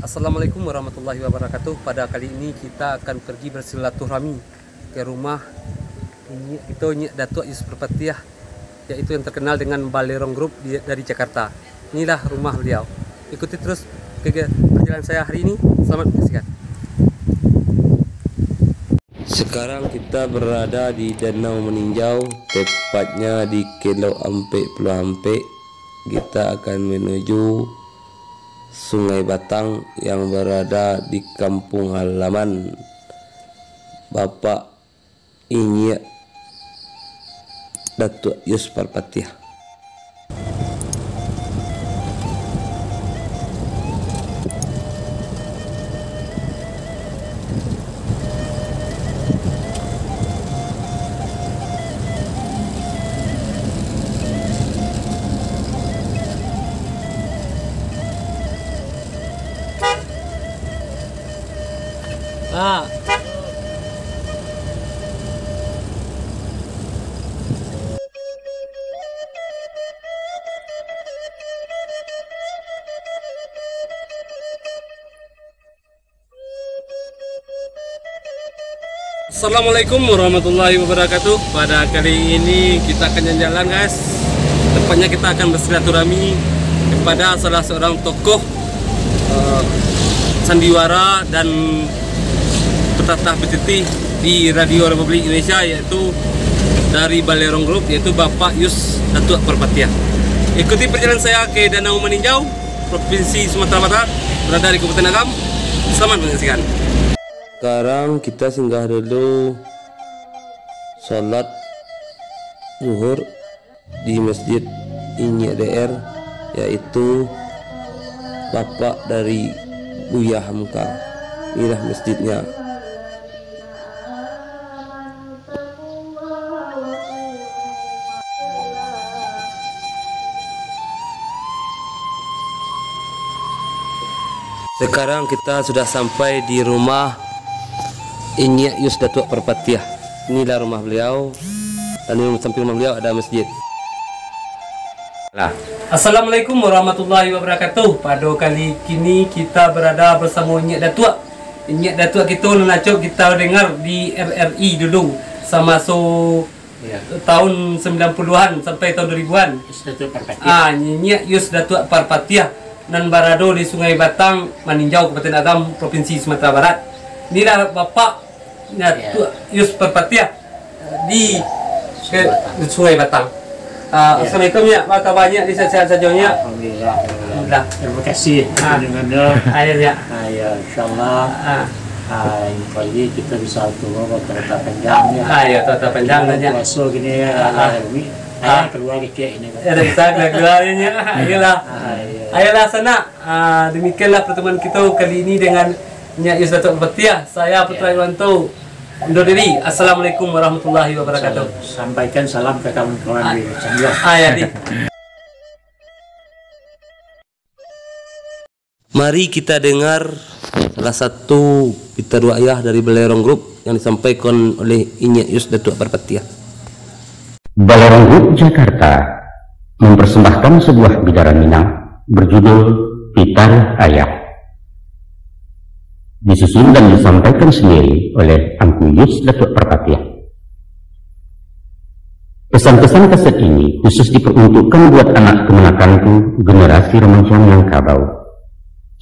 Assalamualaikum warahmatullahi wabarakatuh. Pada kali ini kita akan pergi bersilaturahmi ke rumah Datuk Yusuf Perpatiah, yaitu yang terkenal dengan Balerong Group dari Jakarta. Inilah rumah beliau. Ikuti terus perjalanan saya hari ini. Selamat menyaksikan. Sekarang kita berada di Danau Meninjau, tepatnya di Kilo Ampe Pulau Ampe. Kita akan menuju Sungai Batang yang berada di kampung halaman Bapak Inyi Datuk Yusuf Perpatiah. Assalamualaikum warahmatullahi wabarakatuh. Pada kali ini kita akan jalan-jalan, guys. Tepatnya kita akan bersilaturahmi kepada salah seorang tokoh sandiwara dan petatah petitih di Radio Republik Indonesia, yaitu dari Balerong Group, yaitu Bapak Yus Datuk Perpatiah. Ikuti perjalanan saya ke Danau Meninjau, Provinsi Sumatera Barat, berada di Kabupaten Agam. Selamat menyaksikan. Sekarang kita singgah dulu sholat zuhur di Masjid Inyi DR, yaitu bapak dari Buya Hamka. Inilah masjidnya. Sekarang kita sudah sampai di rumah Inyi Yus Datuk Perpatiah. Inilah rumah beliau, dan di samping rumah beliau ada masjid. Assalamualaikum warahmatullahi wabarakatuh. Pada kali ini kita berada bersama Inyi Datuk. Inyi Datuk kita nacok kita dengar di RRI dulu sama tahun 90-an sampai tahun 2000-an. Inyi Yus Datuk Perpatiah dan barado di Sungai Batang, Meninjau, Kabupaten Agam, Provinsi Sumatera Barat. Inilah Bapak Datuk Yus Perpatiah di Sungai Batang. Assalamualaikum ya, apa kabarnya? Sehat saja. Alhamdulillah. Terima kasih. Ayo ya. Insyaallah. Kali kita bisa turun kereta panjang ya. Ya, kereta panjang aja. Masuk gini keluar kayak ini. Ada bisa keluarnya. Ayolah sana. Demikianlah pertemuan kita kali ini dengan Inyi Yus Datuk Perpatiah. Saya Putra Irwanto undur diri. Assalamualaikum warahmatullahi wabarakatuh. Sampaikan salam ke kawan-kawan di Sandiwara. Mari kita dengar salah satu pita ruqyah dari Balerong Group yang disampaikan oleh Inyi Yus Datuk Perpatiah. Balerong Group Jakarta mempersembahkan sebuah bidaran Minang berjudul Pita Ayah. Disusun dan disampaikan sendiri oleh Angku Yus Datuk Perpatiah. Pesan-pesan kaset ini khusus diperuntukkan buat anak kemenakanku, generasi remaja Minangkabau.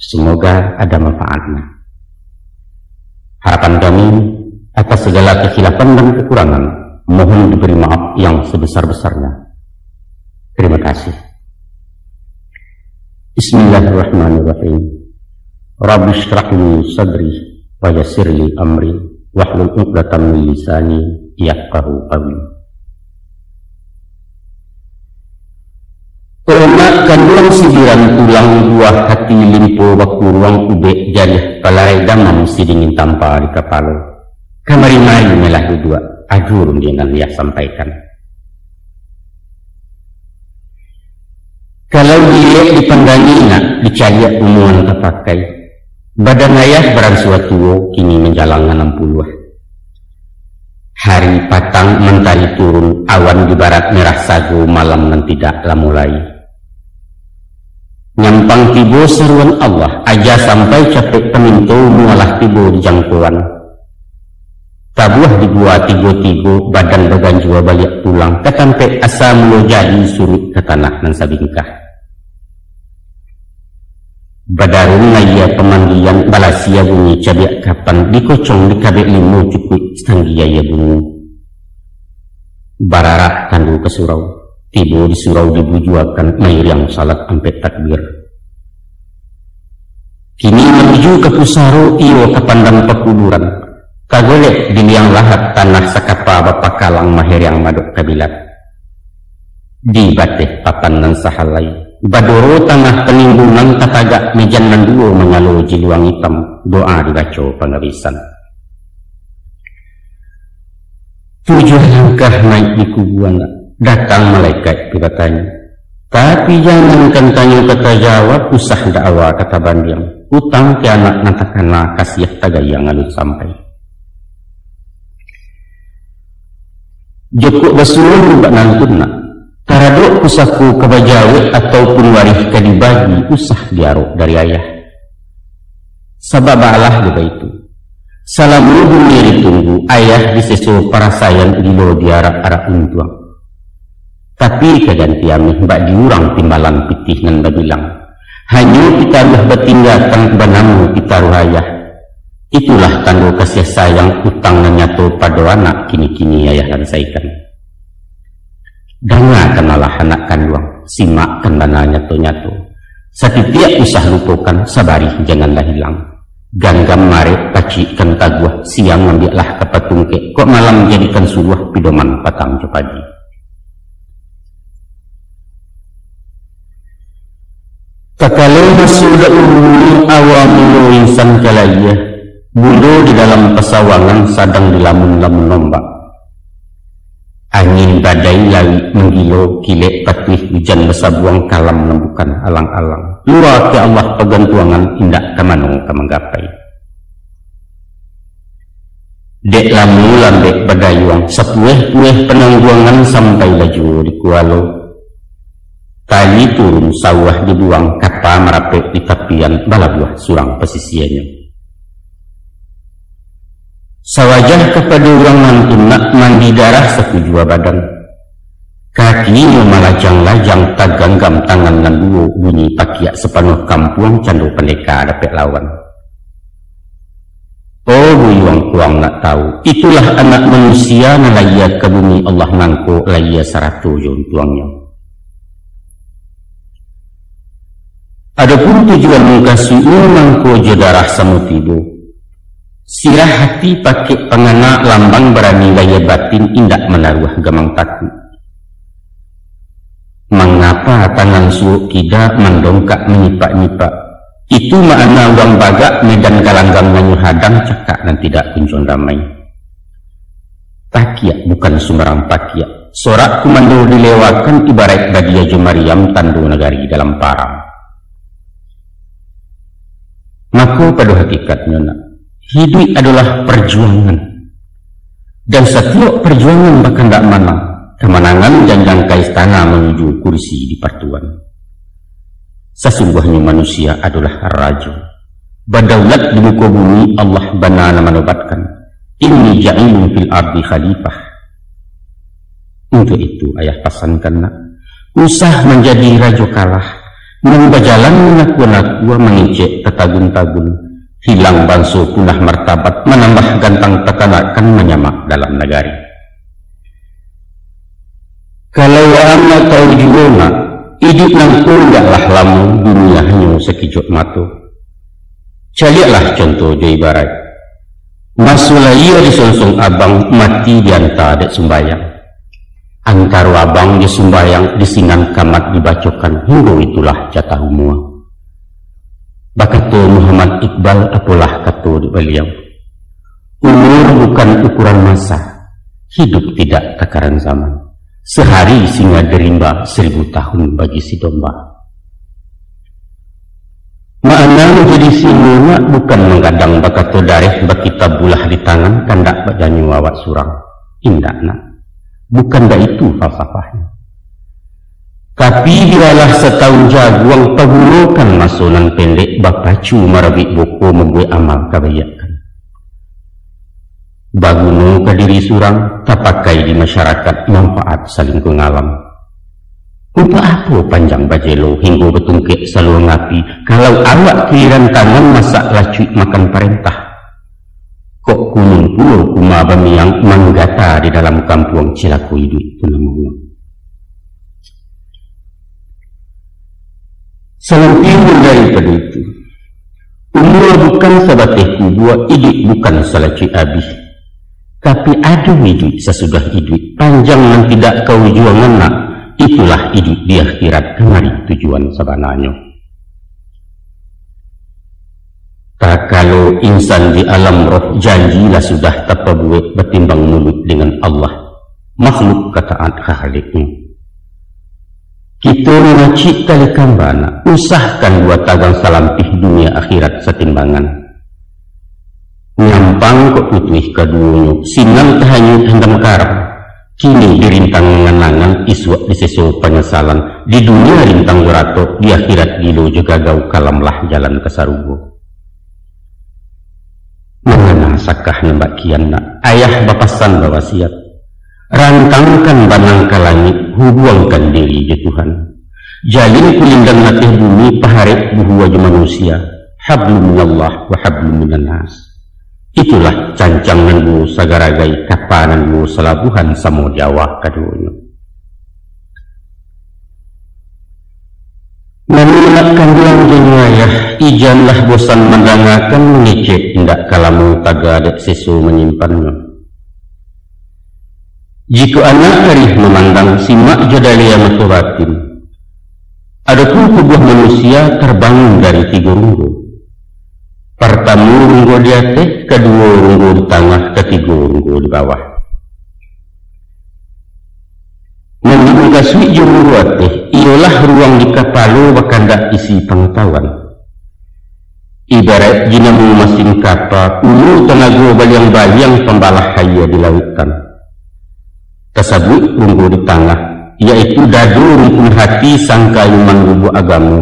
Semoga ada manfaatnya. Harapan kami, atas segala kesilapan dan kekurangan, mohon diberi maaf yang sebesar-besarnya. Terima kasih. Bismillahirrahmanirrahim. Rabbi shrah li sadri wa yassir li amri wahlul 'uqdatam min lisani yafqahu qawli. Ternak kanduang sibiran tulang buah hati limpo baku ruang ubek jarih palarai damam si dingin tanpa di kapalo. Kamari mari melah dua ajur dengan dia sampaikan. Kalau dia dipandangi nak dicari umuman terpakai. Badan ayah beransua tuo kini menjalang 60. Hari patang mentari turun, awan di barat merah sagu, malam nan tidaklah mulai. Nyampang tibo seruan Allah aja sampai capek pemintu mengalah tibo di jangkauan. Tabuah dibuat tigo-tigo badan bagan jua balik pulang ketampe asa mulu jadi surut ke tanah nan sabingkah. Badarun naya pemanggian balasia bunyi cabiak kapan dikocong di kabek limu cukup setanggia ya bunyi. Bararak tandu ke surau, tibo di surau dibujuakan mayur yang salat ampe takbir. Kini menuju ke pusaro iyo ke pandang pekuduran. Kagolek di liang lahat tanah sakapa bapak kalang mahir yang maduk kabilat. Di bateh papan nan sahalai. Badoro tanah penimbunan tatagak mejan nan duo mengalu jiluang hitam. Doa dibaca pengabisan. 7 langkah naik di kubuan. Datang malaikat bertanya. Tapi jangan tanya kata jawab usah dakwa kata bandiang. Utang ke anak nantakana kasih tagayang alut sampai. Joko basuh bak nantun nak taradok kusaku kebajawe ataupun waris kadibagi usah diarok dari ayah. Sabab Allah juga itu. Salam dunia ditunggu ayah disesu para sayang dilo diarak-arak untuang. Tapi keganti amih bak diurang timbalan pitih nan babilang. Hanya kita lah bertindakan banamu kita ruhayah. Itulah tangguh kasih sayang utang nanyatu pada anak kini-kini ayah dan saikan. Danga kenalah anak kanduang, simak kendana nyatu-nyatu. Setiap usah lupakan, sabari janganlah hilang. Ganggam mare pacik kentaguah, siang ambillah kepatungke, kok malam jadikan suluh pidoman patang cepadi. Kakalau sudah umum awamulu insan kalayah. Bulu di dalam pesawangan sedang dilamun-lamun nombak. Angin badai lawi menggilo kilek patih hujan besabuang kalam menembukan alang-alang. Luar ke Allah pegantuangan indak kamano kamanggapai. Dek lamu lambek badayuang sepueh-pueh penangguangan sampai laju di kualo. Tali turun sawah dibuang kapa merapek di tapian balabuah surang pesisiannya. Sawajah kepada orang mantun nak mandi darah sekujua badan. Kakinya malajang-lajang taganggam tangan nan duo bunyi pakiak sepanuh kampung candu pendeka dapat lawan. Oh buyuang kuang nak tahu. Itulah anak manusia nalaya ke bumi Allah nangko laya 100 juntuangnya. Adapun tujuan mengkasih nangko jodarah samutibu. Sirah hati pakai pengana lambang berani gaya batin indak menaruh gamang takut. Mengapa tangan suuk kida mendongkak menyipak-nyipak? Itu makna uang bagak medan kalanggang nanyu hadang cakak dan tidak kunjung damai. Pakiak bukan sumerang pakiak. Sorak kumando dilewakan ibarat badia Jumariam tandu negari dalam parang. Maka pada hakikatnya nak. Hidup adalah perjuangan. Dan setiap perjuangan bahkan tak menang. Kemenangan janjang ke istana menuju kursi di partuan. Sesungguhnya manusia adalah raja. Badaulat di muka bumi Allah banana menobatkan. Inni ja'ilun fil ardi khalifah. Untuk itu ayah pasankan nak. Usah menjadi raja kalah. Membajalan menakwa-nakwa mengicek ketagun-tagun. Hilang banso punah martabat menambah gantang tekanakan menyamak dalam negari. Kalau anak tahu juga nak, hidup nangku tidaklah lama dunia hanya sekejap mata. Carilah contoh di ibarat. Masulah ia disonsong abang mati diantar dek sembayang. Antara abang di sembayang disingan kamat dibacokan hingga itulah jatah umur. Bakato Muhammad Iqbal apalah kato di beliau. Umur bukan ukuran masa. Hidup tidak takaran zaman. Sehari singa derimba 1000 tahun bagi si domba. Makna menjadi singa bukan menggadang bakato dareh bakita bulah di tangan kandak badanyu awak surang. Indak nak. Bukan dah itu falsafahnya. Tapi bilalah setahun jaguang pagulokan masonan pendek bapacu marabi boko membuat amal kabayakan. Baguno ke diri surang tapakai di masyarakat manfaat saling kengalam. Upa apa panjang bajelo hingga betungkek selalu ngapi kalau awak keliran tangan masak lacuik makan perintah. Kok kunung puluh kuma bamiang manggata di dalam kampung cilaku hidup tunamungo. Selampir daripada itu, umur bukan sebatih kubua, hidup bukan salaci abis. Tapi ada hidup sesudah hidup, panjang dan tidak kau juangan nak, itulah hidup di akhirat kemari tujuan sebenarnya. Tak kalau insan di alam roh janjilah sudah tak perbuat bertimbang mulut dengan Allah, makhluk kataan khaliknya. Kita mengacik kali kambana, usahkan dua tagang salampih dunia akhirat setimbangan. Nyampang kok putih keduanya, sinang tahanyut hendam karam. Kini dirintang mengenangan iswak disesu penyesalan. Di dunia rintang beratok, di akhirat gilo juga gau kalamlah jalan ke sarugo. Mengena sakah nembak kiana, ayah bapasan bawa siap. Rantangkan banang ke langit, hubungkan diri je Tuhan. Jalin kulindang latih bumi, paharek buhuwa je manusia. Hablum minallah wa hablum minanas. Itulah cancanganmu sagaragai kapananmu selabuhan samo Jawa kadunya. Mengingatkan bilang jenyayah, ijanlah bosan mendangakan mengecek indak kalamu tagadek sesu menyimpannya. Jika anak harih memandang simak jadalia mata batin, adapun tubuh manusia terbangun dari 3 runggu. Pertama runggu di atas, kedua runggu di tengah, ketiga runggu di bawah. Menurut kasih runggu atas, ialah ruang di kapalu bakanda isi pengetahuan. Ibarat jinamu masing kapal, ulu tenaga baliang-baliang pembalah kaya di lautan. Tersebut runggu di tengah, yaitu dadu rumpun hati sangka iman rubu agamu.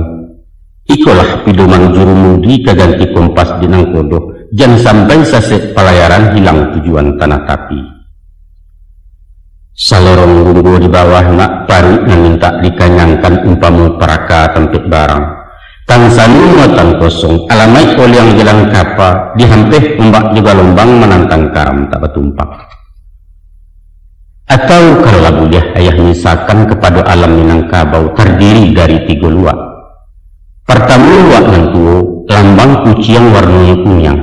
Ikulah pidoman jurumudi kaganti kompas di nangkodo, jangan sampai saset pelayaran hilang tujuan tanah tapi. Salorong runggu di bawah nak paru meminta dikanyangkan umpamu peraka tempat barang. Tangsanu muatan kosong, alamai yang jalan kapal, dihampir ombak juga lombang menantang karam tak bertumpak. Atau kalau boleh ayah misalkan kepada alam Minangkabau terdiri dari 3 luak. Pertama luak nantuo, lambang kucing warnanya kunyang.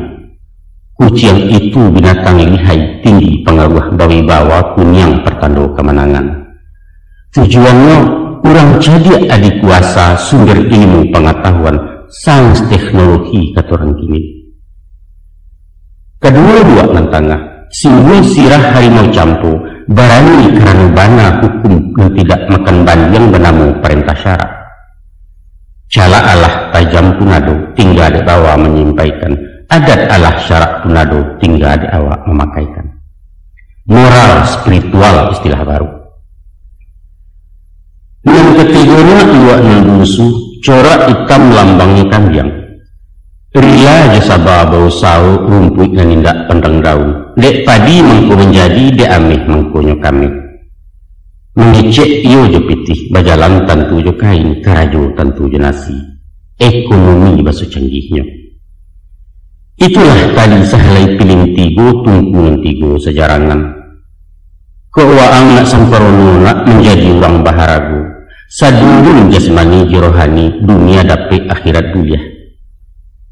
Kucing itu binatang lihai, tinggi pengaruh bawi bawa kunyang pertanda kemenangan. Tujuannya kurang jadi adik kuasa sumber ilmu pengetahuan sains teknologi kata orang kini. Kedua luak nan tengah, simbol sirah harimau campu. Barani kerana bana hukum yang tidak makan banjang benamu perintah syarat. Cala Allah tajam punado tinggal di bawah menyampaikan. Adat Allah syarat punado tinggal di awak memakaikan. Moral spiritual istilah baru. Yang ketiganya luak nanggusu corak hitam lambangnya kambing. Ria jasaba bau sau rumput dan indak pendang daun. Dek padi mengko menjadi dek amih mengkonyo kami. Mengecek iyo jo pitih bajalan tentu jo kain karajo tentu jo nasi. Ekonomi basu canggihnya. Itulah tadi sahalai piling 3 tungkungan 3 sejarangan. Kewaang nak samperono nak menjadi orang baharagu. Sadulun jasmani jirohani dunia dapet akhirat dulia.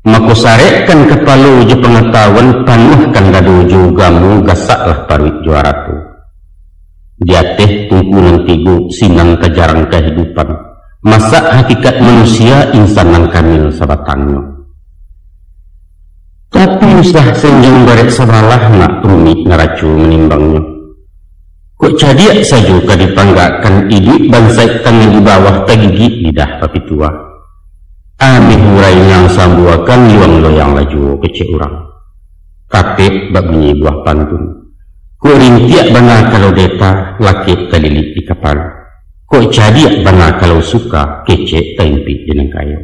Maka sarekkan kepala je pengetahuan panuhkan dado jugamu gasaklah paruit juara tu. Diateh tungkunan 3 sinang kejarang kehidupan. Masak hakikat manusia insanan kamil sabatangnya. Tapi usah senjang barek sabalah nak rumit ngaracu menimbangnya. Kok cadiak saja kadipanggakan hidup bansai tangan di bawah tagigit lidah papi tua. Amih hurai yang sambuakan liwang loyang laju kecek orang. Kakek bak bunyi buah pantun. Ku rintiak benar kalau deta lakit kelilit di kapal. Kok jadi benar kalau suka kece tempi dengan kayu.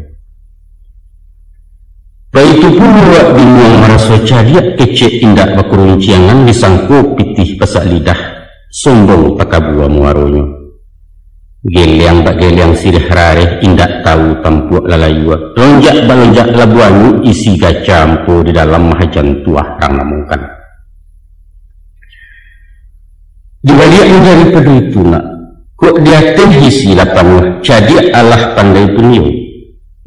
Baik itu pun buat bingung merasa jadi kece indak bakurung ciangan disangkut pitih pasak lidah sombong pakabua muaronyo. Geliang bak geliang sirih rareh indak tahu tampuak lalayua. Lonjak balonjak labuanu isi gacampu di dalam mahajan tuah rang namungkan. Di balik daripada itu nak, kok dia terhisi lapan jadi Allah pandai punyo.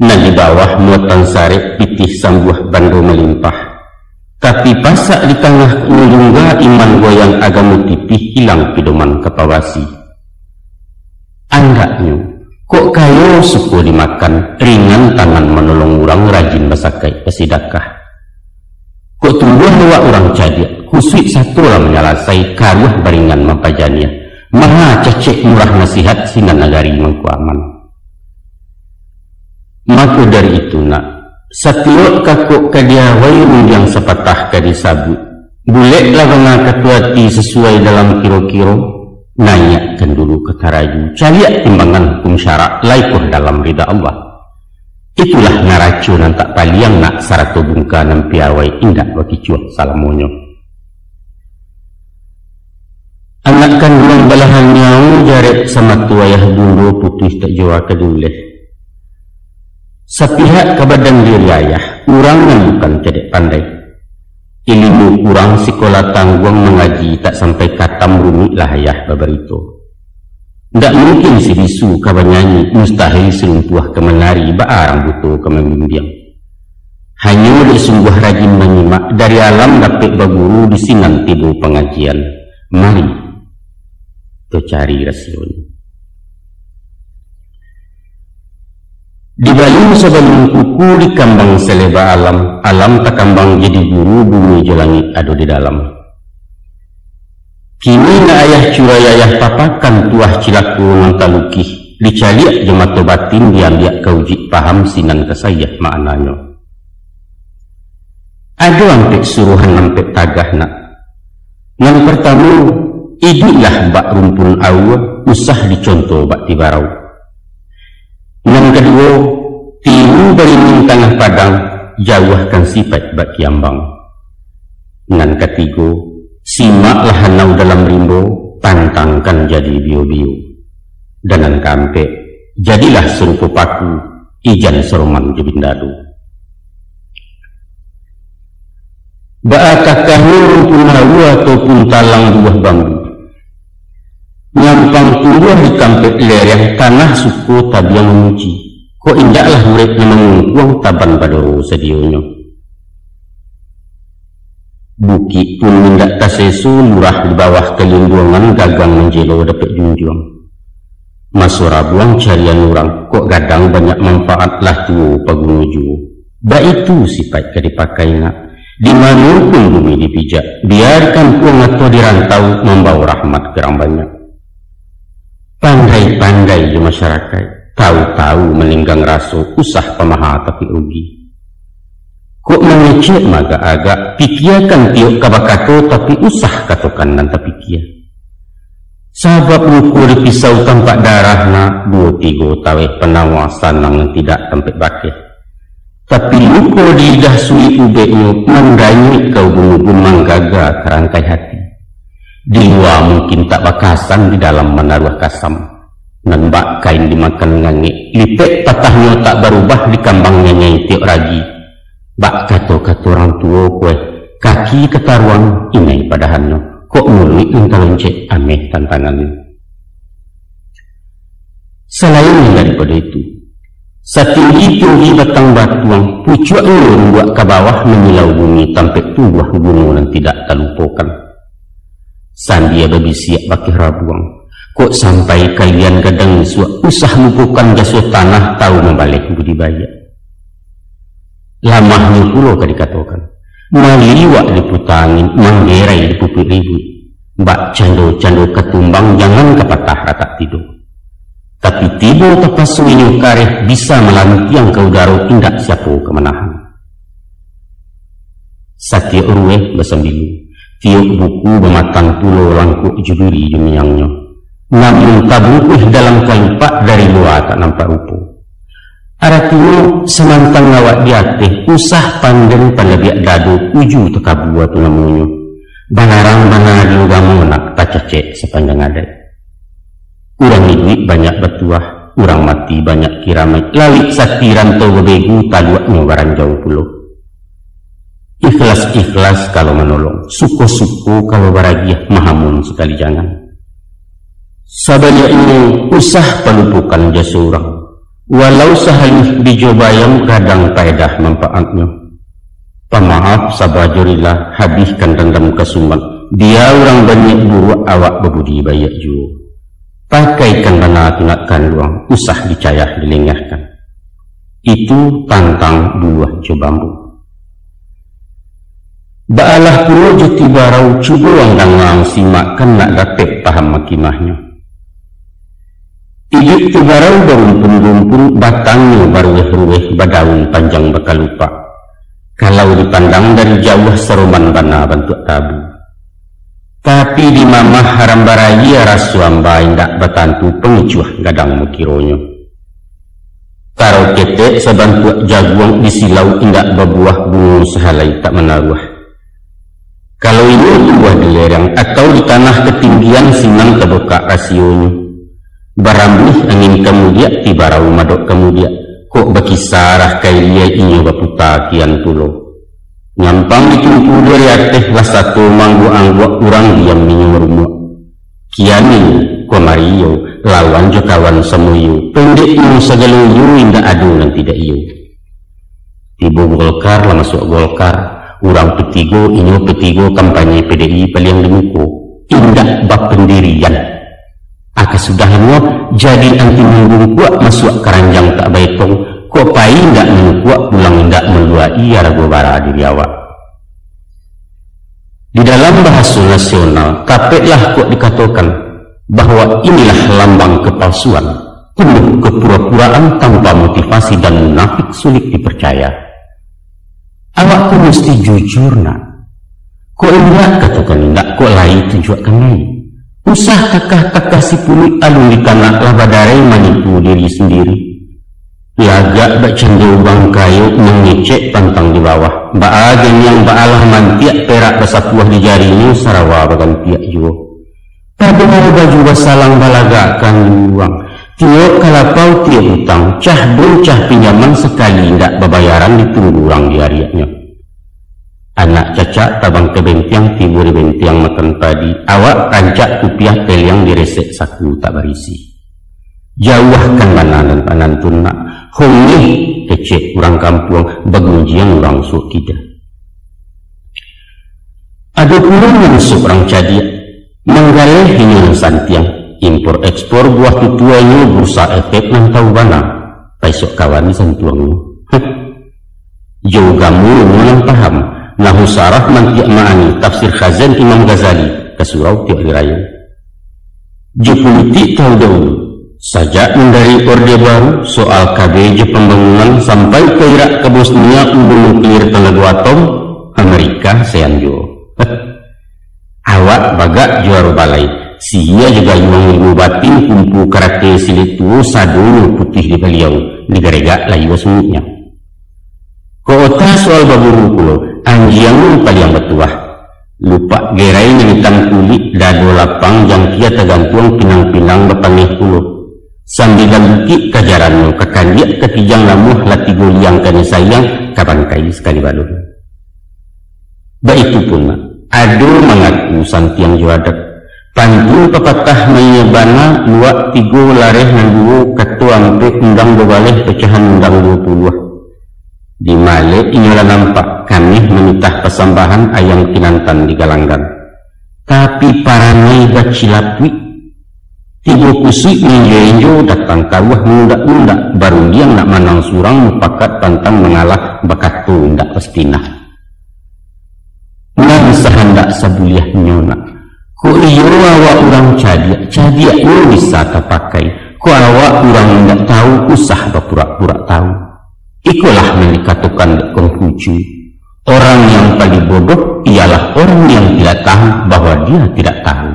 Nah di bawah muatan sare pitih sambuah bando melimpah. Tapi pasak di tengah nulungga iman goyang agama tipih hilang pidoman kepawasi. Andaknya, kok kayo suku dimakan ringan tangan menolong orang rajin basakai pesidakah. Kok tumbuh dua orang jadi kusik satu lah menyalasai karuah baringan mempajania. Maha cecek murah nasihat sinan nagari mengkuaman. Maka dari itu nak, setiap kakuk kadia wairun yang sepatah kadi sabut. Bolehlah banga ketuati sesuai dalam kiro-kiro. Nanyakan dulu ke taraju. Cariak timbangan hukum syarak laikuh dalam rida Allah. Itulah naracu nan tak paliang nak sarato bungka nan piawai indak bagi cuak salamonyo. Anak kandung belahan nyau jarek sama tuayah bundu putih tak jawa keduleh. Sepihak ke badan diri ayah, orang yang bukan cedek pandai. Ilmu kurang sekolah tanggung mengaji tak sampai katam rumit lah ayah babarito. Tak mungkin si bisu kabanyanyi mustahil selumpuah ke menari baarang butuh ke membimbing. Hanya disungguh rajin menyimak dari alam dapat baguru di sinan tibu pengajian. Mari to cari rasionya. Di Bali sebelum kuku di kambang seleba alam, alam tak kambang jadi guru bumi jelangit ado di dalam. Kini na ayah curayayah papakan tuah cilaku nang talukih, dicaliak jemato batin diambiak kaujik paham sinan kesayah maknanya. Ada ampek suruhan ampek tagah nak. Yang pertama, idilah bak rumpun awa, usah dicontoh bak tibarau. Yang kedua, tiru beringin tanah padang, jauhkan sifat bak kiambang. Yang ketiga, simaklah hanau dalam rimbo, pantangkan jadi bio-bio. Dan yang keempat, jadilah serupa paku, ijan seroman jebindadu. Ba'akakah rumpun hawa ataupun talang buah bambu. Nyampang tumbuh di kampek lereng tanah suku tabiang menguji. Kok indaklah muridnya mengungkuang taban pada sedionyo. Bukit pun mindak tasesu murah di bawah kelindungan gagang menjelo dapat junjung. Masuk rabuang carian orang kok gadang banyak manfaat lah tuo pagunuju. Ba itu sifat kedipakai nak. Di mana pun bumi dipijak, biarkan puang atau dirantau membawa rahmat gerang banyak. Pandai-pandai di masyarakat, tahu-tahu meninggang raso, usah pemaha tapi rugi. Kok mengecek maga agak, pikiakan tiuk kabakato tapi usah katokan dan tapi kia. Sabab luku di pisau tampak darah na, 2-3 taweh penawasan yang tidak tempat bakeh. Tapi luku di lidah sui ubeknya, mendanyi kau bungu-bungu manggaga kerangkai hati. Di luar mungkin tak bakasan, di dalam menaruh kasam. Nembak kain dimakan ngangik, lipek patahnya tak berubah di kambang nyanyi tiok ragi. Bak kato-kato orang tua kue, kaki ketaruang inai padahannya. Kok mulut entah-encek ameh tantangannya. Selain daripada itu, setinggi-tinggi batang batuang, pucuk ulun buat ke bawah menyilau bumi tampek tubuh gunung dan tidak terlupakan. Sandia babisiak bakih rabuang. Kok sampai kalian kadang usah lupukan jasuh tanah tahu membalik budidaya. Lamahnya pulau ka dikatakan. Maliwak diputangin, manggerai dipupik ribut. Bak cando-cando ketumbang jangan kepatah rata tidur. Tapi tiba tepas suinya kareh bisa melantiang ke udara tindak siapa kemenahan. Satiap rueh besambilu. Tiap buku bermatan pulau langkuk juduri jemiangnya. namun tabungkuh dalam kalupa dari luar tak nampak rupa. Artinya semantang ngawak diatih usah pandeng palabiak dadu uju tekabuat namunyo. Banarang banari ugamu nak tacacek sepanjang adat. Urang duit banyak bertuah, urang mati banyak kiramai. Lalik satiran to bebegu taluak ngawaran jauh pulau. Ikhlas-ikhlas kalau menolong, suku-suku kalau baragiah mahamun sekali jangan. Sabanya ini usah pelupukan jasa orang. Walau sahalih dijobayam kadang faedah manfaatnya. Pemaaf sabajurilah habiskan dendam kesumat. Dia orang banyak buruk awak berbudi bayak juga. Pakaikan benar tindakan luang, usah dicayah dilengahkan. Itu tantang buah cobambu. Baalah pula jati barau cuba orang dangang simakkan nak dapat paham makimahnya. Ijik tibarau berumpun-rumpun batangnya barueh-rueh badaun panjang bakal lupa. Kalau dipandang dari jauh seroman bana bentuk tabu. Tapi di mamah haram baraya rasuamba indak batantu pengicuah gadang mukironyo. Karo ketek sebantuak jaguang di silau indak berbuah bunga sehalai tak menaruh. Kalau ini buah di lereng atau di tanah ketinggian sinang terbuka rasionya. Barambuh angin kemudian tibarau madok kemudian kok berkisarah kailia inyo baputa kian tulo nyampang ditumpu dari ateh lah satu manggu angguk urang diam minyo merumuk kiani komario lawan jokawan semuyu pendek yang segeluyu indah adu dan tidak iyo tiba Golkar lah masuk Golkar urang petigo inyo petigo kampanye PDI paling demuko indah bab pendirian. Aka sudahnya jadi anti menggung kuat masuk keranjang tak baikong kok pai ndak mengkuat pulang ndak melua iya ragu bara diri awak. Di dalam bahasa nasional kapeklah kok dikatakan bahwa inilah lambang kepalsuan penuh kepura-puraan tanpa motivasi dan munafik sulit dipercaya. Awakku mesti jujur nak kok enggak katakan enggak kok lain tunjukkan lain. Usah takah-takah si pulut alun di kanak labadarai menipu diri sendiri. Lagak bak cenderung bang kayu mengecek pantang di bawah. Baagen yang baalah mantiak perak besapuah di jarinya sarawa bagan tiak juga. Pada harga juga salang balagakan uang. Tiok kalapau tiak hutang. Cah cah pinjaman sekali ndak babayaran ditunggu orang di hariaknya. Anak cacak tabang ke bentiang timbul bentiang makan padi. Awak rancak kupiah peliang diresek saku tak berisi. Jauhkan mana dan panan tunak. Hongih kecek kurang kampung bagunjian orang suuk kita. Ada pula yang orang cadia menggalih hinyang santiang. Impor ekspor buah tutuanya bursa efek nang tahu bana. Paisok kawan santuangnya. Jauh kamu yang paham. Nahu sarah mantiak ma'ani tafsir Khazan Imam Ghazali ke surau tiak diraya. Jepolitik tahu dahulu sajak dari Orde Baru soal KBJ pembangunan sampai ke Irak ke Bosnia untuk nuklir tenaga atom Amerika seyanjo. Awak bagak juara balai sia juga ilmu batin kumpu karate silitu sadulu putih di beliau digeregak layu semuanya. Kota soal baburu pulau anjiang paling betuah lupa gerai nilitan kulit dado lapang yang kia tergantung pinang-pinang bepanih pulau sambil bukit kajaranmu kekandiak ketijang lamuh latigo liang kani sayang kapan kai sekali balur. Baik itu pun ado mengaku santiang juadak pantun pepatah menyebana luak tigo lareh nanduo ketua ampe undang bebaleh pecahan undang 20 di Male inilah nampak kami meminta persembahan ayam kinantan di Galanggan. Tapi para nyai bacilapwi tiga kusik ninjo datang kawah muda-muda baru dia nak manang surang mupakat tantang mengalah bakat tu ndak pestinah. Nah sehendak sabuliah nyona. Ko iyo awak orang cadia ini bisa terpakai. Ko awak orang ndak tahu usah berpura-pura tahu. Ikulah yang dikatakan Konghucu. Orang yang paling bodoh ialah orang yang tidak tahu bahwa dia tidak tahu.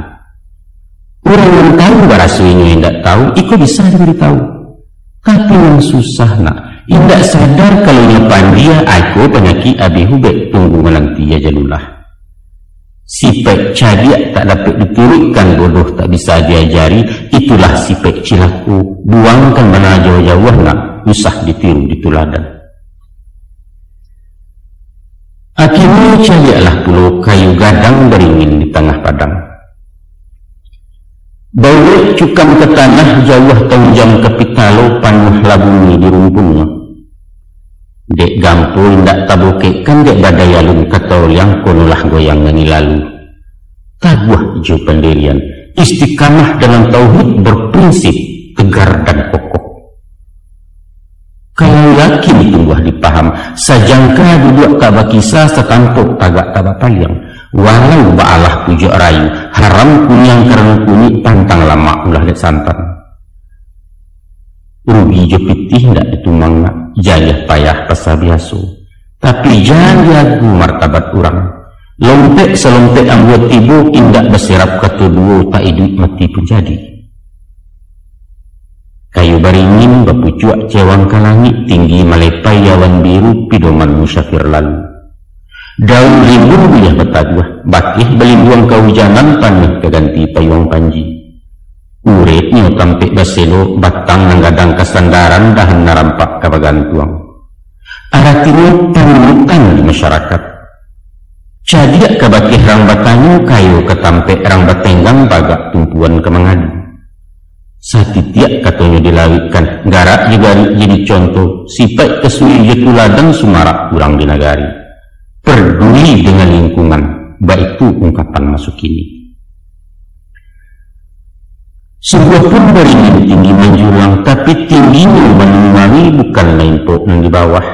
Orang yang tahu barasuinya yang tidak tahu, itu bisa diberitahu. Tapi yang susah nak, tidak sadar kalau nyepan dia, aku penyakit abi hubek tunggu menanti ya jalulah. Sifat cadia tak dapat diturutkan, bodoh tak bisa diajari, itulah sifat cilaku. Buangkan mana jauh-jauh nak, usah ditiru dituladan. Akhirnya carialah pulau kayu gadang beringin di tengah padang. Bawa cukam ke tanah jauh taujang ke pitalo panuh labungi di rumpungnya. Dek gampu indak tabuke kan dek badayalun katau yang konulah goyang ngani lalu. Tabuah hijau pendirian, istiqamah dengan tauhid berprinsip tegar dan kokoh. Kalau yakin itulah dipaham, sajangka duduk kaba kisah setampuk tagak kaba paliang. Walau ba'alah pujuk rayu, haram kunyang karena kunyit pantang lama ulah dek santan. Rugi jo pitih ndak ditumang nak, jayah payah pasal biasa. Tapi jangan diagu martabat orang. Lompek selompek ambuat ibu indak berserap kata dua tak hidup mati pun jadi. Kayu beringin berpucuak cewang ke langit, tinggi melepai awan biru pidoman musyafir lalu. Daun rimbun bilah betaguah, bakih belinduang kehujanan panih keganti payung panji. Uretnya tampik baselo, batang nanggadang kesandaran dahan narampak kabagantuang. Aratinya penurutan di masyarakat. Cadiak kabakih rang batanyu kayu ketampik rang batenggang bagak tumpuan kemangadu. Satitiak katanya dilawikan, garak juga jadi contoh, sifat kesui jetuladan sumarak kurang di nagari. Peduli dengan lingkungan, baik itu ungkapan masuk ini. Sebuah pun beringin tinggi menjulang, tapi tingginya menunggangi bukan lain pok yang di bawah.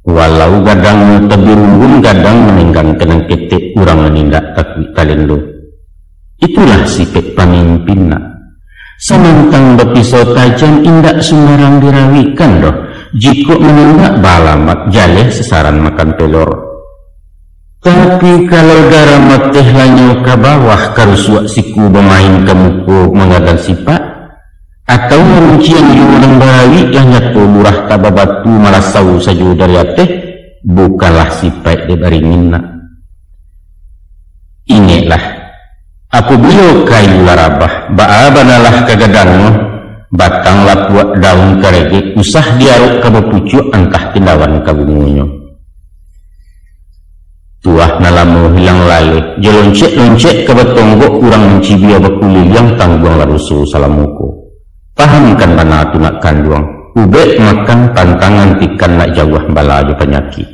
Walau gadang tebirunggun gadang menenggang kenang ketek kurang menindak takwi talendo. Itulah sifat pemimpin nak. Semantang berpisau tajam indak sembarang dirawikan doh. Jika menendak balamat jaleh sesaran makan telur. Tapi kalau darah mateh lanyo ke bawah karusuak siku bermain ke muku mengadang sifat, atau memuncian jumlah barawi yang nyatu murah tababatu malasau saju dari ateh, bukanlah sifat de beringin nak. Inilah apabila kayu larabah baabanalah kagadangmu batang lapuak daun kerege usah diaruk kabepucuk antah tindawan kabungunyo. Tuah nalamu hilang lale jeloncek-loncek kabetonggok kurang mencibia bekulil yang tangguang larusu salamuku. Pahamkan mana tu nak kanduang ubek makan tantangan tikan nak jauh bala jo penyakit.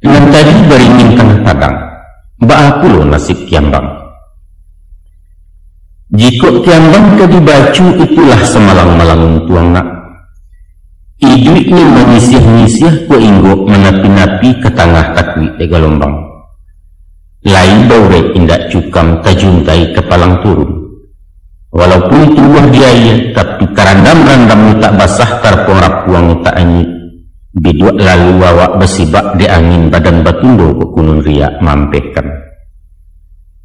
Yang tadi beringin tengah padang baakulo nasib kiambang. Jika kiambang ke dibacu itulah semalang-malang tuang nak. Iduitnya menyisih-nyisih ku inggok menapi-napi ke tengah takwi ega lombang. Lain baure indak cukam tajuntai kepalang turun. Walaupun tubuh dia tapi karandam-randam tak basah tarpong rapuang tak anyi. Biduak lalu wawak bersibak di angin badan batundo ke kunun riak mampehkan.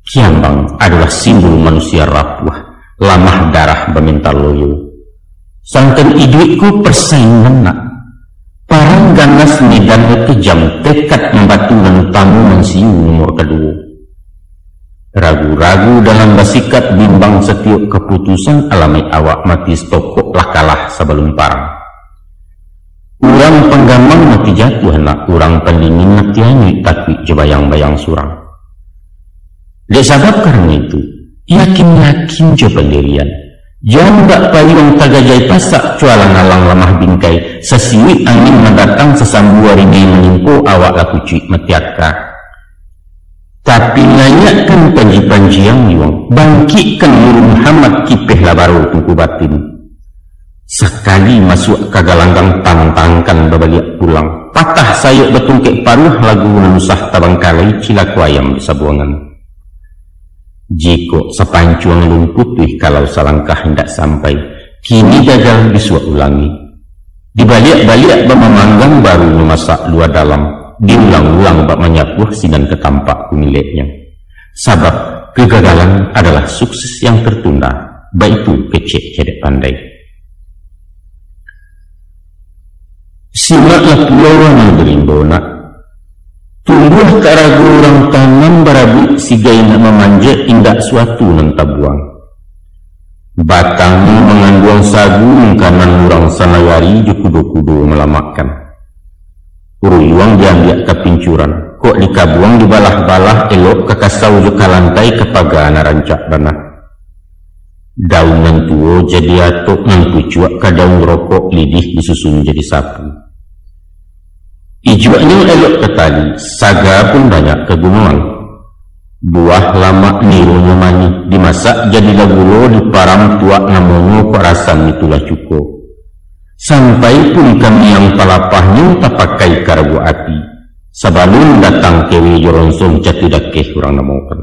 Kiambang adalah simbol manusia rapuh, lamah darah bermental loyo. Sangkan iduitku persaingan nak. Parang ganas nidan kejam tekad membatukan tamu mensiu nomor kedua. Ragu-ragu dalam bersikap bimbang setiap keputusan alamai awak mati stokok lah kalah sebelum parang. Urang penggamang mati jatuh nak, urang pendingin mati hanyut takwi jebayang-bayang surang. Dek sabab karena itu, yakin-yakin jo pendirian. Jangan tak payung tagajai pasak cualang alang lamah bingkai, sesiwit angin mendatang sesambu waringai menimpo awak laku cuit metiatka. Tapi nganyakkan panji-panji yang yuang, bangkitkan Nurul Muhammad kipeh labaru tungku batin. Sekali masuk ke galanggang tantangkan berbalik pulang, patah sayuk betungkek paruh lagu nusah tabangkalai cilaku ayam di sabuangan. Jika sepancuang lumputih kalau selangkah hendak sampai, kini gagal disuap ulangi. Dibalik-balik memanggang baru memasak luar dalam, diulang-ulang bak menyapuh sinan ketampak miliknya. Sabab kegagalan adalah sukses yang tertunda, baik itu kecil cedek pandai. Simaklah pulau yang berimbona, tumbuh karagu orang tanam barabu sigai nak memanja indak suatu nan tabuang. Batang mengandung sagu kanan orang sanayari jukudo-kudo melamakan. Uruyuang diambil ke pincuran, kok dikabuang dibalah-balah elok kekasau ke lantai kepaga narancak banah. Daun nan tuo jadi atok nan tucuak ke daun rokok lidih disusun jadi sapu. Ijuaknya elok ke tali, saga pun banyak kegunungan. Buah lama nirunya manis, dimasak jadi lagulo di param tuak namonyo kok rasam itulah cukup. Sampai pun kami yang palapahnya tak pakai karabu api. Sebelum datang kewi joronsong catidakeh kurang namokan.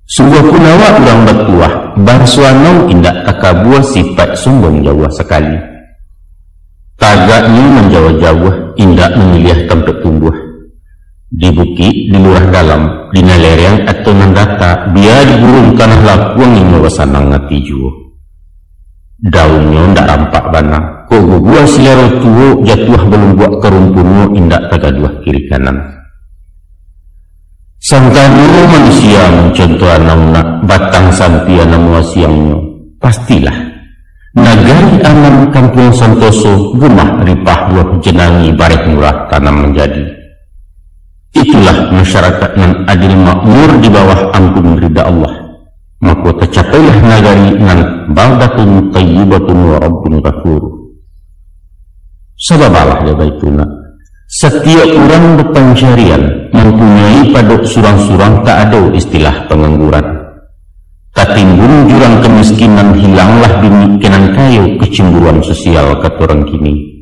Sungguh punawa urang bertuah, barsuanau indak takabuah sifat sombong jauh sekali. Tagaknya menjauh-jauh, indak memilih tempat tumbuh. Di bukit, di lurah dalam, di nalereng atau nandata, biar digurung tanah lakuang yang wasanang ngati juo. Daunnya ndak rampak bana, kok gua silero tuo jatuh belum buat kerumpunnya indak tagaduah kiri kanan. Sangkanya manusia mencontoh anak batang sampian nama siangnya, pastilah. Nagari aman kampung Santoso, gemah ripah buah jenangi barek murah tanam menjadi. Itulah masyarakat nan adil makmur di bawah ampun ridha Allah. Maka tercapailah nagari nan baldatun tayyibatun wa rabbun ghafur. Sababalah ya baituna. Setiap orang berpencarian mempunyai padok surang-surang tak ada istilah pengangguran. Katimbun jurang kemiskinan hilanglah demikian kayu kecemburuan sosial kata orang kini.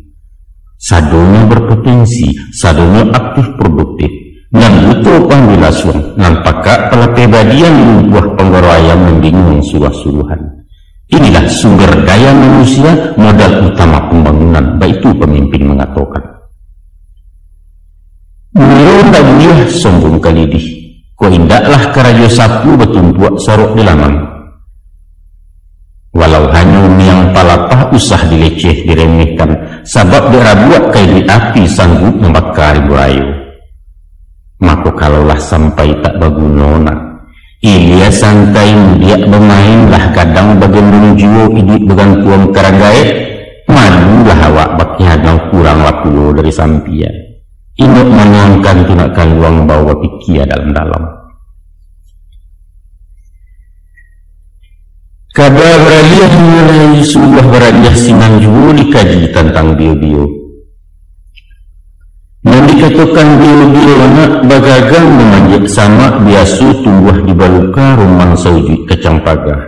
Sadonya berpotensi, sadonya aktif produktif, dan butuh panggilasun, nampakak pala pribadian buah penggoroyan membingung suruh-suruhan. Inilah sumber daya manusia, modal utama pembangunan, baik itu pemimpin mengatakan. Menurut dia sombong kalidih, ko indaklah karajo sapu betumpuak sorok di laman. Walau hanya yang palapah usah dileceh diremehkan, sabab dirabuat kaili api sanggup membakar burayu. Maka kalaulah sampai tak bagunona, ilia santai dia bermainlah kadang bagendung jiwa idit begantuan karagait, manulah awak baknya kurang laku dari sampia. Ingat menyangkan tunakan luang bawa pikia dalam-dalam. Kabar beraliah mulai sebuah beraliah sinan juga dikaji tentang bio-bio. Dan dikatakan bio-bio anak bagagang memanjat sama biasa tumbuh di baluka rumah saudi kacang pagah.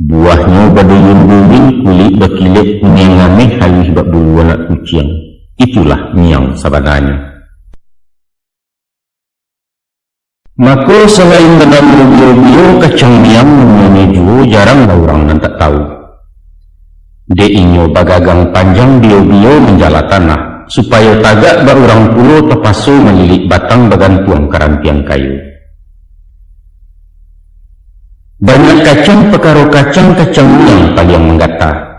Buahnya baduyun-duyun kulit berkilat menyengamih halih bak bulu anak kucing. Itulah niang sabananya. Maka selain dalam bio-bio kacang niang menuju jarang orang yang tak tahu. De inyo bagagang panjang bio-bio menjala tanah supaya tagak barurang pulo terpasu melilit batang bagantuang karantiang kayu. Banyak kacang pekaro kacang niang paling menggata.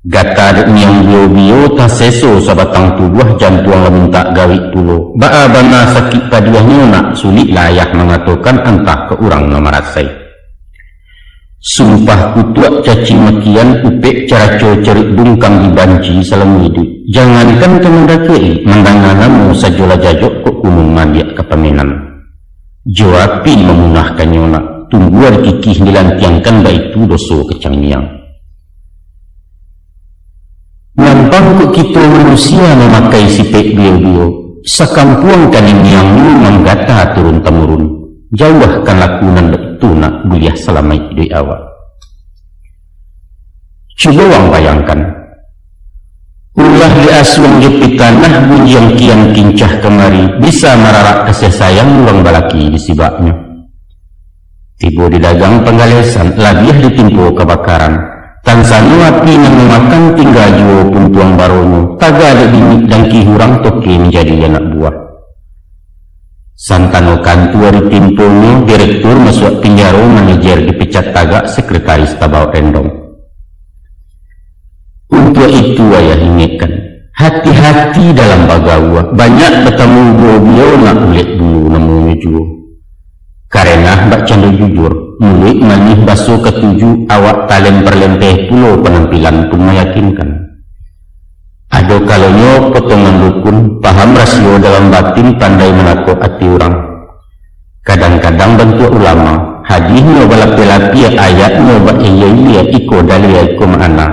Gata niang bio-bio tak seso sabatang tubuh jantuang leminta gawik pulo. Ba'a bana sakit paduahnya nak sulit layak mengatakan entah ke orang namarasai. Sumpah kutuak caci makian upek cara cerik dungkang dibanci salam hidup. Jangankan kemendaki mendanganamu sajola jajok kok kunung mandiak kepamenan. Jawapi memunahkannya nak tungguan kikih dilantiangkan baik itu doso kecang niang. Nampang kok kita manusia memakai sipek bio-bio, sakampuang kanin yang menggata turun-temurun, jauhkan lakunan itu nak buliah selama hidup awak. Coba wang bayangkan, ulah diasuang jepit tanah bunjang kian kincah kemari, bisa merarak kasih sayang uang balaki di sibaknya. Tiba di dagang penggalesan, labiah ditimpa kebakaran. Tansanu api yang memakan tinggal juo puntuang barono, taga ada bingit dan kihurang toke menjadi anak buah. Santano kantua ditimpunyo direktur masuk penjara, manajer dipecat tagak, sekretaris tabau rendong. Untuk itu ayah ingatkan, hati-hati dalam bagawa. Banyak bertemu beliau nak ulit dulu namanya juo. Karena bak candu jujur, mulik manih baso ketujuh, awak talen perlempeh pulau penampilan pun meyakinkan. Ado kalonyo potongan dukun, paham rasio dalam batin, pandai menakut hati orang. Kadang-kadang bentuk ulama, hadihnya balap-belapi ayatnya bak iya iko dalil iko ma'ana.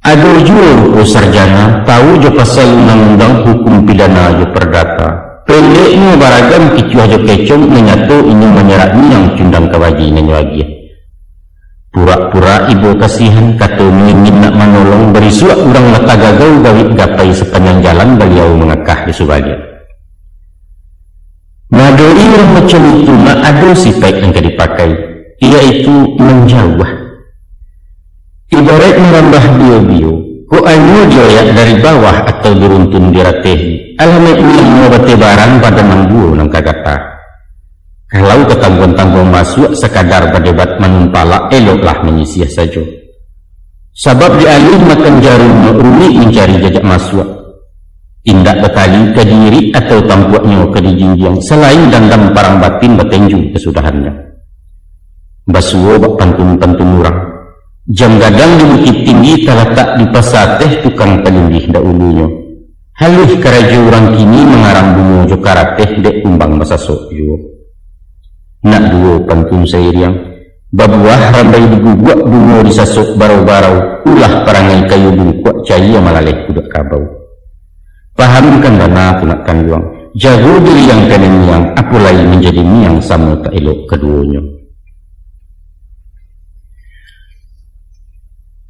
Ado juga ruko sarjana, tahu jo pasal undang-undang hukum pidana jo perdata. Pendeknya baragam kicuah jo kecong menyatu ini menyerahnya yang cundang kewajinan lagi. Pura-pura ibu kasihan kata ingin nak menolong, beri suap orang letak gagau gawit gapai sepanjang jalan beliau mengekah di sebagian. Ngadoi orang macam itu nak ada sifat yang dipakai, iaitu menjauh. Ibarat merambah bio-bio, ko anu joyak dari bawah atau beruntun diratehi. Alamat ini bate barang pada manggu nang kagata. Kalau ketanggung-tanggung masuk sekadar berdebat menumpala, eloklah menyisih saja. Sebab dialih makan jarum rumit mencari jajak masuk. Tindak berkali ke diri atau tampuknya ke dijinjang, selain dandam parang batin bertenju kesudahannya. Basuo bak pantun-pantun orang. Jam gadang di bukit tinggi terletak di pasar teh tukang telindih dahulunya. Halih keraja orang kini mengarang bunga jo karateh dek kumbang masa sok jo. Nak duo pantun sairiang, babuah rambai digugak bunga disasok barau-barau, ulah perangai kayu bungkuak caya malaleh kudak kabau. Pahamkan dana punakan luang, jago diri yang kanan yang, apulai menjadi miang sama tak elok keduanya.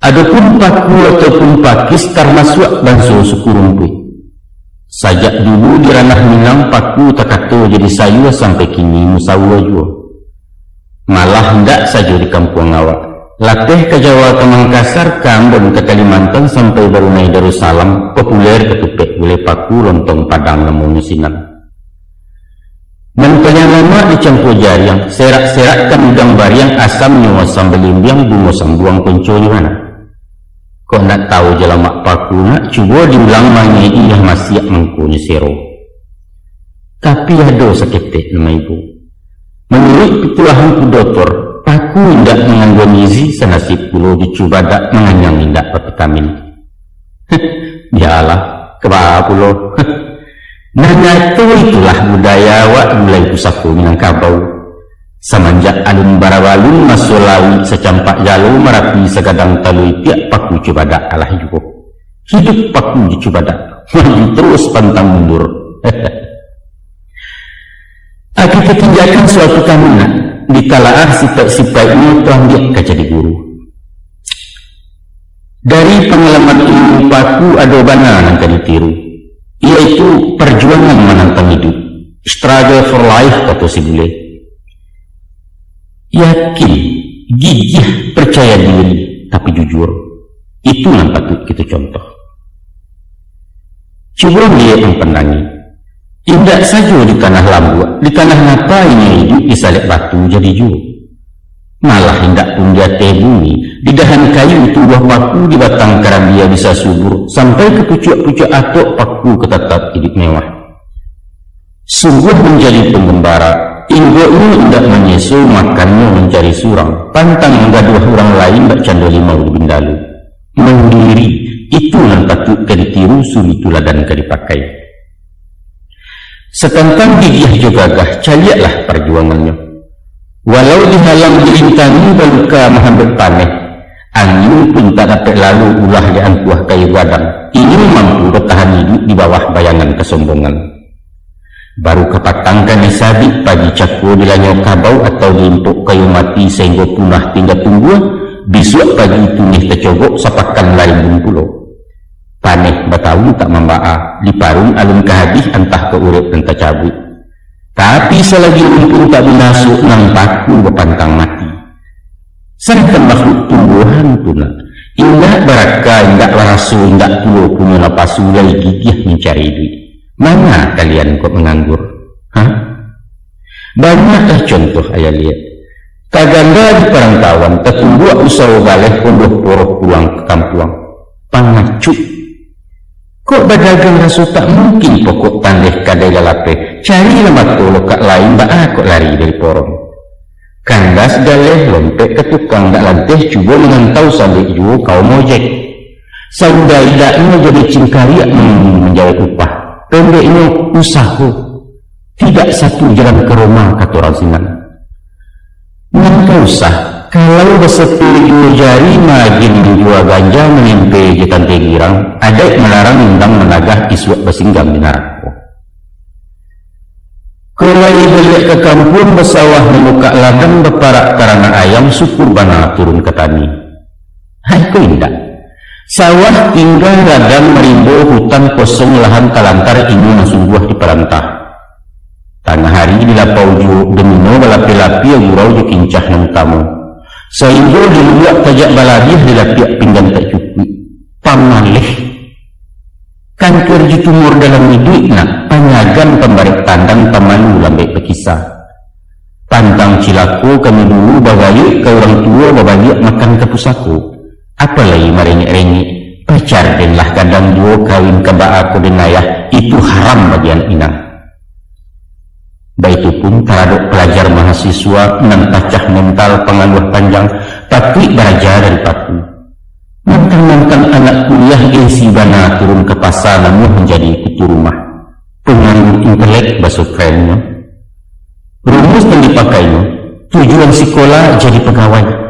Adapun paku ataupun pakis termasuk banso suku rumput. Sajak dulu di ranah Minang paku takato jadi sayur sampai kini musawa jua. Malah hendak saja di kampung awak. Latih ke Jawa ke Mangkasar, ke Ambon ke Kalimantan sampai Brunei Darussalam, populer ketupek boleh paku lontong padang namun sinan. Mentanya lama dicampur jariang, serak-serakkan udang bariang, asam nyawa sambal limbiang, bungo sambuang konco di mana. Kau nak tahu jelamak paku nak cuba diulang mangi iya masih mengkunya sero. Tapi ada seketik nama ibu. Menurut pitulahan ku doktor, paku tidak mengandung gizi senasib pulau dicuba tak menganyang indak vitamin. Dialah kebab pulau. Nah itulah budaya awak mulai pusaku Minangkabau. Semenjak alun barawalun masulawi secampak jalu merapi segadang talui tiap paku cubadak alah juga. Hidup paku di cubadak, maju terus pantang mundur. Aku ketinjakan suatu kamunan ditalaah sifat-sifatnya tuang dia kejadi guru. Dari pengalaman ilmu paku ada bana yang akan ditiru, yaitu perjuangan menantang hidup, struggle for life kata si bule. Yakin, gigih, percaya diri, tapi jujur. Itu yang patut kita contoh. Coba dia yang pendangi. Tidak saja di tanah lambu, di tanah ngapain hidup di salib batu jadi ju. Malah hendak pun dia bumi, di dahan kayu itu buah paku di batang karambia bisa subur, sampai ke pucuk-pucuk atok paku ketatap hidup mewah. Sungguh menjadi penggembara. Inggoknya tidak menyesu, makannya mencari surang, pantang menggaduh orang lain bak canda limau di bindalu. Mandiri, itu yang patut ditiru, suri tuladan dipakai. Setentang gigih juga gagah, caliaklah perjuangannya. Walau dihalang dirintangi baluka mahambat paneh, angin pun tak dapat lalu ulah di angkuah kayu gadang. Ini mampu bertahan hidup di bawah bayangan kesombongan. Baru kepatangkan sabit pagi cakur di lanyok kabau atau diimpuk kayu mati sehingga punah tinggal tunggu, besok pagi itu nih tercogok sapakan lain bumpulo. Paneh batawi tak memba'a, di parung alun kehadih entah ke urip dan tercabut. Tapi selagi pun tak binasuk nang paku berpantang mati. Serta makhluk tumbuhan tu nak, indah baraka, indah rasu, indah pulau punya lapas ulai gigih mencari duit. Mana kalian kok menganggur? Banyaklah contoh ayah lihat. Kaganda di perantauan tertunggu usaha galeh pondok poroh pulang ke kampung. Pangacu. Kok berdagang rasu tak mungkin pokok tandeh kadai lalape. Cari lemak tolok kak lain bak kok lari dari porong. Kandas galeh lompek ke tukang dak lanteh cuba dengan tahu sambil jual kau mojek. Saudara idaknya jadi cingkariak menjawab upah. Pendeknya usaha. Tidak satu jalan ke rumah kata orang Sinan. Maka usah kalau bersepuluh jari magin menjual ganja menyempe jetan tegirang ada melarang undang menagah iswak bersinggam di narako. Kalau balik ke kampung bersawah membuka ladang berparak karena ayam syukur bana turun ke tani. Hai kau indah. Sawah tinggal ladang merimbo hutan kosong lahan kalantar ini langsung buah di perantah. Tanah hari bila pauju demino balapi-lapi gurau je kincah yang tamu. Sehingga diluak tajak baladiah dilapiak pinggan tak cukup. Pamalih. Kan kerja tumur dalam hidup nak panyagan pembarik tandang pemalu lambai pekisah. Pantang cilaku kami dulu bagayuk ke orang tua babaliak makan ke pusaku. Apalagi merengek-rengek. Pacar denlah kadang dua kawin kebak aku dan ayah itu haram bagian inang. Baik itu pun taraduk pelajar mahasiswa nan pacah mental pengaluh panjang tapi belajar dari paku. Mantan-mantan anak kuliah isi bana turun ke pasar namun menjadi kutu rumah. Penganggur intelek basuh kerennya. Rumus yang dipakainya tujuan sekolah jadi pegawai.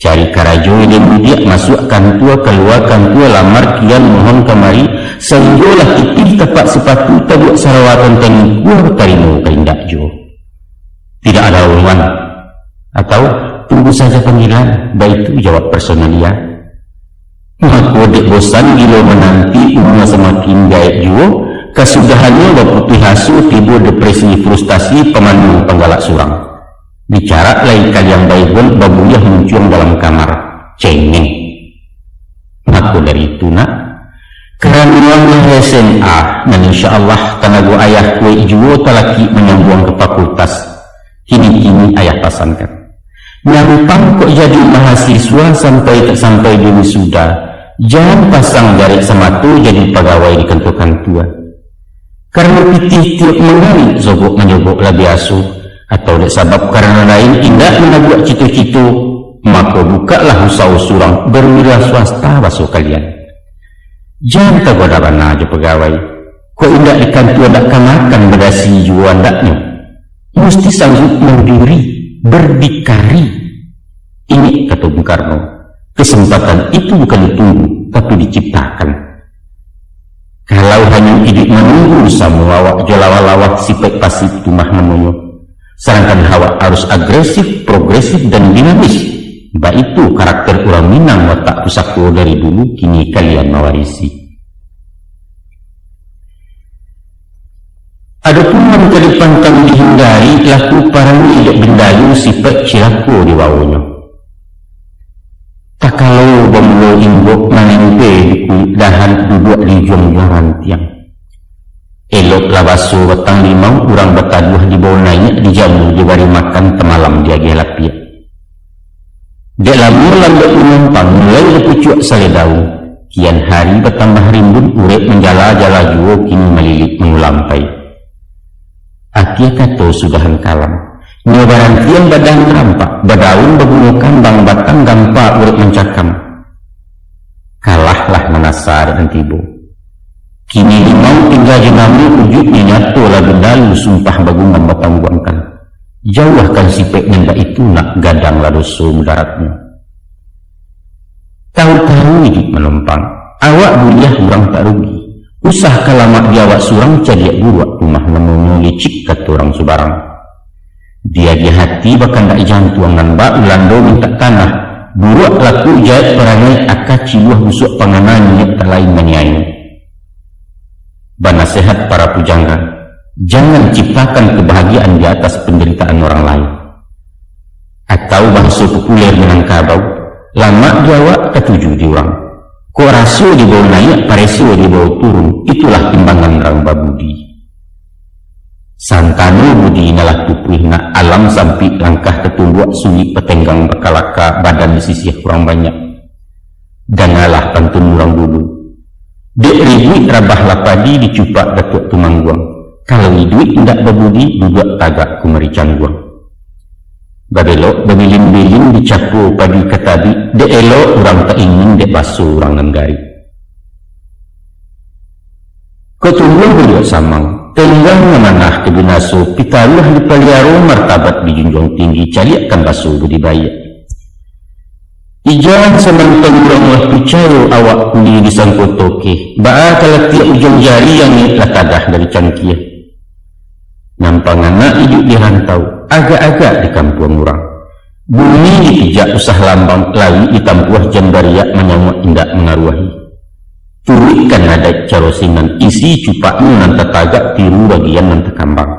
Cari karajo dan mudik masukkan tua keluarkan tua lamar kian mohon kemari sehinggalah kitih tepat sepatu tabuk sarawatan tani kuah tarimu keindak jo. Tidak ada ulangan atau tunggu saja panggilan baik itu jawab personalia. Maka dek bosan gila menanti umur semakin gaib jo kesudahannya berputih hasu timbul depresi frustasi pemandu penggalak surang. Bicara lain kali yang baik pun babuyah muncul dalam kamar cengeng. Maka dari itu nak kerana SMA dan insyaAllah tenaga ayah kue juo talaki menyambung ke fakultas kini ayah pasankan nyampang kok jadi mahasiswa sampai tak sampai di wisuda jangan pasang jarik sematu jadi pegawai di kantor tua karena pitih tiap mengali zobok menyobok lebih asuh atau tidak sabab karena lain indah menabuak citu-citu maka bukalah usaha surang berwira swasta basuh kalian jangan tergoda aja pegawai kok indah di kantor tak kanakan berdasi jual daknya mesti sanggup mandiri berdikari ini kata Bung Karno kesempatan itu bukan ditunggu tapi diciptakan kalau hanya hidup menunggu semua awak jolawat-lawat sifat pasif tumah namanya sedangkan hawa harus agresif, progresif, dan dinamis. Baik itu karakter orang Minang watak pusako dari dulu kini kalian mewarisi. Adapun yang ke depan kami dihindari laku para hidup bendayu sifat cilaku di bawahnya. Tak kalau bermula inggok menempe di kulit dahan duduk di jong-jongan tiang. Elok lah basuh batang limau urang bataduh di bawah naik dijamu diberi makan temalam dia gelapiak. Dek lama lambat menumpang mulai lepucuk saledau. Kian hari bertambah rimbun urip menjala-jala juo kini melilit mengulampai. Akia kata sudahan kalam. Nyobaran tiang badan terampak berdaun berbunga kambang batang gampa urip mencakam. Kalahlah menasar dan tibu. Kini limau tinggal jenami ujuknya nyatu lagu dalu sumpah bagungan batang buangkan. Jauhkan sipek nenda itu nak gadang ladoso mudaratnya. Tahu-tahu hidup menumpang. Awak buliah urang tak rugi. Usah kalamak di awak surang cadiak buruak rumah namanya licik kata orang subarang. Dia di hati bahkan tak jantuang nambak ulando minta tanah. Buruak laku jahit perangai akaci buah busuk panganannya tak lain menyai. Banasehat para pujangga, jangan ciptakan kebahagiaan di atas penderitaan orang lain. Atau bahasa populer Minangkabau, lama jawab ketujuh di orang. Kok rasu di bawah naik, paresu di bawah turun, itulah timbangan Ramba Budi. Santano budi nalah tupuihna alam sampai langkah ketumbuak sulit petenggang berkalaka badan disisih kurang banyak. Dan ngalah pantun murang dulu. Dek ribuit rabah lapadi dicupak datuk tumangguang. Kalau duit tidak berbudi duduk tagak kumeri cangguang. Babelok babilin-bilin dicapu padi katabi. Dek elok orang tak ingin dek basuh orang nenggari. Ketumbuh beliau samang. Tenggang memanah kebinaso. Pitaluh di paliaro martabat dijunjung tinggi. Caliakan basuh budibaya. Ijan semantang kuranglah percaya awak kuli di sangkotoke. Ba'a kalau tiap ujung jari yang itlah tadah dari cangkiah. Nampang anak hidup di rantau, agak-agak di kampung orang. Bumi dipijak usah lambang, lawi itampuah jambariak menyamuk indak mengaruhi. Turikan ada carosinan, isi cupakmu nanti tagak tiru bagian nanti kambang.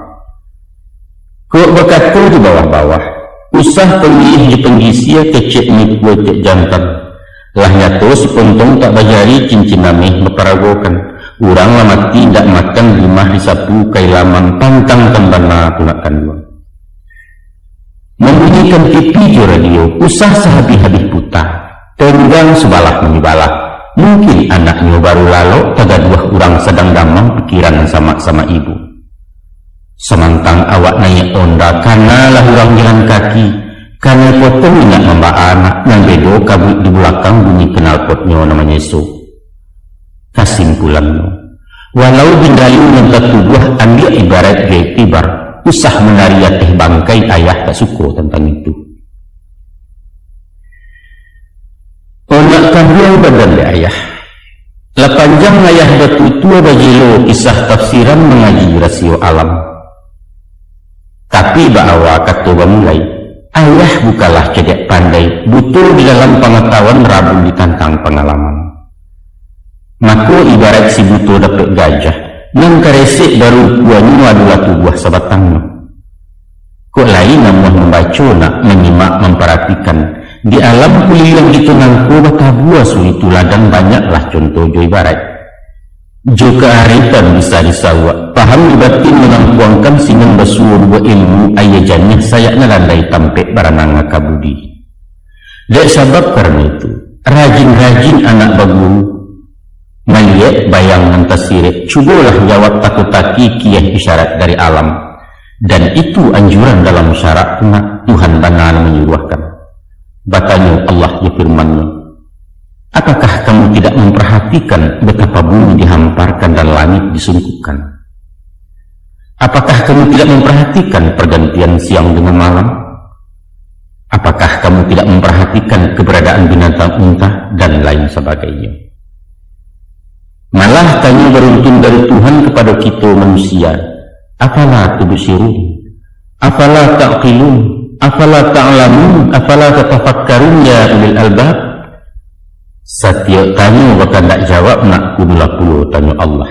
Kok berkata di bawah-bawah. Usah pemilih di penggisia kecek ni kue cek jantan. Lah nyato si pontong tak bajari cincin nameh memperagokan. Urang lah mati tak makan limah disapu kailaman pantang tembana punakan dua. Membunyikan TV di radio, usah sehabis-habis putar. Tenggang sebalah menibalah. Mungkin anaknya baru lalu taga dua orang sedang damang pikiran sama-sama ibu. Semantang awak naik onda karena lah orang jalan kaki. Karena potong ingat membawa anak yang bedo kabut di belakang bunyi kenal potnya namanya Yesus. Kesimpulannya, walau bindayu mentak tubuh ambil ibarat gaya tibar, usah menaria teh bangkai ayah tak suka tentang itu. Onak kabiang badan di ayah. Lapanjang ayah batu tua bajilo kisah tafsiran mengaji rasio alam. Tapi bahawa kata mulai, ayah bukalah cedek pandai, butuh di dalam pengetahuan rabu ditantang pengalaman. Maka ibarat si butuh dapat gajah, nang karesik baru buahnya adalah tubuh sabatangnya. Kok lain namun membaca nak menyimak memperhatikan, di alam kuliah itu nangku bata buah sulitu ladang banyaklah contoh jo ibarat. Juga haritan bisa disawak, paham batin menampuangkan singan basuh dua ilmu ayah jannah saya nalandai tampek baranang kabudi. Dek sabab karena itu, rajin-rajin anak baguru, melihat bayang mentasirek, cubalah jawab takut-taki kiah isyarat dari alam. Dan itu anjuran dalam syarat Tuhan benar menyuruhkan. Batanya Allah ya firmannya, apakah kamu tidak memperhatikan betapa bumi dihamparkan dan langit disungkukan? Apakah kamu tidak memperhatikan pergantian siang dengan malam? Apakah kamu tidak memperhatikan keberadaan binatang unta dan lain sebagainya? Malah kami beruntun dari Tuhan kepada kita manusia. Afala tubsirun? Afala ta'qilun? Afala ta'lamun? Afala tatafakkarun ya ulil albab? Setiap tanya bahkan tak jawab nak puluh tanya Allah.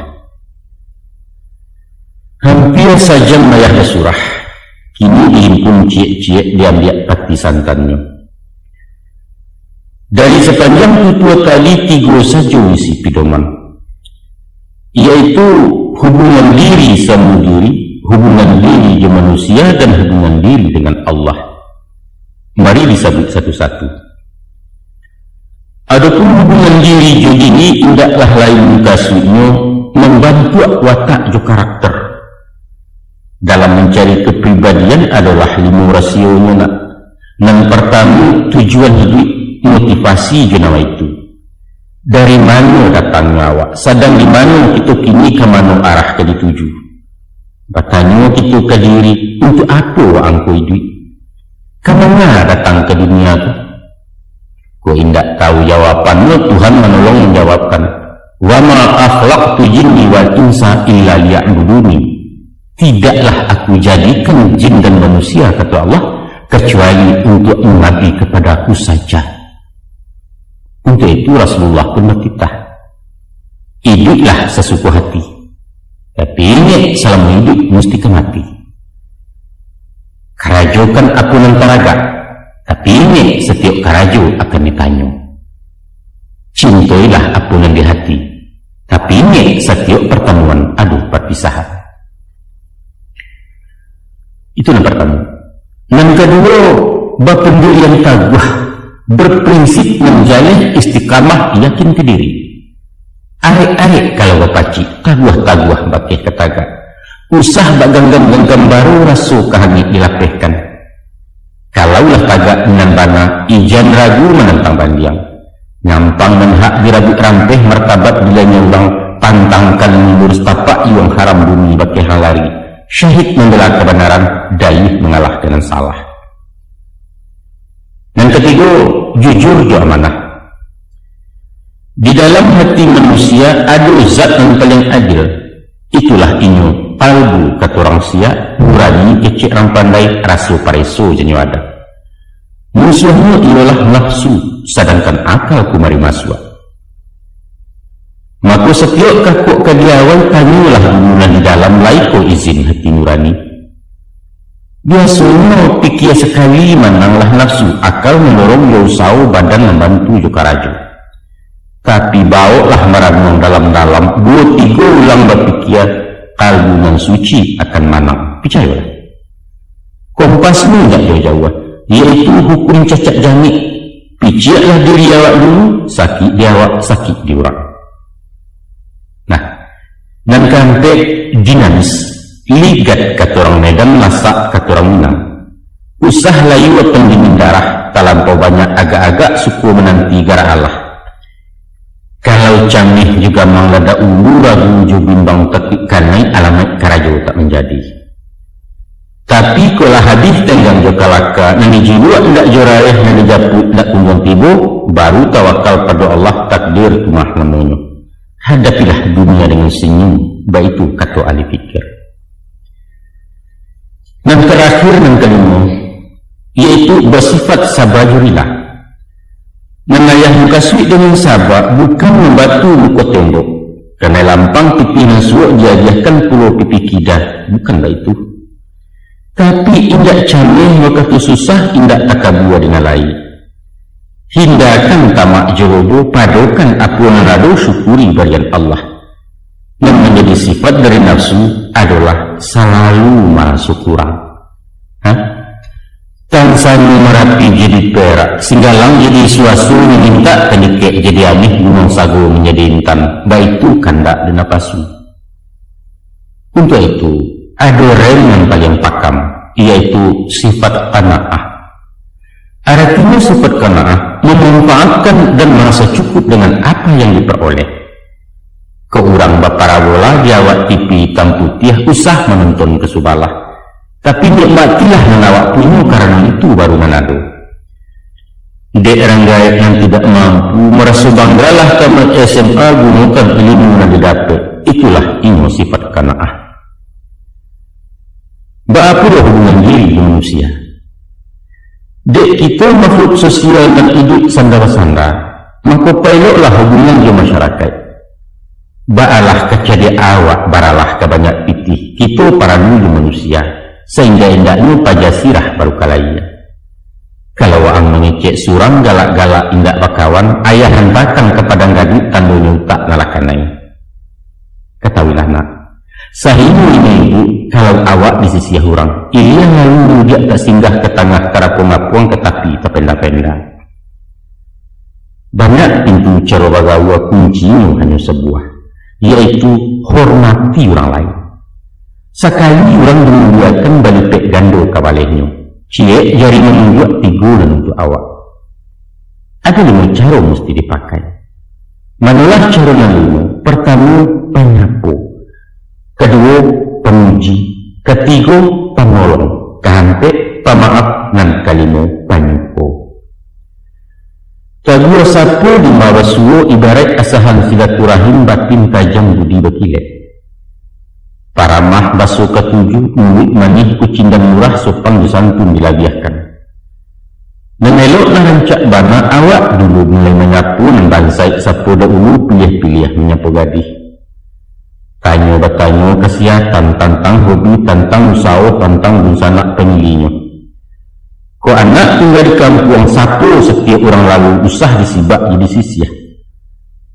Hampir saja mayah surah. Kini dihimpun ciek-ciek diambil pati santannya. Dari sepanjang tutua kali 3 saja isi pedoman, yaitu hubungan diri sama diri, hubungan diri dengan manusia dan hubungan diri dengan Allah. Mari disebut satu-satu. Adapun hubungan diri jo ini tidaklah lain kasihnya membantu watak jo karakter. Dalam mencari kepribadian adalah 5 rasionya nak. Yang pertama tujuan hidup, motivasi jenawa itu. Dari mana datangnya awak? Sedang di mana kita kini ke mana arah ke dituju? Bertanya kita ke diri, untuk apa angku hidup? Kemana datang ke dunia tu? Kau indak tahu jawapannya, Tuhan menolong menjawabkan. Wa ma akhlaqtu jinni wal insa illa liya'buduni. Tidaklah aku jadikan jin dan manusia, kata Allah, kecuali untuk mengabdi kepadaku saja. Untuk itu Rasulullah pun bertitah, hiduplah sesuka hati, tapi ingat selama hidup mesti kemati. Karajokan aku nantaraga, tapi ingat setiap karajo akan ditanya. Cintailah aku yang di hati, tapi ingat setiap pertemuan ada perpisahan. Itu yang pertama. Yang kedua, bapendirian taguh berprinsip menjalin istiqamah yakin ke diri. Arek-arek kalau bapaci taguh bakeh ketaga. Usah baganggam-ganggam baru rasu kahangit dilapehkan. Kalaulah tagak dengan bana ijan ragu menentang bandiang. Nyampang dan hak dirabik rampeh martabat bila nyumbang pantangkan mengurus tapak yang haram bumi bakeh halari. Syahid membela kebenaran, daih mengalah dengan salah. Yang ketiga, jujur jo amanah. Di dalam hati manusia ada zat yang paling adil. Itulah inyo palbu kata orang sia, nurani kecik orang pandai, rasu pareso jenyo ada. Musuhnya ialah nafsu, sedangkan akal kumari maswa. Maka setiap kakuk kadiawan tanyalah hubungan di dalam laiko izin hati nurani. Biasanya pikir sekali menanglah nafsu, akal mendorong yausau badan membantu juga rajo. Tapi bawalah merenung dalam-dalam 2-3 ulang berpikir kalbu yang suci akan manang. Percayalah. Kompasmu tidak jauh-jauh, yaitu hukum cacat jangik. Pijaklah diri awak dulu, sakit di awak, sakit di orang. Nah, dan kantek dinamis, ligat kata orang Medan, masak kata orang Minang. Usah layu pendingin darah, talampau banyak agak-agak suku menanti gara Allah. Kalau canggih juga menglada ulu ragu jo bimbang tekik kanai alamat karajo tak menjadi. Tapi kalau hadis tenggang jo kalaka nani jiwa ndak jorayah nani japut ndak kunjung tibo, baru tawakal pada Allah takdir tumah namanya. Hadapilah dunia dengan senyum, baik itu kata ahli fikir. Dan terakhir yang kelima, yaitu bersifat sabajurillah. Menayah muka suik dengan sabar bukan membatu muka tembok. Kerana lampang pipi nasuak diajarkan pulau pipi kidah, bukanlah itu. Tapi indak canggih maka tu susah indak takabua dengan lain. Hindarkan tamak jerobo, padokan aku menado syukuri barian Allah. Yang menjadi sifat dari nafsu adalah selalu merasa kurang. Tansani merapi jadi perak, singgalang jadi suasu minta kenyekek jadi aneh, gunung sago menjadi intan, baik itu kandak dan napasu. Untuk itu, ada rem yang paling pakam, yaitu sifat qanaah. Artinya sifat qanaah memanfaatkan dan merasa cukup dengan apa yang diperoleh. Keurang baparabola jawab TV hitam putih usah menonton kesubalah. Tapi nikmatilah menawak punya karena itu baru menado. Dek orang gaib yang tidak mampu merasa banggalah tamat SMA gunakan ilmu yang didapat. Itulah ilmu sifat qanaah. Apa hubungan diri manusia? Dek kita makhluk sosial dan hidup sandar-sandar, maka peloklah hubungan di masyarakat. Baalah kecadi awak, baralah kebanyak pitih. Kita para dulu manusia. Sehingga indaknya pajasirah baru kalaya. Kalau ang mengecek surang galak-galak indak bakawan, ayah hantakan kepada gadit tandunya tak nalakanai. Ketahuilah nak, sahimu ini ibu, kalau awak di sisi hurang, ia lalu dia tak singgah ke tengah karapuang-apuang ke tapi terpenda-penda. Banyak pintu cara bagawa kuncinya hanya sebuah, yaitu hormati orang lain. Sekali orang membuatkan balipek gando kabalehnya, cie jari membuat 3 untuk awak. Ada 5 cara mesti dipakai. Manalah cara yang 5? Pertama, penyapu. Kedua, pemuji. Ketiga, penolong. Kehampir, pemaaf. Dan kelima, penyuko. Kedua sapu di mawasuo ibarat asahan silaturahim batin tajam budi berkilat. Paramah basuh ke-7, mulut manih kucing dan murah sopang disantun dilabiahkan. Dan eloklah rancak bana awak dulu mulai menyapu dan bansai sapu dahulu pilih-pilih menyapu gadis. Tanya bertanya kesihatan, tantang hobi, tantang usaha, tantang busanak pemilihnya. Kau anak tinggal di kampung sapu setiap orang lalu usah disibak jadi sisiah.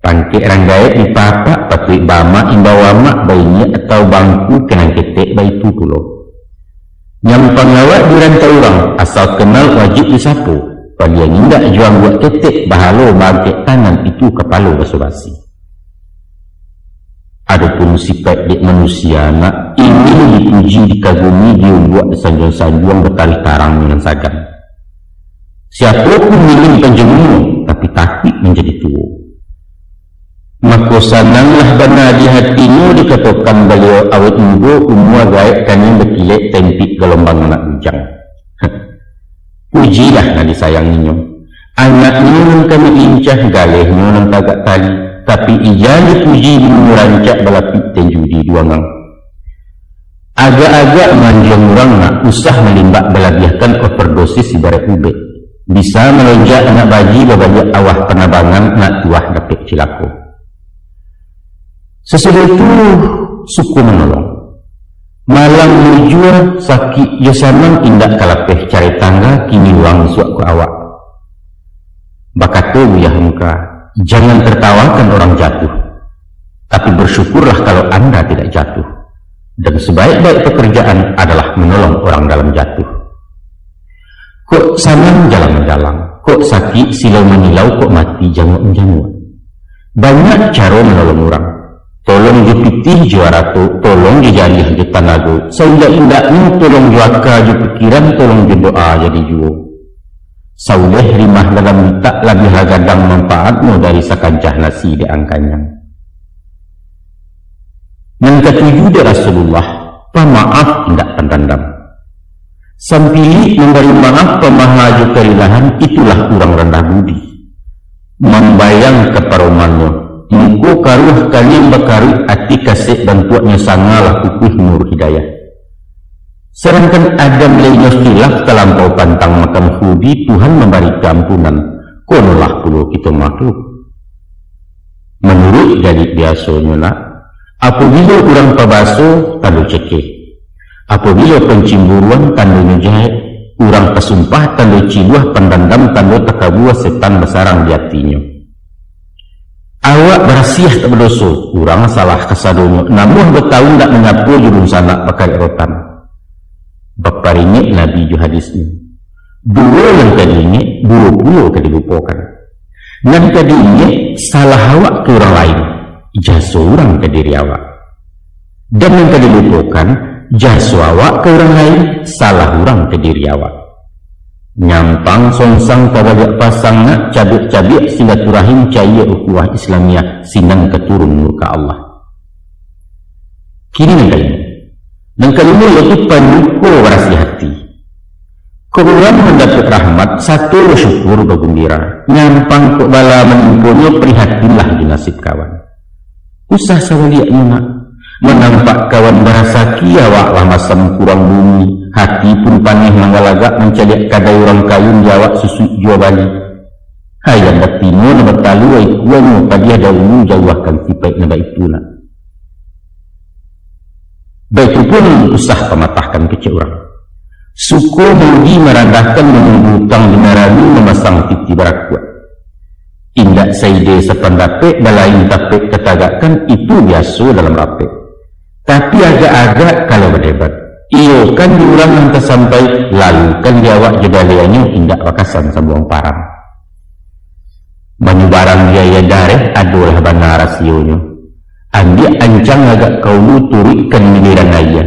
Pangkik ranggait di papak patrik bama imbawama bayinya atau bangku kenang ketek bayi itu pulau. Nyampang awak diranta orang, asal kenal wajib disapu. Palian indak juang buat ketek, bahalo bagek tangan itu kepala basa-basi. Adapun sifat dek manusia nak ingin dipuji, dikagumi, dibuat sanjung-sanjung bertarik tarang dengan sagan. Siapapun ingin penjemu, tapi takut menjadi tua. Maka sananglah benar di hatimu dikatakan beliau awet minggu umur gaib kami berkilik tempik gelombang anak bujang. Pujilah nak disayanginya. Anaknya yang kami lincah galehnya yang tagak tali, tapi ijah dipuji merancak balapik dan judi duangang. Agak-agak manjang orang nak usah melimbak belabiahkan overdosis ibarat ubet. Bisa melonjak anak baji babaliak awah penabangan nak tuah dapat cilako. Sesudah itu suku menolong. Malang menuju sakit yasaman indak kalapeh cari tangga kini uang suak ke awak. Bakatu buyah muka, jangan tertawakan orang jatuh. Tapi bersyukurlah kalau anda tidak jatuh. Dan sebaik-baik pekerjaan adalah menolong orang dalam jatuh. Kok sanang jalan-jalan, kok sakit silau menilau, kok mati janguk-janguk. Banyak cara menolong orang. Tolong dipitih juara tu, tolong dijadiah di tanago. Seindak-indaknya tolong juaka ju pikiran, tolong doa jadi juo. Sauleh rimah dalam minta lebih lagadang manfaatmu dari sakancah nasi di angkanya. Yang ketujuh dari Rasulullah, pemaaf indak pendendam. Sampili memberi maaf pemahaju kerilahan, itulah orang rendah budi. Membayang keparomannya. Muku karuh kalian bakaru ati kasih bantuannya sangalah kukuh nur hidayah. Sedangkan Adam lainnya khilaf terlampau pantang makan hudi, Tuhan memberi keampunan. Konolah puluh kita makhluk. Menurut jadi biasanya nak, apabila orang pabaso tandu cekeh, apabila pencimburuan tandu menjahit, orang pesumpah tandu cibuah, pendendam tandu takabuah, setan besarang di hatinya. Awak berasiah tak berdosa, orang salah kesadonya, namun bertahun tak menyapu jurung sanak pakai rotan. Baparingit Nabi ju hadisnya. Dua yang tadinya, 20 kedilupakan. Dan tadinya salah awak ke orang lain, jasa orang ke diri awak. Dan yang kedilupakan, jasa awak ke orang lain, salah orang ke diri awak. Nyampang songsang pawajak pasang nak cabik-cabik silaturahim cahaya ukhuwah Islamiyah sinang keturun murka Allah. Kini yang kelima. Dan kelima yaitu penyukur warasi hati. Kurang mendapat rahmat, satu bersyukur bergembira. Nyampang kok bala menimpunya prihatinlah di nasib kawan. Usah sawaliaknya nak. Menampak kawan berasa kiawak lah masam kurang bumi, hati pun panih mangalagak mencaliak kadai orang kayun jawak susu jua bali. Hayang batimo na batalu ay kuwano padia daunmu jawahkan sipai na baituna. Baitu pun usah pematahkan kecil orang. Suku mugi merandahkan menunggutang dinarani memasang titi barakuat. Indak saide sependape balain tapek ketagakan itu biasa dalam rapek. Tapi agak-agak kalau berdebat. Iyo kan diulang yang tersampai, lalu kan jawab jedaliannya indak wakasan sabuang parang. Menyubarang biaya dareh adalah benar rasionya. Andi ancang agak kau turikan miliran raya.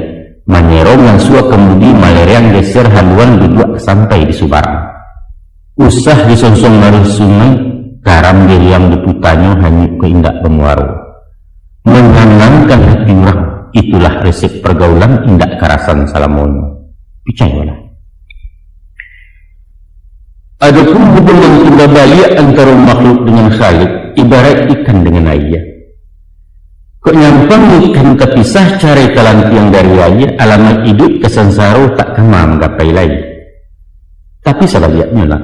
Menyerong yang suak kemudi maleriang geser haluan duduk sampai di Subarang. Usah disonsong dari sungai, garam dia yang diputanya hanyut ke indak pemuaro. Menghangamkan hati orang. Itulah resep pergaulan indak karasan salamono. Percayalah. Adapun hubungan tunggal balik antara makhluk dengan Khalik ibarat ikan dengan air. Kok nyampang ikan kepisah cari kalantiang dari air, alamat hidup kesengsara tak kemam gapai lain. Tapi sebaliknya lah,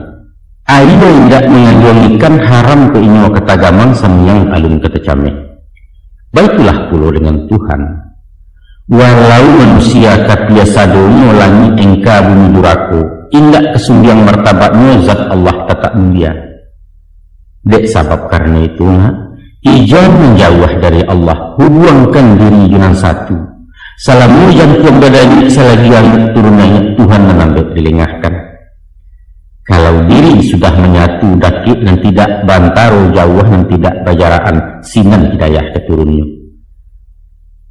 air indak mengandung ikan haram ke inyo ketagamang samyang alun ketecameh. Baiklah pula dengan Tuhan. Walau manusia kapiasa donya langit engka bumi durako, indak kesumbiang martabatnya zat Allah tetap mulia. Dek sabab karena itu nak, ijab menjauh dari Allah, hubungkan diri dengan satu. Salamu yang tuan badani selagi yang turunannya Tuhan menambah dilengahkan. Kalau diri sudah menyatu dakik dan tidak bantaro jauh dan tidak bajaraan sinan hidayah keturunnya.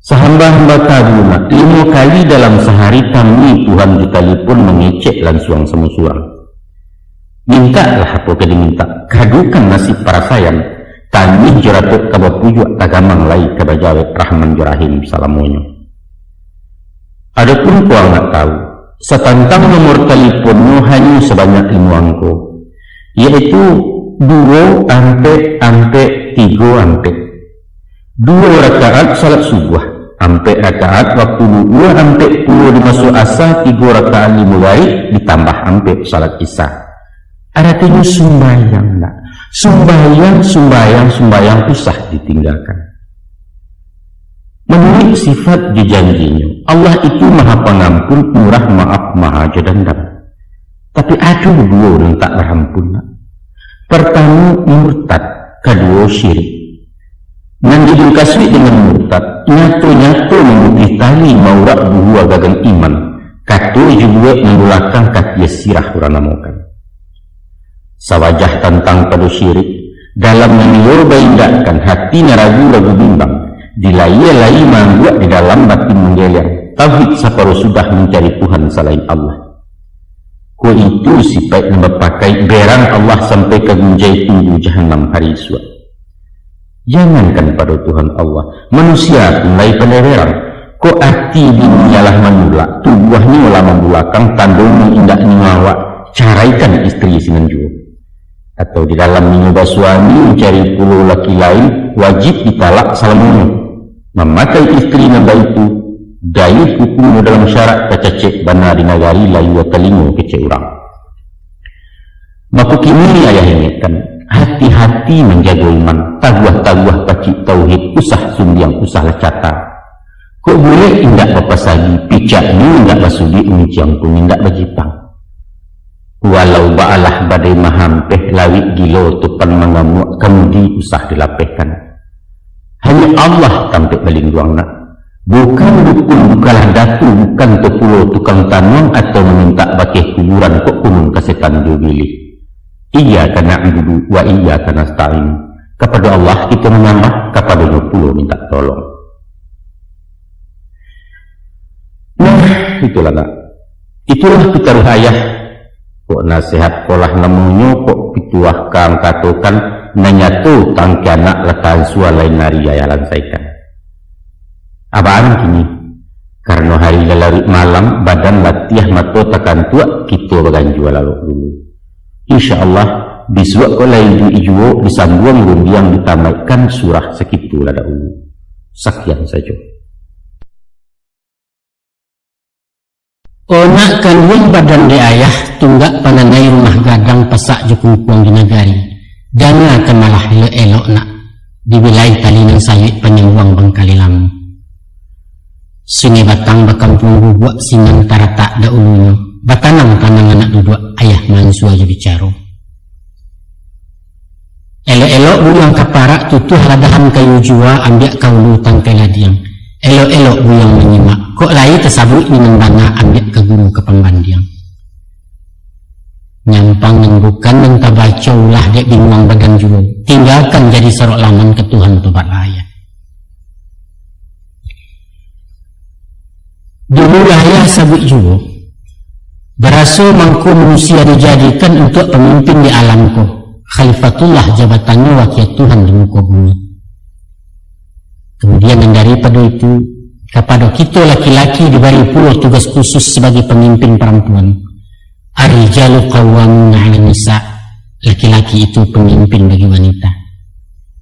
Sehamba-hamba kaguna 5 kali dalam sehari kami Tuhan sekalipun mengecek langsung semusurang. Mintalah apa ke diminta, kadukan nasib para sayang, kami jeratuk kabapujua tagamang lai kabajawet rahman jerahim salamonyo. Adapun kau nggak tahu, setantang nomor teleponmu hanya sebanyak 5 angko, yaitu 2 ampe 3 ampe. 2 rakaat salat subuh, ampe rakaat waktu 2 ampe 10 dimasuk asa, 3 rakaat 5 hari ditambah ampe salat isya. Artinya sumbayang nak, sumbayang usah ditinggalkan. Menurut sifat dijanjinya, Allah itu maha pengampun, murah, maaf, maha jadandam. Tapi ada 2 yang tak berampun. Pertama murtad, kedua syirik. Nanti dikasih dengan murtad, nyatu memutih tali maurak buah gagang iman, katu juga membulakang katia sirah uranamokan. Sawajah tentang pada syirik, dalam meniur baindakan hati ragu-ragu bimbang, dilai-lai mangguak di dalam batin menggeleng, tauhid saparo sudah mencari Tuhan selain Allah. Ku itu sifat yang berpakai berang Allah sampai ke gunjai tunggu jahanam hari esok. Jangankan pada Tuhan Allah, manusia mulai penerang, ko arti dinyalah manula, tubuhnya ulama belakang tandung indak nyawa, caraikan istri sinanju. Atau di dalam menyoba suami mencari puluh laki lain, wajib ditalak salamunya. Memakai istri naba itu dayuh hukum dalam syarat kacacek bana di nagari layu telingo kece urang. Maka kini ayah ingatkan, hati-hati menjaga iman, taguah-taguah pacik tauhid, usah sumbiang, usah lecata. Kok boleh indak bapasagi, picak ni indak basudi unciang pun indak bajipang. Walau ba'alah badai mahampeh lawik gilo tupan mengamuk kemudi usah dilapehkan. Hanya Allah tampik baling duang nak. Bukan dukun, bukanlah datu, bukan tepulo tukang tanam atau meminta bakih kuburan kok kunung kasetan dibilih. Iya kana ibu wa iya kana stain. Kepada Allah kita menambah, kepada pulo minta tolong. Nah, itulah nak. Itulah kita ayah. Kok nasihat kolah namunyo kok pituah kang katokan menyatu tangki anak lekan sualai nari ayalan saikan. Abang kini karena hari lalari malam badan latiah mato takan tua kita baganjua lalu dulu. InsyaAllah bisuak ko lain ijuo disambuang yang ditamaikan surah sekitu lada ulu. Sekian saja. Onak kanwin badan di ayah tunggak panandai rumah gadang pesak jukungkuang di nagari. Dana kemalah elok nak dibilai talinan sayit penyembuang bangkali lamu. Sini batang bakampung bubuk sinan taratak da ulunya. Batanang tanang anak duduk ayah mansu aja bicara. Elok-elok buyang kaparak tutuh ladahan kayu jua ambil kaulu tangkai ladiang. Elok-elok buyang menyimak. Kok lai tersabut ni membana ambil ke guru ke pembandiang. Nyampang dan bukan dan tak baca ulah dek bingung badan juga. Tinggalkan jadi serok laman ke Tuhan tobat ayah. Dulu ayah sabut juga. Berasa mangku manusia dijadikan untuk pemimpin di alamku. Khalifatullah jabatannya wakil Tuhan di muka bumi. Kemudian daripada itu, kepada kita laki-laki diberi pula tugas khusus sebagai pemimpin perempuan. Ar-rijalu qawwamuna 'alan nisa. Laki-laki itu pemimpin bagi wanita.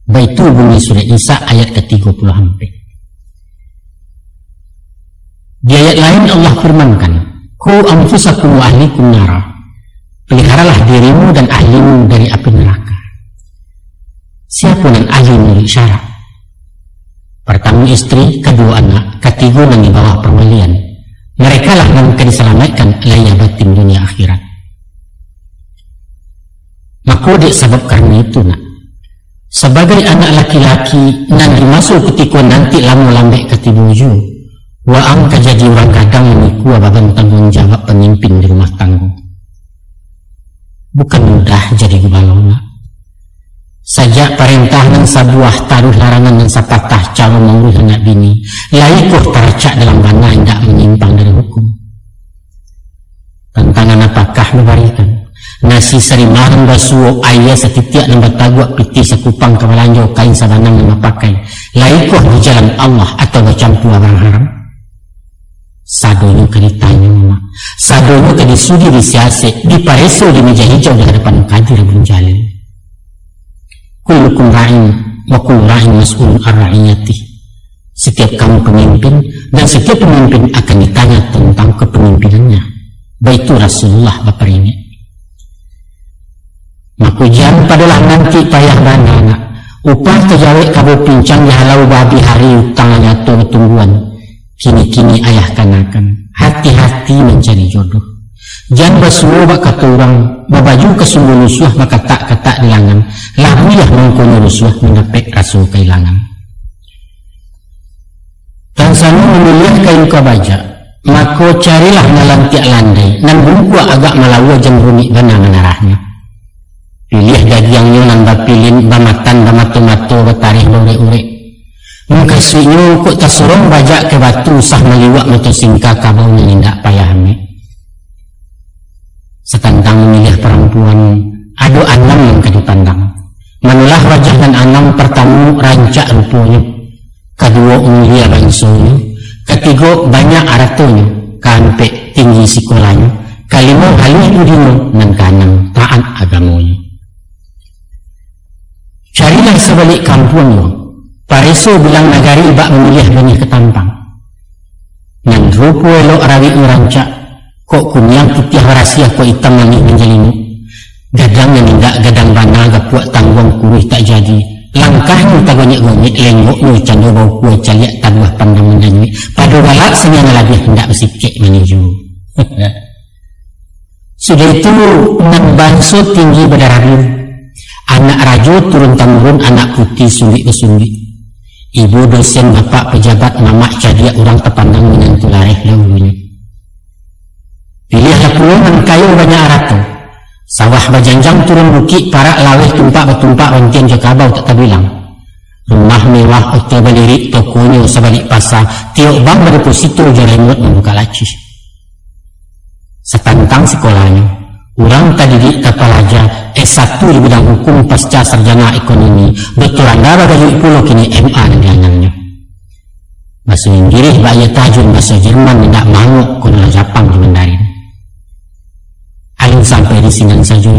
Baitu bunyi surah Isa ayat ke-30 hampir. Di ayat lain Allah firmankan, "Qu anfusakum wa ahlikum nara." Peliharalah dirimu dan ahlimu dari api neraka. Siapa yang ahli menurut syarat? Pertama istri, kedua anak, ketiga yang di bawah perwalian. Mereka lah yang akan diselamatkan layak batin dunia akhirat. Maka dek sebab karena itu nak, sebagai anak laki-laki nan dimasuk ketika nanti lamu lambek ketibuju, Waang jadi orang gadang meniku ababan tanggung jawab pemimpin di rumah tangga. Bukan mudah jadi gubalola. Sajak perintah nan sabuah taruh larangan nan sapatah calon mengurus anak bini, laikuh teracak dalam bana hendak menyimpang dari hukum. Tantangan apakah memberikan? Nasi serimahan basuo ayah setitiak nan bertaguak piti sekupang kemelanjau kain sabanang yang pakai, laikuh di jalan Allah atau bercampur barang haram. Sadonya ke ditanya mama, sadonya ke disudi disiasik, dipareso di meja hijau di hadapan kadir Ibn Jalil. Kullukum ra'in wa kullu ra'in mas'ulun ar-ra'iyati. Setiap kamu pemimpin dan setiap pemimpin akan ditanya tentang kepemimpinannya. Baitu Rasulullah Bapak ini. Makujan padalah nanti payah bana anak. Upah terjawab kabu pincang di halau babi hari utangnya to tungguan. Kini-kini ayah kanakan hati-hati mencari jodoh. Jangan bersuruh bak kata orang babaju kesungguh lusuh maka tak kata dilangan. Lahulah mengkono lusuh mendapat rasul kehilangan. Dan sana memilih kain kabaja, maka carilah nalang tiak landai nan bungkua agak malawa jeng rumik bana menarahnya. Pilih dagingnya nan bapilin bamatan bamatu-matu betarih lore-ure. Mengkasihnya kok tak sorong bajak ke batu sah meliwak motor singka kabau nindak payah ame. Sekantang memilih perempuan adu anam yang kedipandang. Manulah wajah dan anam pertama rancak rupanya. Kedua umulia bangsonya. Ketiga banyak aratonya. Kampe tinggi sekolahnya. Kalima halus budino dan kanang taat agamanya. Carilah sebalik kampungnya. Pareso bilang nagari ibak memilih banyak ketampang. Nan rupo elok rawi urancak, kok kunyang putih rahasia kok hitam manis menjelimu. Gadang yang tidak gadang bana gapuak tanggung kuruh tak jadi. Langkahnya tak gonyek-gonyek lenggoknya canda bau kuah caliak tabuah pandang mendanyi. Pada galak senyana lebih hendak bersikik menuju. Sudah itu nan bangso tinggi berdarah biru. Anak rajo turun temurun anak putih sulit bersulit. Ibu dosen bapak pejabat mamak cadia orang terpandang menyentuh lareh dahulunya. Pilihlah puluhan kayu banyak arato. Sawah bajanjang turun bukit parak lawih tumpak bertumpak bantian jakabau tak terbilang. Rumah mewah hotel belirik tokonya sebalik pasar tiok bang berdeposito jaremut membuka laci. Setantang sekolahnya. Orang tadi di kapalaja S1 di bidang hukum pasca sarjana ekonomi, doktoran darah dari pulau kini MA dengannya. Bahasa Inggris bahaya tajun bahasa Jerman tidak manguk kono Jepang di Mandarin. Alun sampai di sini saja.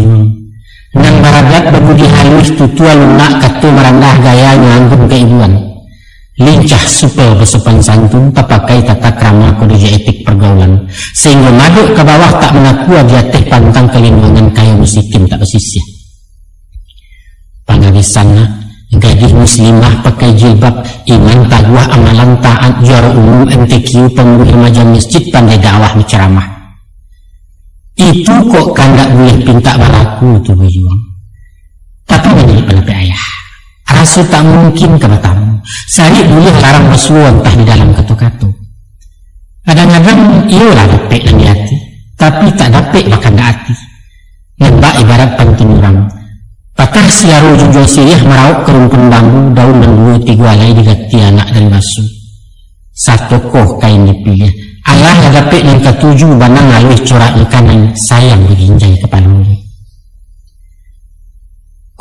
Nang baragat berbudi halus tutua lunak katu merendah gaya nganggung keibuan. Lincah supel bersopan santun tak pakai tata krama kode etik pergaulan sehingga maduk ke bawah tak menakua dia teh pantang kelindungan kayu musikim tak bersisih. Pangabisannya gadis muslimah pakai jilbab iman taguah amalan taat juara umum MTQ pengurus remaja masjid pandai dakwah menceramah. Itu kok kandak boleh pinta balaku tu berjuang. Tapi menjadi penapi ayah. Rasul tak mungkin kebatamu. Sari boleh larang bersuah entah di dalam katu-katu. Kadang-kadang ialah dapat dan di hati, tapi tak dapat bahkan di hati. Nembak ibarat pantun orang. Patah siaru jujur sirih merauk ke rumpun bambu, daun dan dua tiga alai digati anak dan basuh. Satu koh kain dipilih. Allah yang dapat yang ketujuh banang alih corak kanan sayang diginjai kepalanya.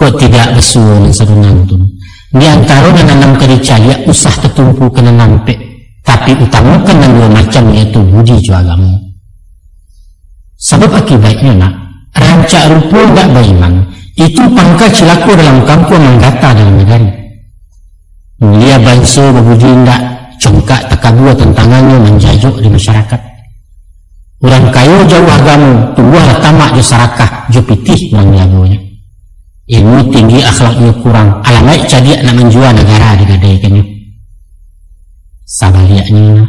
Kok tidak bersuah dan seru nantun. Di antara nanam kericaya usah tertumpu kena nampek. Tapi utamakan dan dua macam yaitu budi jua agama. Sebab akibatnya nak, rancak rupa tak beriman. Itu pangkat cilaku dalam kampung menggata dalam negara. Mulia bangsa berbudi indah, congkak takabua tantangannya menjajuk di masyarakat. Orang kayu jauh agama, tumbuhlah tamak jo sarakah, jo pitih orang lagunya. Ilmu tinggi akhlaknya kurang, alamat cadiak nak menjual negara digadaikannya. Sabaliaknya,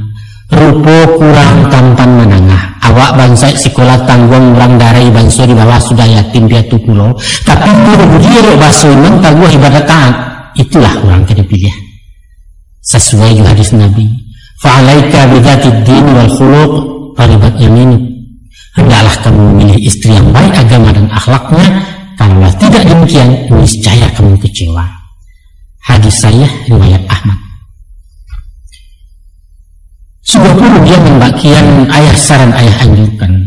rupa kurang tampan menengah. Awak bangsa sekolah tanggung orang darai bangsa di bawah sudah yatim piatu pulau. Tapi itu berbudi bahasa iman tangguh ibadat taat. Itulah orang yang dipilih. Sesuai hadis Nabi. Fa'alaika bidzatid din wal khuluq qaribat yaminik. Hendaklah kamu memilih istri yang baik agama dan akhlaknya. Kalau tidak demikian, niscaya kamu kecewa. Hadis saya riwayat Ahmad. Sebuah guru dia membagian ayah saran ayah anjurkan.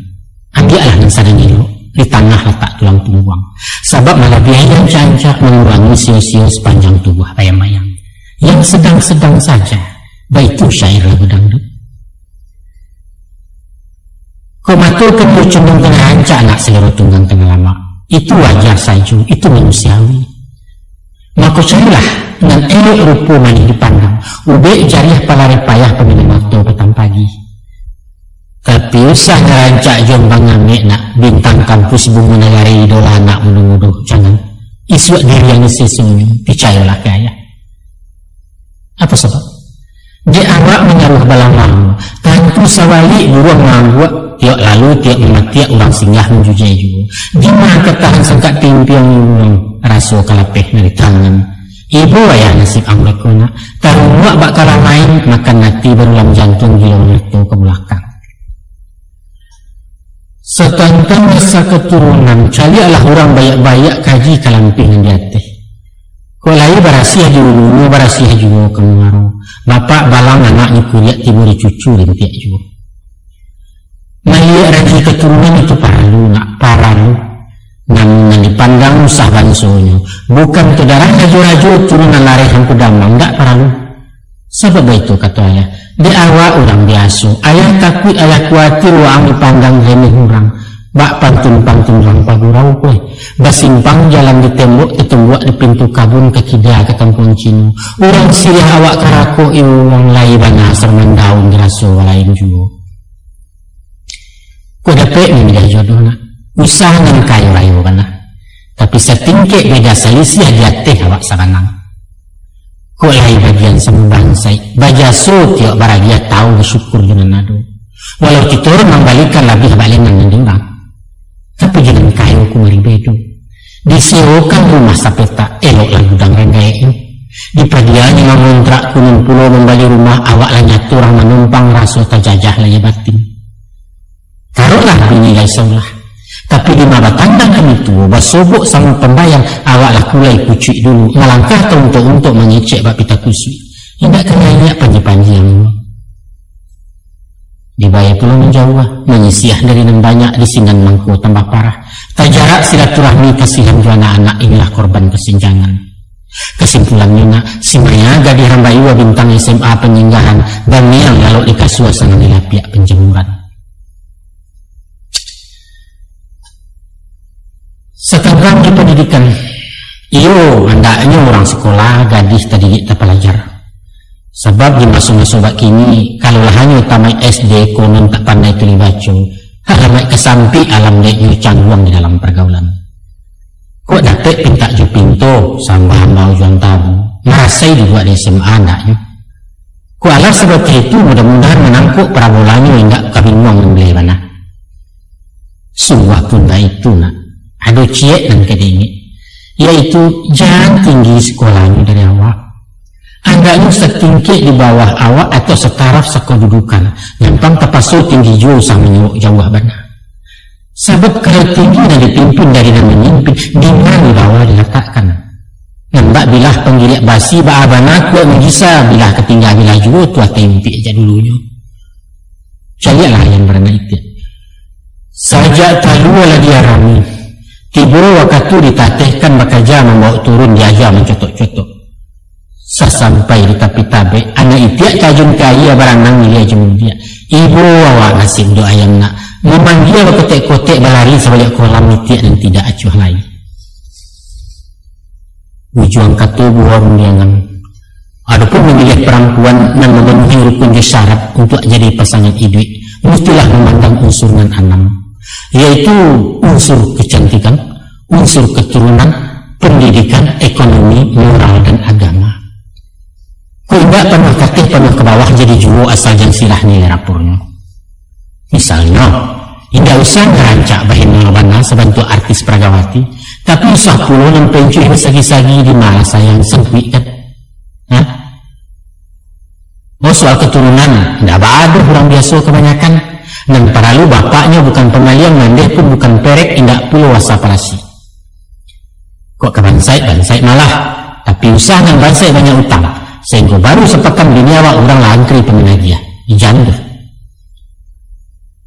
Ambillah yang saran itu di tengah letak tulang punggung. Sebab malah biaya cancak mengurangi sio-sio sepanjang tubuh bayang-bayang. Yang sedang-sedang saja. Baik itu syair lagu dangdut. Kau matur ketua cenderung kena hancak anak selera tunggang tengah lama. Itu wajar saja, itu manusiawi. Maka carilah dengan elok rupa manis dipandang. Ubek jariah palare payah peminum waktu petang pagi. Tapi usah ngerancak jombang ngamek nak bintang kampus bunga nagari idola anak muduh-muduh. Jangan isuak diri yang sesungguhnya. Percayalah ke ayah. Apa sebab? Dia awak menyaruh balang mahu. Tentu sawali buruang mahu. Tiap lalu tiap mematiak orang singgah menjujai juga. Gimana ketahan sangkat timpiang raso kalapeh dari tangan. Ibu ayah nasib amlekona. Taruh bakalan main makan nati berulang jantung gila itu ke belakang. Setantan masa keturunan calialah orang banyak-banyak kaji kalampingan di atas. Kolai barasiah dulu, barasiah juga kemaru. Bapak balang anaknya kuliah timur cucu rintiak juga. Maya raji keturunan itu paralu. Namun dipandang usah bangsonya. Bukan ke darah raju-raju turunan lari yang kudamang, enggak paralu. Sebab itu kata ayah. Di awal orang biasa. Ayah takut, ayah khawatir waang dipandang remeh orang. Bak pantun-pantun orang pagurau kue. Basimpang jalan di tembok, ketumbuak di pintu kabun ke kida ke kampung Cino. Orang sirih awak karako iwang lai bana serman daun diraso lain juga. Ku dapat memilih jodoh nak. Usaha nan kayu layu bana. Tapi setingkek beda selisih jatih awak sabanang. Ku lai bagian sembangsai. Bajaso tiok baragia tahu bersyukur dengan nado. Walau kita orang membalikan lebih balinan dengan orang. Tapi jangan kayu ku maribedo. Disewakan rumah sapeta elok lah gudang renggae. Di padianya mengontrak kunun pulau membali rumah awak lanyat orang menumpang raso tajajah laya batin. Taruhlah binilai saulah. Tapi di mata tandangan itu basobok sama pembayang awak lah kulai kucik dulu. Melangkah untuk mengecek bak pita kusui. Tidak kena panji-panji yang ini. Dibayar pulau menjauh, menyisiah dari nan banyak di singan mangku tambah parah. Tak jarak silaturahmi kasihan dua anak inilah korban kesenjangan. Kesimpulannya nak, si Maya gadis rambai wa bintang SMA penyinggahan dan yang lalu ikas suasana di lapiak penjemuran. Sekarang di pendidikan, iyo hendaknya orang sekolah gadis tadi tak pelajar. Sebab di masa-masa kini, kalau hanya tamat SD konon tak pandai tulis baca, halamat kesampi alam deknya cangguang di dalam pergaulan. Kok dapat pinta ju pinto sambah mau jual tabu, merasai dibuat di SMA anaknya. Kok alah seperti itu mudah-mudahan menangkuk parabolanya enggak kabingung membeli mana. Sungguh pun itu nak, ada ciek dan kedingin, yaitu jangan tinggi sekolahnya dari awal. Andaknya setingkit di bawah awak atau setaraf sekedudukan. Gampang terpasuk tinggi jauh sama nyuruk jauh bana. Sebab kalau tinggi dan dipimpin dari dan memimpin, di mana di bawah diletakkan. Nampak bilah penggiliak basi ba abana kuat menggisa bilah ketinggal bilah juga tua tempi aja dulunya. Carilah yang berana itu. Sajak talu ala dia rami. Tiba waktu ditatihkan bekerja membawa turun diajar mencotok-cotok. Sesampai di tepi tabe, anak itiak kajun kaya baranang milia jemur dia. Ibu awak nasib doa ayam nak. Memang dia berkotek-kotek berlari sebalik kolam itiak dan tidak acuh lain. Ujuan kata buang diangan. Adapun memilih perempuan dan memenuhi rukun syarat untuk jadi pasangan hidup, mestilah memandang unsur nan enam, yaitu unsur kecantikan, unsur keturunan, pendidikan, ekonomi, moral dan agama. Kau tidak pernah katih penuh ke bawah jadi juru asal jang silah nilai rapornya. Misalnya, tidak usah ngerancak bahin bana sebantu artis Pragawati, tapi usah puluh dan pencuy sagi-sagi di malah sayang sempit kan? soal keturunan, tidak ada orang biasa kebanyakan. Dan para lu bapaknya bukan pemalian, mandeh pun bukan perek, tidak pula wasa parasi. Kok ke bansai malah, tapi usaha dan bansai banyak utang, sehingga baru sepekan di nyawa orang langkri pemenadiah, dijandu.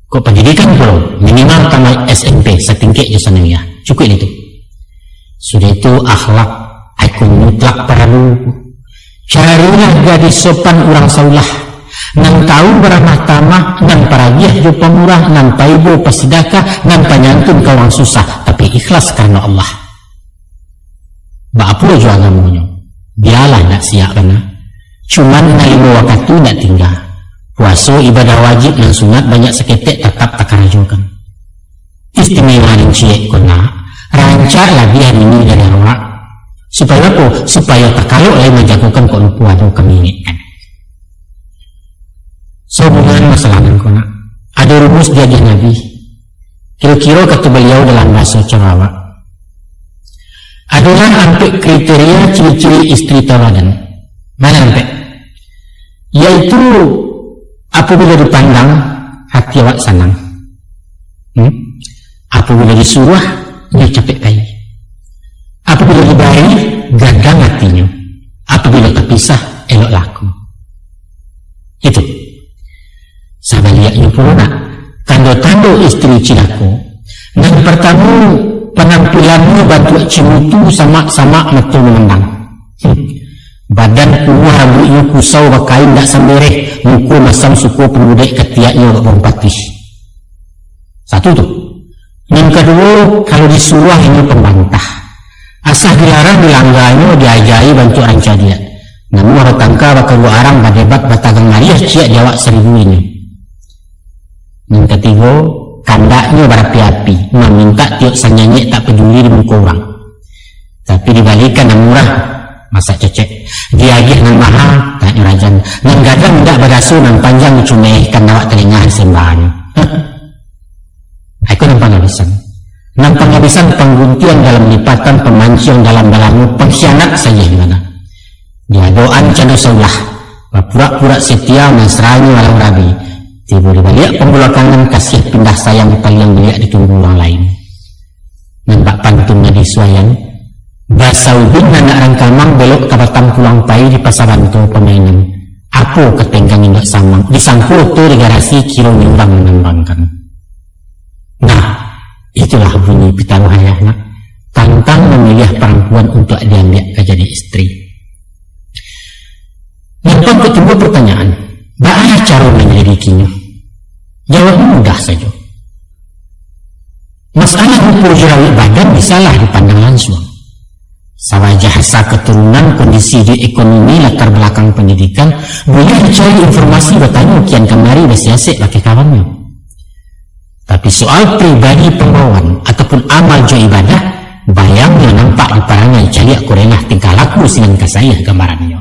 Kok pendidikan pula, minimal tamat SMP, setingkik jasananya, cukup itu. Sudah itu akhlak, ikon mutlak para lu. Carilah gadis sopan orang saulah, nan tahu beramah tamah, nan paragiah jo pemurah, nan paibo pasidaka, nan panyantun ke orang susah, tapi ikhlas karena Allah. Bapa jo agamunya, biarlah nak siap benar. Cuman nalima waktu nak tinggal. Puasa ibadah wajib dan sunat banyak seketek tetap tak karajokan. Istimewa yang ciek kena, rancak lagi hari ini dari awak. Supaya apa? Supaya tak kalau lain menjagokan keempuan atau keminginan. Sehubungan masalah kena, ada rumus diajar Nabi. Kira-kira kata beliau dalam bahasa Jawa, adalah sampai kriteria ciri-ciri istri teladan. Mana sampai? Yaitu apabila dipandang hati awak senang, apabila disuruh dia capek kaya, apabila diberi gagang hatinya, apabila terpisah elok laku. Itu sahabat lihatnya pula nak tanda-tanda istri cilaku. Dan pertama penampilannya bantu cimutu sama-sama metu memandang. Badan kuah rambutnya kusau bakain tak sambereh, muka masam suku penduduk ketiaknya berompatih. Satu tu. Yang kedua, kalau disuruh ini pembantah. Asah dilarang dilangganya diajai bantu ranca dia. Namun orang tangka bakal arang badebat batagang mariah ciak jawab 1000 ini. Yang ketiga, kandaknya berapi-api, meminta tiok sanyanyek tak peduli di muka orang. Tapi dibalikan yang murah, masa cecek. Diagih nan mahal, tak nyerajan. Nan gadang tidak berasu nan panjang dicumehkan awak telinga sembahan. Aku nampak habisan. Nampak habisan pengguntian dalam lipatan, pemancing dalam-dalamnya, pengkhianat saja mana. Dia doan canda saulah, pura-pura setia mesranya walau rabi. Tiba dibalik pembulakangan kasih pindah sayang yang beliak ditunggu orang lain. Nampak pantunnya disuayan. Basaudin anak rangkamang belok ke Batam pulang pai di pasaran tu pemainan. Apa ketenggang indak samang disangkut tu di garasi kilo nyurang menambangkan. Nah, itulah bunyi pitaruh ayahnya. Tantang memilih perempuan untuk diambil jadi istri. Yang kedua pertanyaan, bagaimana cara menyelidikinya? Jawabnya mudah saja. Masalah ukur jerawat badan bisalah dipandang langsung. Sawajah hasa keturunan, kondisi di ekonomi, latar belakang pendidikan, boleh dicari informasi bertanya kian kemari bersiasat pakai kawannya. Tapi soal pribadi pembawaan ataupun amal jo ibadah, bayangnya nampak di parangnya cari aku renah tingkah laku dengan kasayah gambarannya.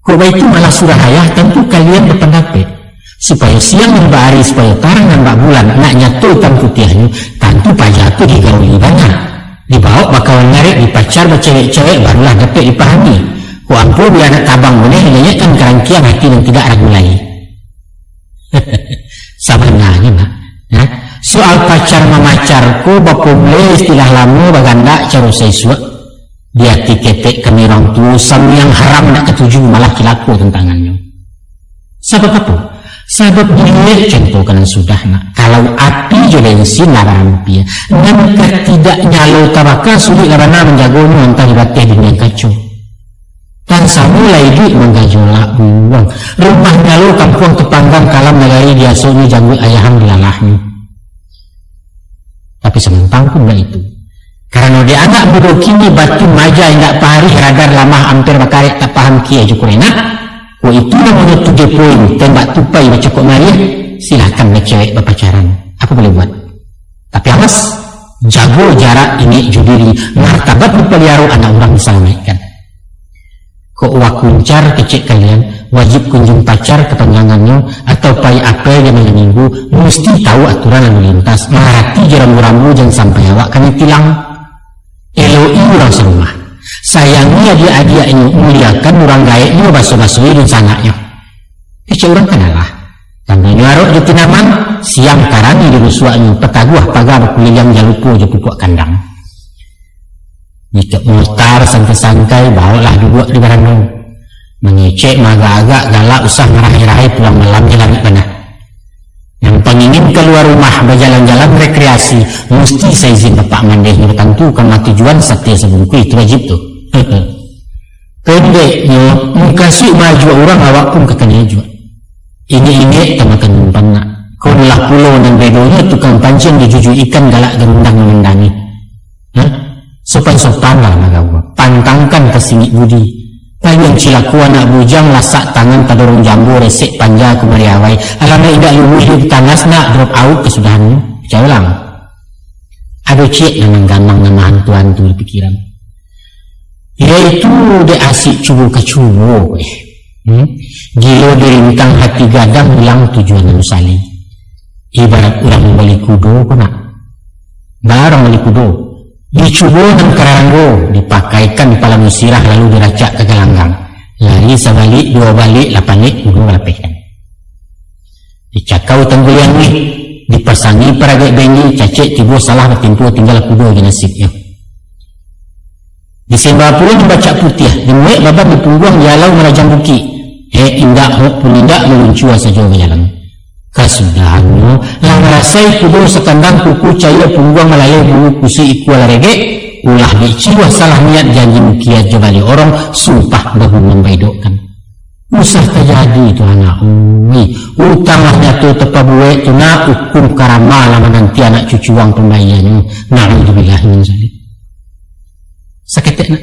Kau itu malah surah ayah, tentu kalian berpendapat supaya siang dan hari, supaya tarang dan bulan nak nyatulkan putihnya, tentu pajatu digauli banyak. Dibawa bakal nyari dipacar bercewek-cewek barulah dapat dipahami. Ku ampun biar anak tabang boleh menyanyikan kerangkian hati dan tidak ragu lagi. Sebenarnya nak, soal pacar memacarku bapak boleh istilah lama baganda cara sesuai. Dia tiketek kemirang tulisan yang haram nak ketujuh malah kilaku tentangannya. Sebab apa? Sebab dia contoh kanan sudah nak. Kalau api jolensin larang api, dan tidak nyalo tabaka sulit larana menjaganya entah dibatih dunia kacau. Dan samulai di menggajolak buang. Rumah nyalo kampung tepanggang kalam negari dia suni janggut ayaham dilalahnya. Tapi sementang pun itu. Karena dia anak bodoh kini batu maja yang tak pahari radar lama hampir bakarik tak paham kia cukup enak. Oh itu namanya 7 poin tembak tupai bercukup Maria. Silahkan cewek berpacaran, apa boleh buat. Tapi awas, jago jarak ini judiri martabat berpeliaru anak orang diselamatkan. Kok wakuncar kecek kalian wajib kunjung pacar kepanjangannya atau pai apel di malam minggu mesti tahu aturan lalu lintas. Marati jerambu-rambu jangan sampai awak kena tilang. LOI orang serumah Sayangnya dia ini muliakan orang gaeknya baso-baso dan sanaknya. Kecil orang kenalah. Tanggal nyarok di tinaman, siang karangi di rusuaknya, petaguah pagar kuliang jalupu je pupuk kandang. Jika motar santai-santai, bawalah duduk di barandong. Mengecek agak-agak galak usah merahi-rahi pulang malam jalan mana. Yang pengingin keluar rumah berjalan-jalan rekreasi, mesti saya izin bapak mandeh bertentu karena tujuan satya sebungku itu wajib tuh. Pendeknya, muka si maju orang awak pun katanya juga. Ini tamakan umpan nak. Kau belah pulau dan bedonya tukang pancing dijuju ikan galak gerundang mengendangi. Sopan-sopan lah magawa. Pantangkan kesingit budi. Payung cilaku anak bujang lasak tangan pada orang jambu resek panja kemariawai. Alamnya indah luluh hidup tanas nak drop out kesudahannya. Percaya ulang. Aduh cik yang menggamang nama hantu-hantu di pikiran. Yaitu dia asik cubu ke cubu. Gilo dirintang hati gadang hilang tujuan nusali. Ibarat orang membeli kudo kena. Barang beli kudo dicubo dan karanggo dipakaikan di pala musirah lalu diracak ke gelanggang. Lari sebalik dua balik lapalik kudo lapihkan. Dicakau tenggulian ni dipasangi peragak bengi cacik tiba salah bertimpu tinggal kudo di nasibnya. Di sembah pula dibaca putih dimuik babat dipungguang jalau merajam buki. Indah hok pun indah meluncua saja ke jalan. Kasudahannya lah merasai kudo setandang kuku cahaya pungguang melalui bulu kusi ikuala rege. Ulah diciwa salah niat janji mukiat jabali orang sumpah bahu membaidokkan. Usah terjadi itu anak utangnya tu tepabuwe tu nak hukum karama lama nanti anak cucu wang pembayarannya. Na'udzubillah min zalik. Sakit nak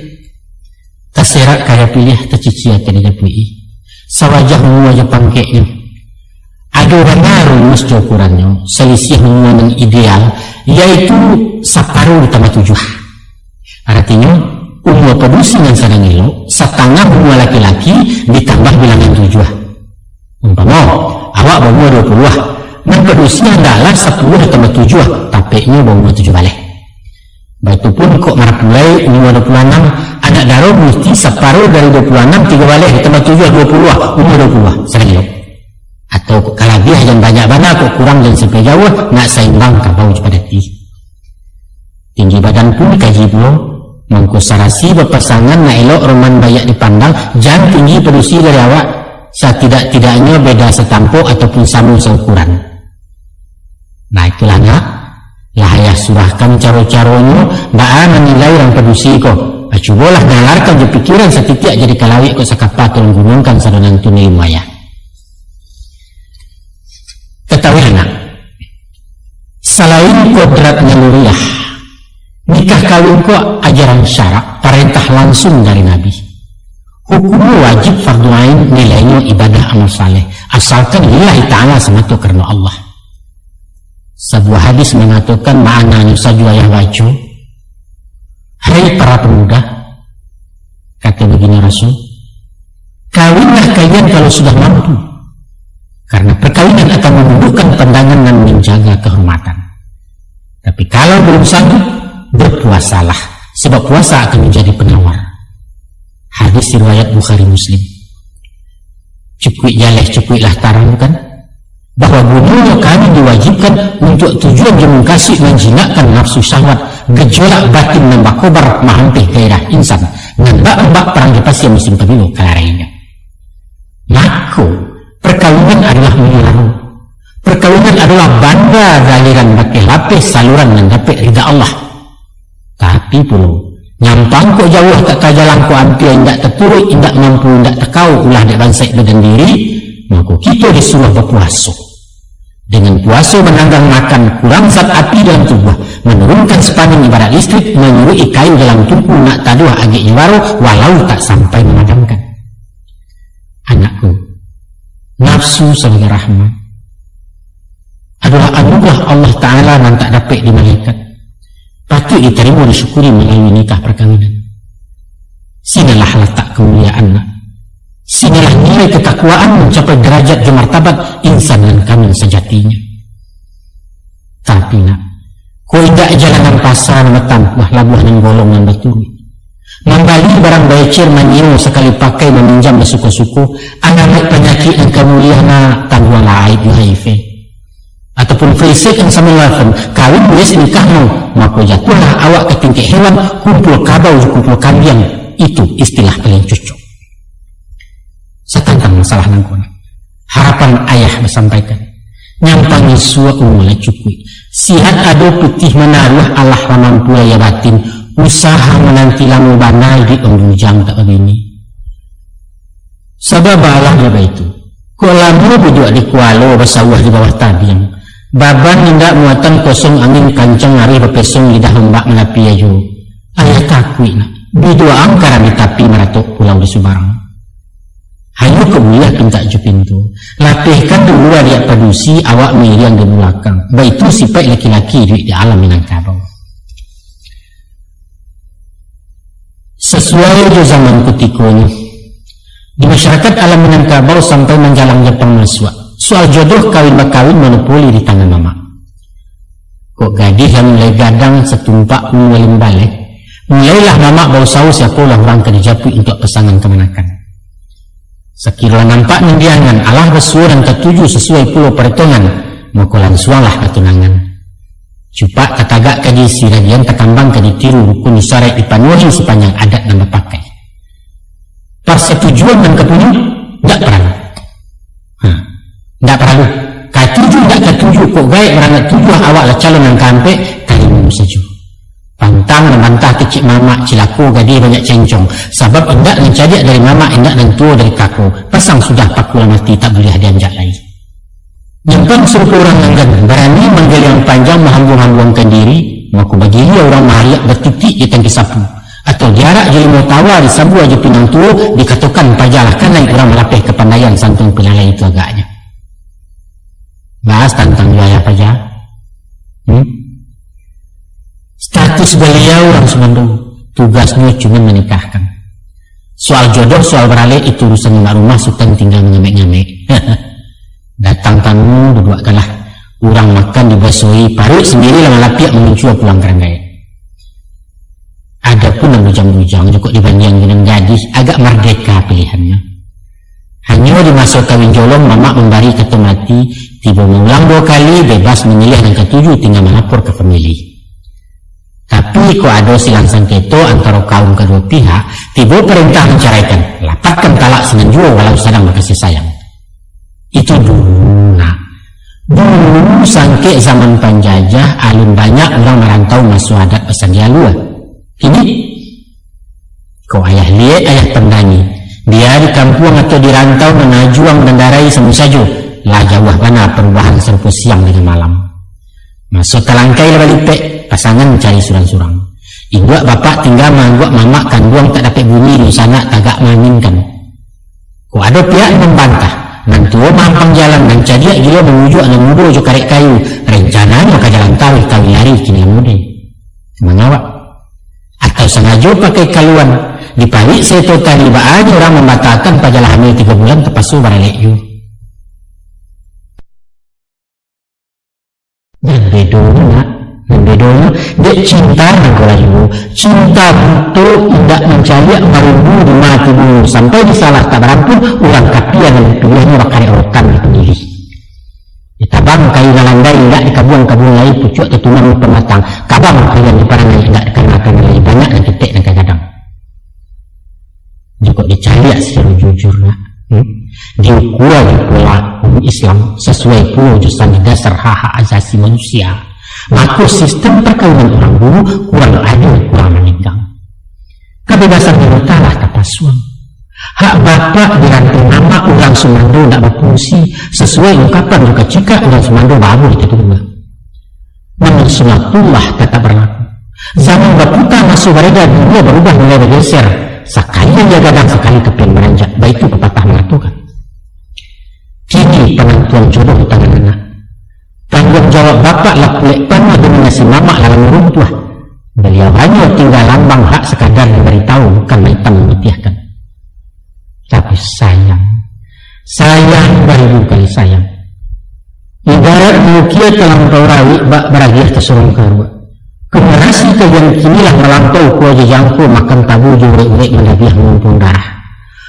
terserak kaya pilih terciciat tidak pilih. Sawajah wajah pangkeknya. Ada orang baru mesti ukurannya. Selisih yang ideal yaitu separuh ditambah 7. Artinya umur produksi yang sedang elok setengah umur laki-laki ditambah bilangan 7. Umpama awak umur 20 dan produksi adalah 10 ditambah 7 tapeknya umur 7 balik. Baitu pun kok marah mulai umur 26 anak darah mesti separuh dari 26 3 balik ditambah 7 20 umur 20 serius. Atau kalau dia yang banyak-banyak kok kurang dan sampai jauh nak seimbang kabau pada tinggi badan pun dikaji belum mengkusarasi berpasangan nak elok roman bayak dipandang jangan tinggi produksi dari awak setidak-tidaknya beda setampuk ataupun sama seukuran. Nah itulah nak lahayah surahkan caro-caronya baan menilai orang produksi kok. Cobalah nalarkan je pikiran setitik jadi kalawik kok sakapa tolong gunungkan sadonan tu ni maya. Ketahui anak, selain kodrat naluriah, nikah kawin kok ajaran syarak perintah langsung dari Nabi. Hukumnya wajib fardu ain, nilainya ibadah amal saleh asalkan lillahi ta'ala semata karena Allah. Sebuah hadis mengatakan ma'ananya sajwa yang wajib. Hai para pemuda, kata begini Rasul, kawinlah kalian kalau sudah mampu, karena perkawinan akan menundukkan pandangan dan menjaga kehormatan. Tapi kalau belum sanggup, berpuasalah, sebab puasa akan menjadi penawar. Hadis riwayat Bukhari Muslim. Cukuplah tarang kan, bahwa bunuhnya kami diwajibkan untuk tujuan jemengkasih menjinakkan nafsu syahwat, gejolak batin nambah kobar mahampih gairah insan nambah perang lepas yang musim pemilu kalarainya. Maka perkawinan adalah menyaru, perkawinan adalah banda galiran bakai lapis saluran mendapat ridha Allah. Tapi puluh nyampang kok jauh tak kajalan kok ampil indak terturut indak mampu indak tekau ulah dek bansai badan diri, maka kita disuruh berpuasa. Dengan puasa menanggang makan kurang zat api dalam tubuh, menurunkan sepadan ibarat listrik, menyurui kayu dalam tubuh nak taduh agaknya baru walau tak sampai memadamkan. Anakku, nafsu sebagai rahmat adalah anugerah Allah Ta'ala yang tak dapat di malaikat, patut diterima disyukuri melalui nikah perkawinan. Sinilah letak kemuliaan, sinilah nilai ketakwaan mencapai derajat dan martabat insan dan kamil sejatinya. Tapi nak, kau indak jalanan pasar metam bah labuh dan golong dan baturi, Membali barang becir manyiu sekali pakai meminjam bersuku-suku, anak penyakit yang kemuliaan tangguh lain HIV. Ataupun fisik yang sama lawan kawin bias nikahmu, maka jatuhlah awak ke tingkat hewan, kumpul kabau, kumpul kambing. Itu istilah paling cocok. Setantang masalah nangkona. Harapan ayah bersampaikan. Nyampangi suwa mulai cukup. Sihat ado putih menaruh Allah mampu ya batin. Usaha menanti lamu banai di embujang tak begini. Sabab Allah jaba itu. Kolamu bujua di kualo bersawah di bawah tabiang. Baban hendak muatan kosong angin kancang hari berpesong lidah lembak menapi ayu. Ayah takui nak. Bidua angkaran di tapi meratuk pulau di Subarang. Hayu kemuliah pinta ju pintu. Lapihkan dua dia padusi awak miriang di belakang. Baitu sifat laki-laki di alam Minangkabau. Sesuai di zaman kutikonya. Di masyarakat alam Minangkabau sampai menjalang Jepang maswa. Soal jodoh kawin-bakawin monopoli di tangan mama. Kok gadis yang mulai gadang setumpak mulai balik. Mulailah mama bau saus siapa ulang orang kerjapu untuk pasangan kemenakan. Sekiranya nampak nindiangan Allah bersuara dan ketujuh sesuai pulau perhitungan, maka langsuanglah ketunangan. Cupak katagak kadisi radian ketambang kaditiru rukun disarai dipanuhi sepanjang adat dan berpakai. Persetujuan dan ketujuh tidak perlu. Tidak perlu. Ketujuh tidak ketujuh kok gaik berangat tujuh awak lah calon yang kampe kalimu saja. Pantang membantah kecik mama cilaku gadi banyak cencong. Sebab hendak mencari dari mama, hendak dan tua dari kaku. Pasang sudah pakul mati tak boleh dianjak lagi. Nyempang suruh orang langgan berani manggil yang panjang menghambung-hambungkan diri. Maku bagi dia orang mahariak bertitik di tangki sapu. Atau jarak jadi mau tawa di sabu aja pinang tua dikatakan pajalah kan naik orang melapih kepandaian santun penyalai itu agaknya. Bahas tentang wilayah paja. Status beliau langsung mendung. Tugasnya cuma menikahkan. Soal jodoh, soal beralih itu urusan rumah sultan tinggal mengamek-ngamek. Datang tamu berdua kalah. Orang makan dibasui parut sendiri lama lapiak menuju pulang keranggai. Ada pun yang bujang-bujang cukup dibanding dengan gadis agak merdeka pilihannya. Hanya di masa kawin jolong mama memberi kata mati tiba mengulang 2 kali bebas memilih yang ketujuh tinggal melapor ke pemilih. Tapi kok ada silang sengketo antara kaum kedua pihak, tiba perintah menceraikan, lapatkan talak senang jua walau sedang berkasih sayang. Itu dulu nak. Dulu sangke zaman penjajah, alun banyak orang merantau masuk adat pesan dia luar. Kini, kau ayah lihat ayah pendani, dia di kampung atau di rantau menajuang mengendarai semu saja, lah jauh mana perubahan serpu siang dengan malam. Masuk telangkai lebih lipek, pasangan mencari surang-surang. Ibuak bapak tinggal mangguk mamak kandung tak dapat bumi di sana tagak menginginkan. Kok ada pihak yang membantah, nanti mampang jalan dan cadiak gila menuju anak muda jo karek kayu. Rencananya ke jalan tawi lari kini muda. Mengawak. Atau sengaja pakai kaluan. Di palik seto tadi aja orang membatalkan pajalah hamil 3 bulan terpasu baralek yu. Dan bedanya dia cinta dengan ibu, cinta itu tidak mencari merumbu di mati dulu sampai disalah tak berampun ulang kapian yang pilihnya bakari urutan dipilih. Ditabang kayu nalandai tidak dikabung-kabung lagi pucuk tetunan pematang kabang kayu di parangai tidak dikenakan lagi banyak dan titik dan kadang juga dicari secara jujurnya. Diukur pula Islam sesuai pula jurusan dasar hak asasi manusia. Maka sistem perkawinan orang dulu kurang adil, kurang meninggal. Kebebasan berutalah tapasuang. Hak bapak dirantai nama orang Sumando tidak berfungsi sesuai ungkapan juga jika orang Sumando baru diterima. Namun sunatullah tetap berlaku. Zaman berputar masuk beredar dunia berubah mulai bergeser. Sekali yang gadang sekali kepian beranjak, baik itu pepatah mengatakan. Kini penentuan jodoh di tangan anak. Tanggung jawab bapak lapulek panah dominasi mama dalam runtuh. Beliau hanya tinggal lambang hak sekadar diberitahu bukan hitam memetiahkan. Tapi sayang beribu kali sayang. Ibarat mukia telah rawi bak berakhir kesurung karua. Generasi kalian kinilah melampau kuaja jangko makan tabu jurek-urek mendabiah mumpung darah.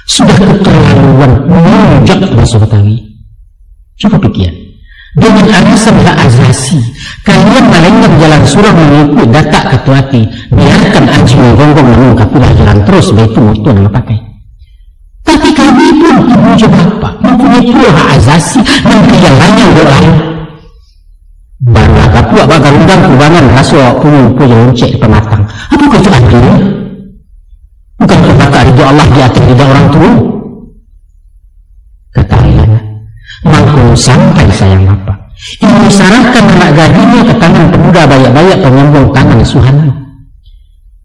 Sudah keterlaluan menunjak bahasa Betawi. Coba pikir, dengan alasan hak asasi kalian melenggang jalan surah mengikut datak ketuati, biarkan anjing menggonggong namun kapulah jalan terus, begitu motor nama pakai. Tapi kami pun ibu je bapak mempunyai pula hak asasi dan jalannya untuk lain. Baru agak pula bakal undang kubangan rasuah pun loncek di pematang. Apakah itu adil? Bukan kata ridho Allah di atas ridho orang tua. Ketahuilah, mangku sampai sayang bapak ini sarankan anak gadisnya ke tangan pemuda banyak-banyak penyambung tangan suhana.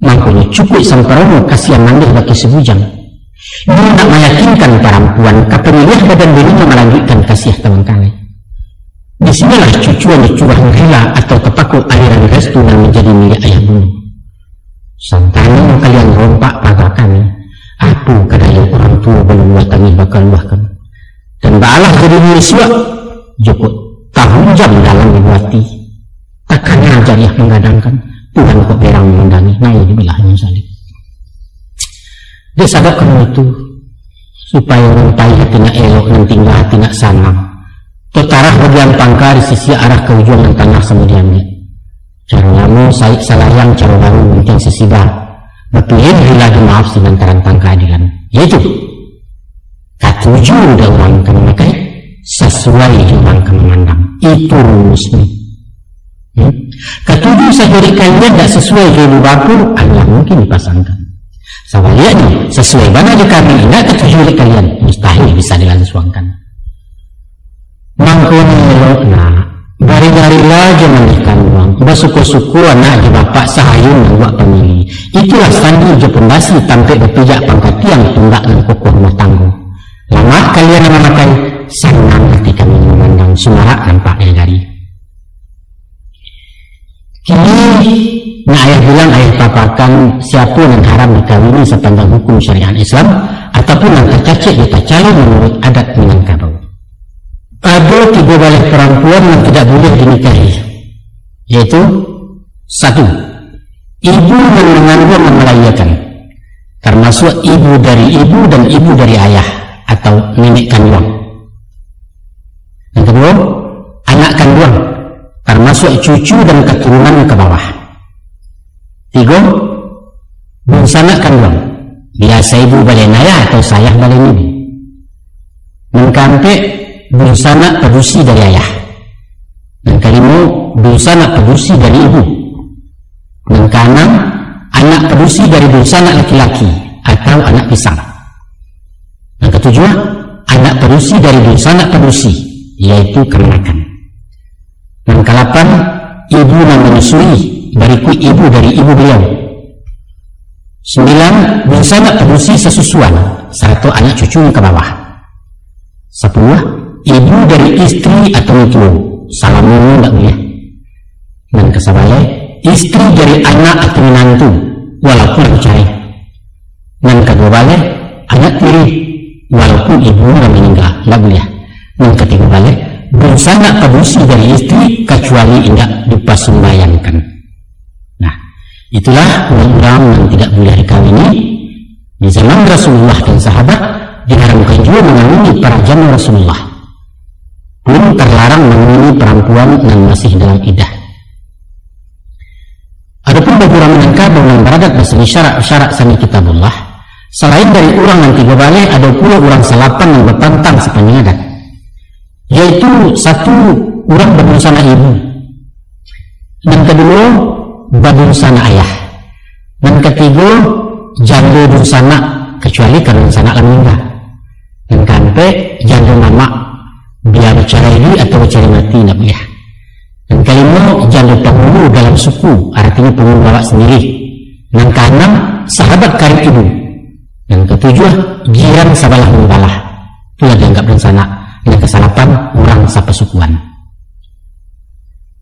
Mangkunya cukup sampai kasihan mandih bagi sebujang. Dia nak meyakinkan perempuan kepemilihan badan dirinya melanjutkan kasih teman kalian. Disinilah cucuan dicurahkan rela atau terpaku aliran restu dan menjadi milik ayah bunda. Santana kalian rompak pagar kami, apa kadang orang tua belum buatangi bakal luahkan. Dan baalah jadi milik suak, joko tahun jam dalam dibuati. Takkan jariah menggadangkan, Tuhan kok berang mengundangi, nah ini bilahnya salib. Dia sadarkan itu, supaya orang payah hati nak elok dan tinggal hati nak sanang. Totarah bagian pangkar di sisi arah ke ujung dan tanah kemudian dia. Cara lamu saik salayang cara baru penting sesibah. Berpilih lagi maaf dengan terantang keadilan. Yaitu ketujuh udah orang kami makai sesuai orang kami memandang. Itu rumusnya. Ketujuh saya kalian tidak sesuai jodoh bapur, Allah mungkin dipasangkan. Sebaliknya sesuai mana di kami tidak ketujuh kalian mustahil bisa dilangsungkan. Mangkoni elokna bari-barilah jangan ikan uang bersyukur-syukur anak di bapak sahayun buat pemilih. Itulah sandi je pembasi tampil berpijak pangkat tiang tunggak dan kokoh rumah tangguh. Lama kalian memakai senang hati kami memandang sumarak nampaknya dari. Kini nak ayah bilang ayah papakan siapa yang haram dikawini sepanjang hukum syariat Islam ataupun yang tercacik di calon menurut adat Minangkabau. Ada 3 balik perempuan yang tidak boleh dinikahi, yaitu 1. Ibu yang mengandung dan melahirkan, termasuk ibu dari ibu dan ibu dari ayah atau nenek kandung. Yang kedua, anak kandung, termasuk cucu dan keturunan ke bawah. 3. Bungsanak kandung, biasa ibu balik ayah atau sayah balik ibu. Mengkampe bungsana pedusi dari ayah, dan kelima bungsana pedusi dari ibu, dan keenam anak pedusi dari bungsana laki-laki atau anak pisang, dan ketujuh anak pedusi dari bungsana pedusi yaitu kemenakan, dan ke-8 ibu yang menyusui berikut ibu dari ibu beliau, 9 bungsana pedusi sesusuan satu anak cucu ke bawah, 10 ibu dari istri atau itu salamu tidak boleh, dan kesabale istri dari anak atau menantu walaupun cerai, dan kedua balik anak tiri walaupun ibu sudah meninggal tidak boleh, dan ketiga balik bersama pedusi dari istri kecuali tidak dipasumbayangkan. Nah itulah undang-undang yang tidak boleh dikawini di zaman Rasulullah dan sahabat. Diharamkan juga mengawini para jamu Rasulullah, pun terlarang mengawini perempuan yang masih dalam iddah. Adapun beberapa Minangkabau yang beradat bersama syarat-syarat sani kitabullah, selain dari orang yang 3 balik, ada pula orang salapan yang berpantang sepanjang adat, yaitu 1 orang berbungsana ibu, dan kedua berbungsana ayah, dan ketiga janda bungsana kecuali karena bungsana meninggal, dan kampe janda mama biar bicara ini atau bicara mati tidak boleh. Dan kelima janda penghulu dalam suku, artinya penghulu bawa sendiri, dan keenam sahabat karib ibu, dan ketujuh jiran sabalah membalah, itulah dianggap bungsana, dan ke-8 orang sapasukuan.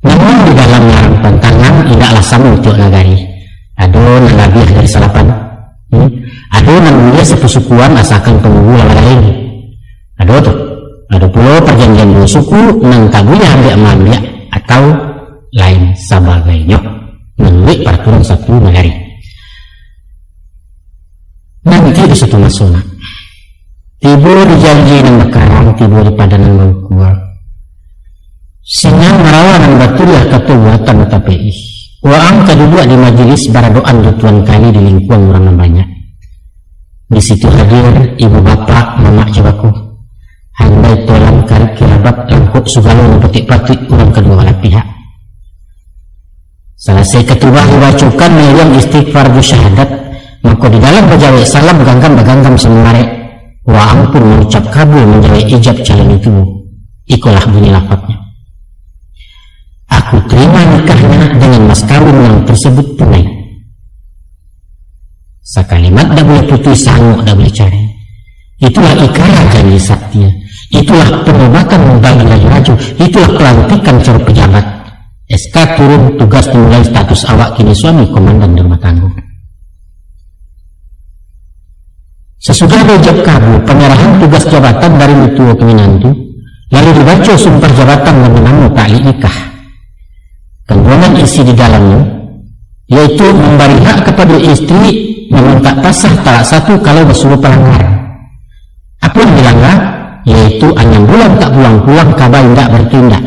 Namun di dalam larang pantangan tidaklah sama tiap nagari, ada yang lebih dari 8, ada yang mulia sepesukuan asalkan penghulu lain, ada pula perjanjian 2 suku yang tak boleh ambil atau lain sebagainya. menurut peraturan satu negara. Nanti di satu masona tiba di janji dan bekarang, tiba di padanan mengkuat sinyal merawanan batulah ketuatan KPI waang kedua di majelis baradoan dutuan kali di lingkungan orang banyak. Di situ hadir ibu bapak mama jawaku handai tolang kari kirabat langkuk segala mempetik-petik orang kedua belah pihak. Selesai ketua dibacakan meliang istighfar bersyahadat, maka di dalam berjawab salam beganggam semenarek waang pun mengucap kabul menjawab ijab calon itu. Ikulah bunyi lafadznya, aku terima nikahnya dengan mas kawin yang tersebut tunai. Sakalimat tak boleh putus sanggup, tak boleh cari. Itulah ikrar janji saktia, itulah pengobatan membagi lagi maju, itulah pelantikan cara pejabat. SK turun tugas dimulai status awak kini suami komandan di rumah tangga. Sesudah diucap kabul penyerahan tugas jabatan dari mutua ke menantu, lalu dibaca sumpah jabatan dan menanggung tali nikah. Kandungan isi di dalamnya yaitu memberi hak kepada istri meminta pasah talak satu kalau bersuruh pelanggar. Apa yang dilanggar? Yaitu 6 bulan tak pulang-pulang kabar tidak bertindak.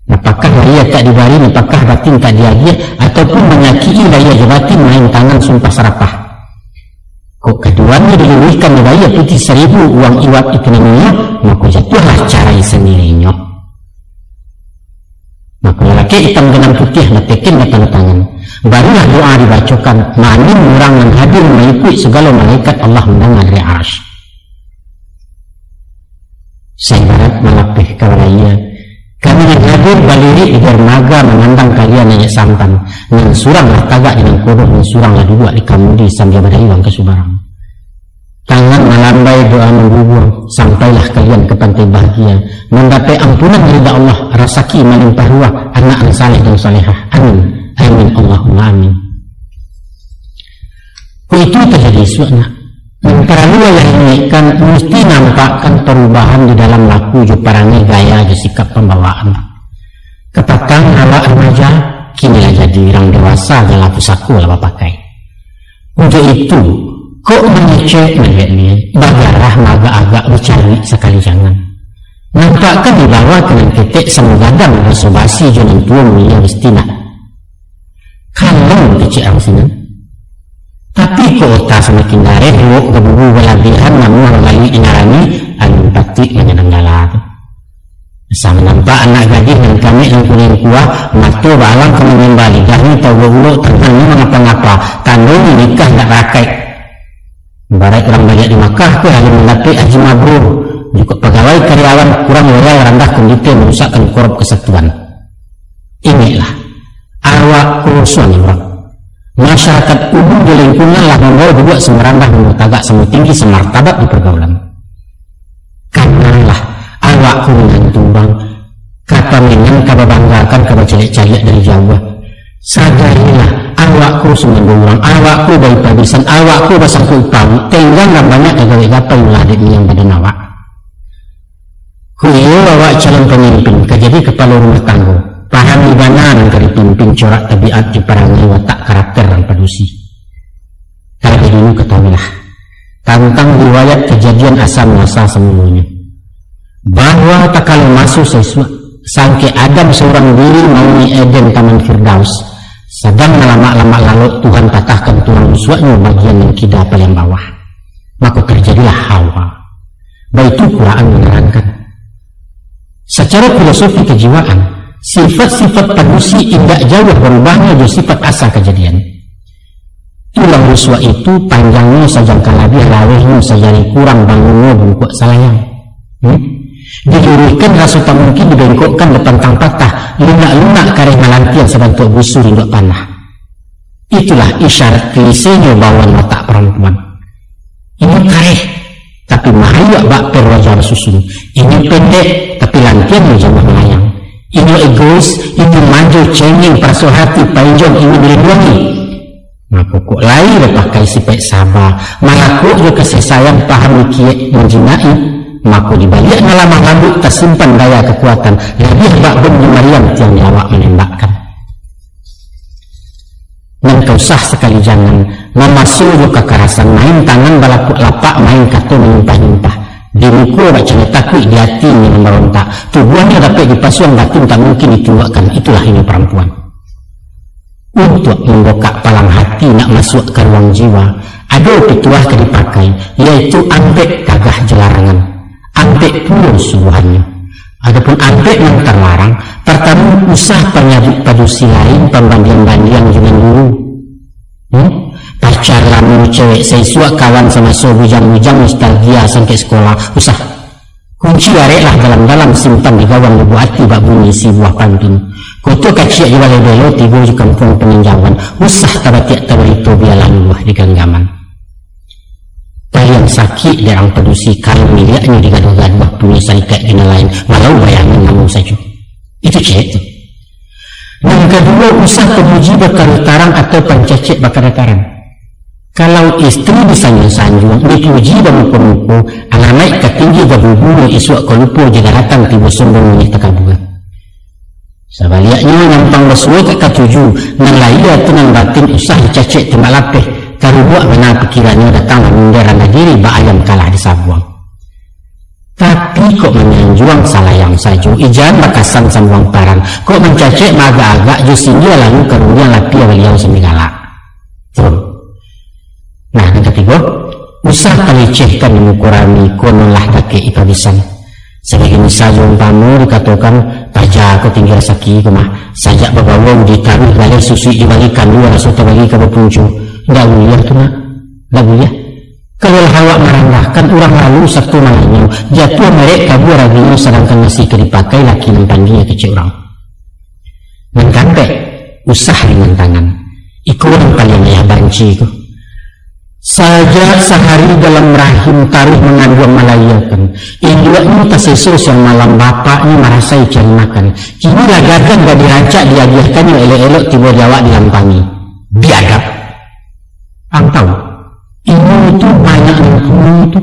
Apakah dia tak dibari, apakah batin tak diagia, ataupun menyakiti daya jabatin main tangan sumpah serapah. Kok keduanya diluihkan daya putih 1000 uang iwat itu namanya, maka jatuhlah carai sendirinya. Maka lelaki hitam genam putih metekin ke tanda tangan. Barulah doa dibacakan, manin orang yang hadir mengikuti segala malaikat Allah mendengar dari arsy. Saya barat melapih kawaraya, kami yang hadir balirik di dermaga menandang kalian nanya sampan, dengan suranglah tagak dengan kodoh, dengan suranglah dua di kamudi sambil berdayuang ke Subarang. Tangan melambai doa menggubur, sampailah kalian ke pantai bahagia, mendapat ampunan dari Allah, rasaki melimpah ruah, anak yang saleh dan salehah. Amin, amin, Allahumma amin. Itu terjadi suatu terlalu yang ini kan mesti nampakkan perubahan di dalam laku juparangi gaya di sikap pembawaan. Kepatang ala remaja kini jadi orang dewasa dalam pusaku lah pakai. Untuk itu kok mengecek melihatnya bagarah maga agak mencari sekali jangan. Nampakkan dibawa dengan ketek semugadang basa-basi jangan tua mulia istina. Kalau kecil ang sinan. Tapi kota semakin dareh lu geburu belabihan namun melalui inarani alun pati menyenang dalam. Sama nampak anak gadis dan kami yang kuning kuah matu balang kemudian balik dahulu tahu gulu tentangnya mengapa-ngapa tandung nikah tak rakai. Barat orang banyak di Makkah ke lalu mendapat haji mabrur juga pegawai karyawan kurang loyal rendah kondisi merusakkan korup kesatuan. Inilah awak urusan orang. Masyarakat umum di lingkungan lah membawa dua semerandah menutagak semu tinggi semartabat di pergaulan. Karenalah awak dengan tumbang kata minang kaba banggakan kaba celik-celik dari Jawa. Sadarilah awakku semendurang, awakku dari pabisan, awakku basangku upang, tinggal banyak gawe-gapai meladek yang badan awak. Kuyo awak calon pemimpin, kejadi kepala rumah tangga. Paham ibana dan pimpin corak tabiat di perangai watak karakter dan padusi. Terlebih dulu ketahuilah tentang riwayat kejadian asal muasal semuanya, bahwa tak kalau masuk sesuatu sangke Adam seorang diri melalui Eden Taman Firdaus, sedang lama-lama lalu Tuhan patahkan tulang rusuknya bagian yang kida paling bawah, maka terjadilah Hawa. Baik itu Quran menerangkan. Secara filosofi kejiwaan, sifat-sifat padusi tidak jauh berubahnya dari sifat asal kejadian. Tulang ruswa itu panjangnya sajangka lebih, lawehnya sajari kurang, bangunnya bungkuk salayang. Diluruhkan rasa tak mungkin dibengkokkan depan tang patah, lunak-lunak kareh malantian sebantuk busur hingga panah. Itulah isyarat klisenya bawaan watak perempuan. Ini kareh, tapi mahaya bak perwajah susun. Ini pendek, tapi lantian menjauh melayang. Ini egois, ini maju cengeng perso hati panjang ini dilindungi. Maka kok lain pakai sifat sabar, malah kok juga kasih sayang paham kiai menjinai, maka dibalik lama rambut tersimpan daya kekuatan lebih bak bom di Maryam yang awak menembakkan. dan kau sah sekali jangan memasuki kekerasan, main tangan balapuk lapak, main kartu menyumpah-nyumpah. Di muka bacanya takut, di hati ini merontak. Tubuhnya dapat dipasuang batu tak mungkin dituakan. Itulah ini perempuan. Untuk membokak palang hati nak masuk ke ruang jiwa, ada pituah ke dipakai, yaitu ambek gagah jelarangan, ambek puluh suruhannya. Adapun ambek yang terlarang, pertama usah penyabut padusi lain, pembandian-bandian dengan dulu. Pacar lamun cewek sesuak kawan sama so bujang-bujang nostalgia sampai sekolah, usah kunci arek lah dalam-dalam, simpan di gawang lebu hati bak bunyi si buah pantun. Koto kacik di balai belo tigo di kampung peninjauan, usah tabatiak tabarito bialah luah di genggaman. Kalian sakit derang pedusi kalau miliknya digaduh-gaduh bak punya sarikat kena lain, walau bayangan namun saja. Itu cek tu. Dan kedua, usah pemuji bakar tarang atau pencecek bakar tarang. Kalau istri bisa sanjung, dipuji dan muka-muka, alamai ketinggi gabu-gabu isuak kelupu jaga datang tiba sombong ini tekabuat. Sebaliknya nyampang bersuai ke ketujuh, nalaya tenang batin usah dicacek timbal lapeh, karubuak benar pikirannya datang menderana diri bak ayam kalah di sabuang. Tapi kok menyanjuang salah yang saja, ijan bakasan sambuang parang, kok mencacek agak-agak jusin dia lalu karunia lapi awaliau semigala. Tuh. Nah, yang ketiga, usah pelecehkan mengukurani konolah dake ikabisan. Sebagai misal umpama dikatakan tajak kau tinggal sakit kemah sajak berbawang ditaruh galih susu dibalikan dua rasa terbagi ke berpuncu. Enggak boleh tu nak, enggak boleh. Kalau awak merendahkan orang lalu satu malahnya jatuh mereka kabur raginya, sedangkan masih dipakai laki nampanginya kecil orang. Mengkampek usah dengan tangan. Iku orang paling ayah banci itu. Saja sehari dalam rahim taruh mengandung melayakan. Induaknya tersesus yang malam bapaknya merasai cari makan. Kini lagakan gak dirancak diadiahkan yang elok-elok tiba jawab dilampangi. Biadab. Ang tahu? Ibu itu banyak ilmu itu.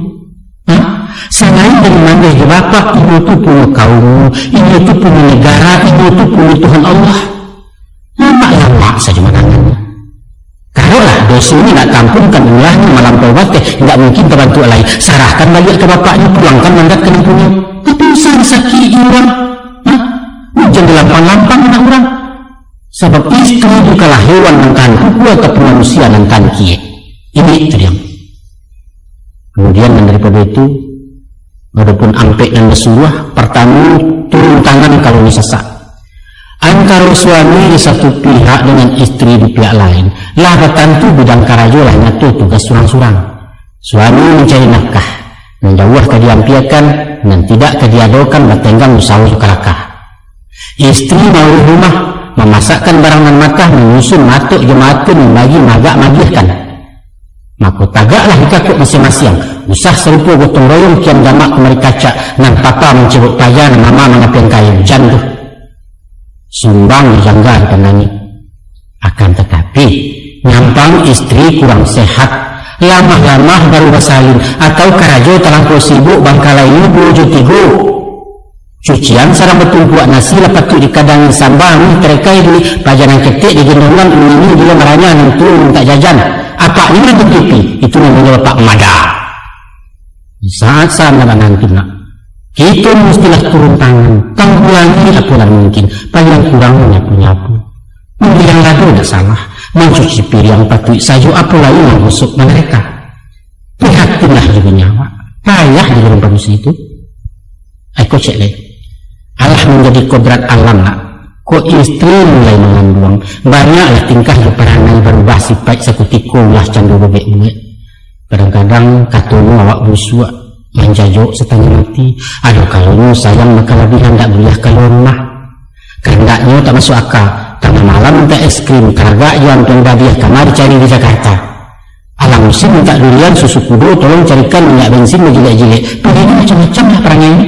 Selain dari manggil ke bapak, ibu itu punya kaum, ibu itu punya negara, ibu itu punya Tuhan Allah. Lama-lama saja menangannya. Karolah dosa ini nak tampunkan ulahnya malam taubat tidak mungkin terbantu lain. Sarahkan balik ke bapaknya, pulangkan mandat ke punya. Tapi usah sakit orang. Jangan dilampang-lampang anak orang. Sebab istri bukanlah hewan nangkan kuku atau manusia nangkan kie. Ini itu dia. Kemudian daripada itu, walaupun ampek dan bersuah, pertama turun tangan kalau disesak. Antara suami di satu pihak dengan istri di pihak lain, lah tentu bidang karajo lahnya tu tugas surang-surang. Suami mencari nafkah, menjauh ke diampiakan dan tidak ke diadokan bertenggang usaha sukalakah. Istri mau rumah, memasakkan barang dan makan, menyusun matuk jemaatun, membagi magak-magihkan. Maka tagaklah dikakuk masing-masing. Usah serupa gotong royong kian jamak kemari kaca, nang papa mencebut payah, nang mama mengapian kayu jantuh. Sumbang janggal kanani. Akan tetapi nyampang istri kurang sehat, lama-lama baru bersalin atau karajo terlampau sibuk bangkalai ini bujuk tigo cucian sarang bertumpuak nasi lepas tu dikadangi sambang terekai beli pajanan ketik di gendongan ini dia marahnya nanti minta jajan apa ini nanti pipi itu namanya bapak mada. Saat sana nanti nak kita mestilah turun tangan, tanggulangi apalah mungkin, paling kurang menyapu-nyapu. Membilang lagu tidak salah, mencuci piring patut saja apalah yang masuk mereka. Prihatinlah juga nyawa, payah di dalam manusia itu. Aku cek leh, Allah menjadi kodrat alam nak. Kok istri mulai mengandung, banyaklah tingkah perangai berubah sifat sekutiko lah candu bebek-bebek. Kadang-kadang katanya awak busuk. Menjajok setengah mati. Aduh kalau sayang maka lebihan tak boleh keluar rumah. Kehendaknya tak masuk akal. Tengah malam minta es krim, kagak yang penggadiah kamar cari di Jakarta. Alam musim minta durian susu kudo, tolong carikan minyak bensin berjilek-jilek. Begini macam-macam lah perangai ini.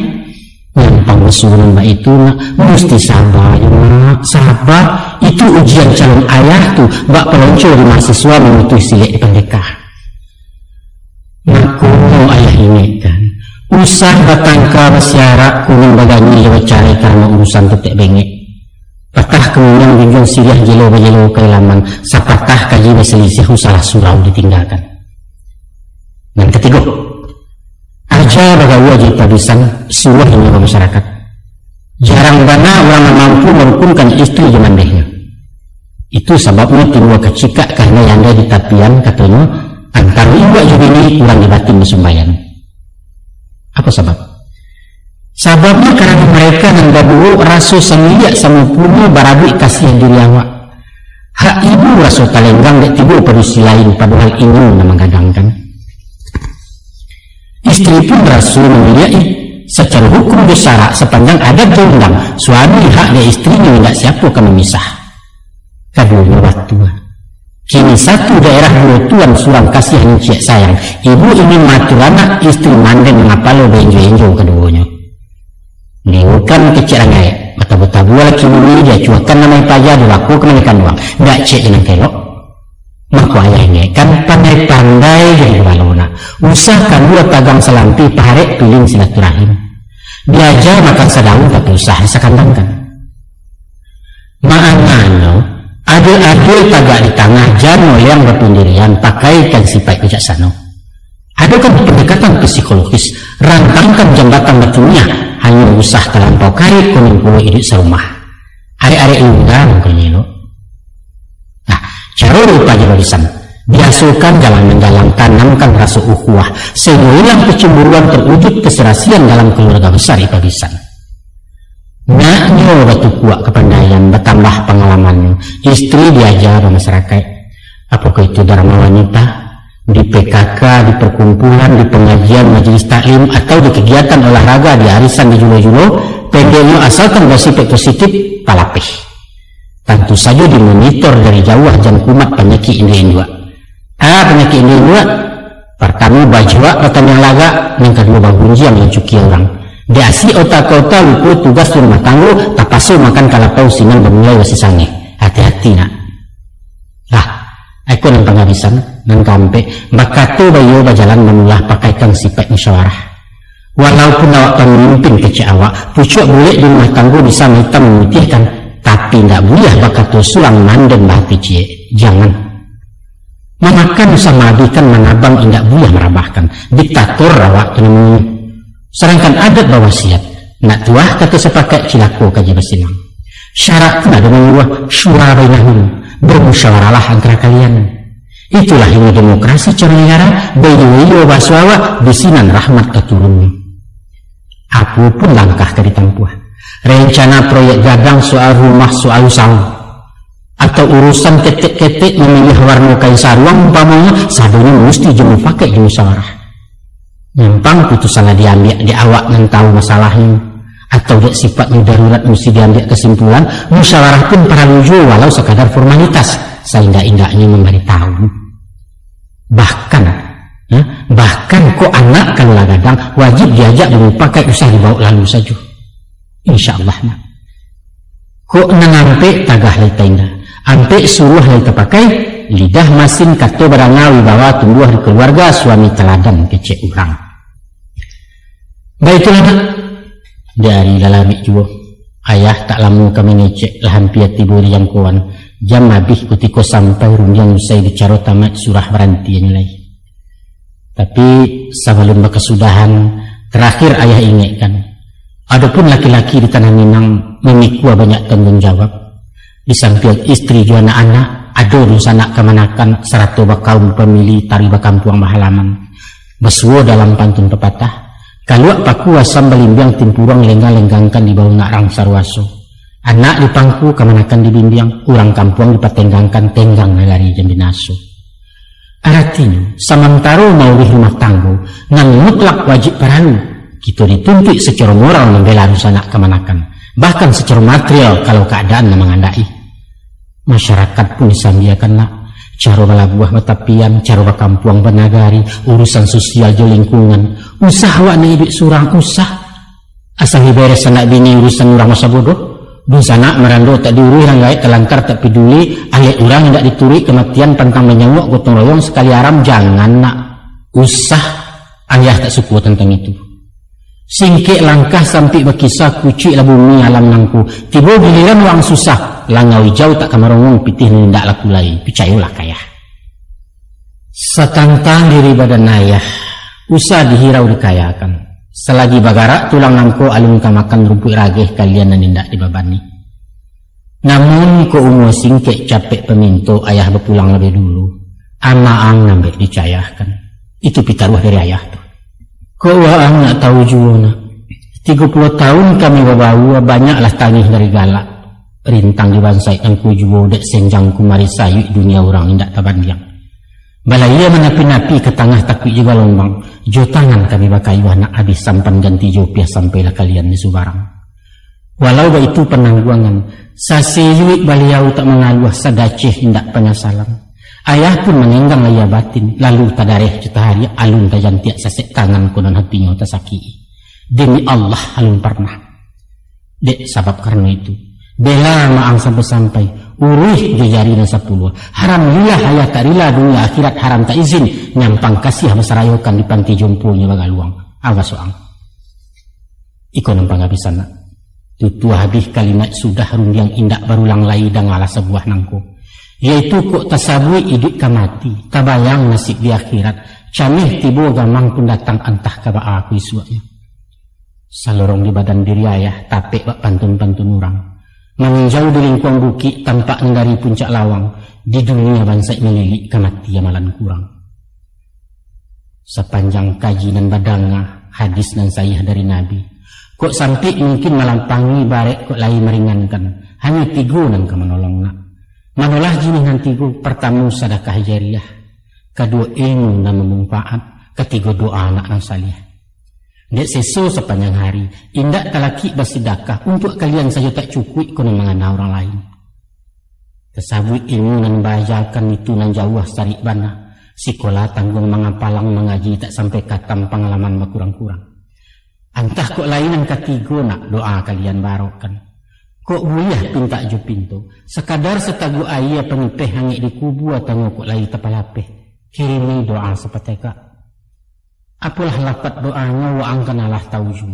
Nyampang mesuruh mbak itu nak mesti sabar ya nak. Sabar itu ujian calon ayah tu. Mbak pelonco di mahasiswa memutus silek di pendekah. Aku mau ayah ingatkan, usah batangka bersiarak kuning bagani lewat cari karena urusan tetek bengek. Patah Apakah kemudian bingung siriah jelo kailaman sapatah kaji selisih salah surau ditinggalkan. Dan ketiga, aja baga wajib tabisan suruh ini masyarakat. Jarang bana orang mampu merukunkan istri jemandehnya. Itu sebabnya timbul kecikak karena yang ada di tapian katanya antara ibu juga ini kurang dibatin di sembahyang. Apa sebab? Sababnya karena mereka yang babu rasu semilia sama punya barabi kasih diri awak. Hak ibu rasu talenggang dek tibu perusi lain padahal ingin menggadangkan. Istri pun rasu memiliai secara hukum bersyarak sepanjang ada undang suami hak dia istrinya tidak siapa akan memisah. Kedua waktu. Kini satu daerah tuan surang kasih cik sayang. Ibu ingin matur anak istri manden mengapalo benjo-benjo keduanya. Diukan kecil rangai. Bata-bata buah kini dia cuakan namai payah dilaku kemenaikan uang. Nggak cek dengan kelok. Maka ayahnya kan pandai-pandai jadi balona. Usahakan dua tagang selampi paharek piling silaturahim. Diajar makan sedang tapi usaha sekandangkan. Ma'anano. Adil-adil tagak di tengah jano yang berpendirian pakaikan sifat bijaksana. Ada kan pendekatan psikologis, rantangkan jambatan batunya hanya usah terlampau kari kuning pulau hidup serumah. Hari-hari undang kunyelo. Nah, cara lupa jabalisan. Biasukan jalan-jalan tanamkan rasa ukhuwah sehingga hilang kecemburuan terwujud keserasian dalam keluarga besar ibabisan. Naknya batu kuat kepandaian bertambah pengalamannya. Istri diajar masyarakat. Apakah itu dharma wanita, di PKK, di perkumpulan, di pengajian majelis taklim atau di kegiatan olahraga, di arisan, di julo-julo, pedenya asalkan bersifat positif palapih. Tentu saja dimonitor dari jauh dan kumat penyakit indua. Penyakit indua pertama bajwa katanya laga, yang kedua bangunji yang mencuki orang. Diasi otak-otak lupa tugas rumah tangga tak pasu makan kalapau sinan bermulai wasisannya. Hati-hati nak. Lah, aku nang penghabisan nang kampe bakato bayo bajalan menulah pakaikan sifat musyawarah. Walaupun awak pemimpin kecil awak, pucuk boleh di rumah tangga bisa hitam memutihkan, tapi tidak boleh bakato sulang manden bahati cie. Jangan. Memakan sama abikan menabang tidak boleh merabahkan. Diktator awak namanya. Sedangkan adat bawasiat nak tuah kata sepakat cilaku kaji bersinang. Syarat ada menyuah syura bainahum, bermusyawarahlah antara kalian. Itulah ini demokrasi cara negara bayu baswawa bisinan rahmat keturunnya. Apapun langkah dari tempuh, rencana proyek gadang soal rumah soal usaha atau urusan ketek-ketek memilih warna kain sarung umpamanya sadonya mesti jemu pakai musyawarah. Nyampang putusannya diambil di awak yang tahu masalahnya atau dia sifatnya darurat mesti diambil kesimpulan musyawarah pun para luju walau sekadar formalitas seindah-indahnya memberitahu. Bahkan kok anak kalau gadang wajib diajak dipakai usah dibawa lalu saja insyaallah nah. Kok nangampe tagah laitainda ampe suruh laita pakai lidah masin kato barangawi bawa tumbuh di keluarga suami teladan kecek urang. Baiklah dari dalam juga ayah tak lama kami ngecek lahan piat tiburi yang kawan jam habis kutiko sampai rundiang usai bicara tamat surah beranti nilai. Tapi sebelum berkesudahan terakhir ayah ingatkan adapun laki-laki di tanah Minang memikul banyak tanggung jawab di samping istri juga anak-anak ada urusan nak kemanakan seratu kaum pemilih tari bakampuang mahalaman bersuah dalam pantun pepatah kalau paku asam belimbiang timpurang lenggang-lenggangkan di bawah ngarang sarwaso anak di pangku kemanakan di bimbiang orang kampung dipatenggangkan tenggang nagari jambinaso. Artinya samantara mau di rumah tangga nang mutlak wajib perahu kita dituntut secara moral membela urusan nak kemanakan bahkan secara material kalau keadaan mengandai. Masyarakat pun disambiakan nak cara balabuah batapian, cara bakampuang banagari, urusan sosial jo lingkungan, usah awak ni hidup surang usah. Asal beres anak bini urusan orang masa bodoh, dun sana merando tak diurui ranggai terlantar tak peduli, ayat orang tidak dituri kematian pantang menyanguk gotong royong sekali aram jangan nak usah. Ayah tak suku tentang itu. Singkik langkah sampai berkisah kucik lah bumi alam nangku, tiba giliran orang susah. langau jauh tak kamarongong pitih nindak lakulai picayolah kayah. Satantang diri badan ayah usah dihirau dikayakan. Selagi bagarak tulang nangko alung kamakan rumput rageh kalian nindak dibabani. Namun ko umur singkek capek peminto ayah berpulang lebih dulu. Amaang nambah dicayahkan. Itu pitaruh dari ayah tu. Ko waang nak tahu juga nak. 30 tahun kami bawa banyaklah tangih dari galak. Rintang dibansai angku juo dek senjang kumari sayu dunia orang indak tabandiang. Balaya menapi-napi ke tengah takut juga lombang. Jo tangan kami bakai nak habis sampan ganti jopiah sampailah kalian di Subarang. Walau itu penangguangan, saseyuik baliau tak mengaluah sadaceh indak penyasalan. Ayah pun menenggang ayah batin, lalu tadareh cetahari alun tajan tiak sasek tangan konon hatinya tasaki. Demi Allah alun pernah. Dek sabab karena itu bela maang sampai urih jejari dan 10. Haram lillah ayah tak rila dunia akhirat haram tak izin nyampang kasih masarayokan di panti jomponya bagaluang. Awas soang. Iko nampang habisan nak. Tutu habis kalimat sudah rundiang indak barulang lai dan ngalah sebuah nangko. Yaitu kok tasabui hidup kamati. Tabayang nasib di akhirat. Camih tibo gamang pun datang antah kaba aku isuaknya. Salorong di badan diri ayah tapek bak pantun-pantun orang. Meninjau di lingkuang bukit tampak dari puncak lawang. Di dunia bansai melilik kamati amalan kurang. Sepanjang kajian badanga hadis dan sayah dari Nabi. Kok sampai mungkin melampangi barek kok lain meringankan. Hanya 3 nang menolong nak. Manolah jiningan 3 pertama sedekah jariah. Kedua ilmu dan memanfaat. Ketiga doa anak yang salih. Dek seso sepanjang hari, indak talaki bersedekah untuk kalian saja tak cukup kena mengana orang lain. Tersabut ilmu dan bahajakan itu nan jauh sarik bana. Sekolah tanggung mengapalang mengaji tak sampai katam pengalaman berkurang-kurang. Antah kok lain yang ketiga nak doa kalian barokan. Kok boleh pinta jo pintu. Sekadar setagu ayah pengipeh hangit di kubu atau kok lain tepalapeh. Kirimi doa seperti kak. Apalah lapat doanya wa angkanalah tauju.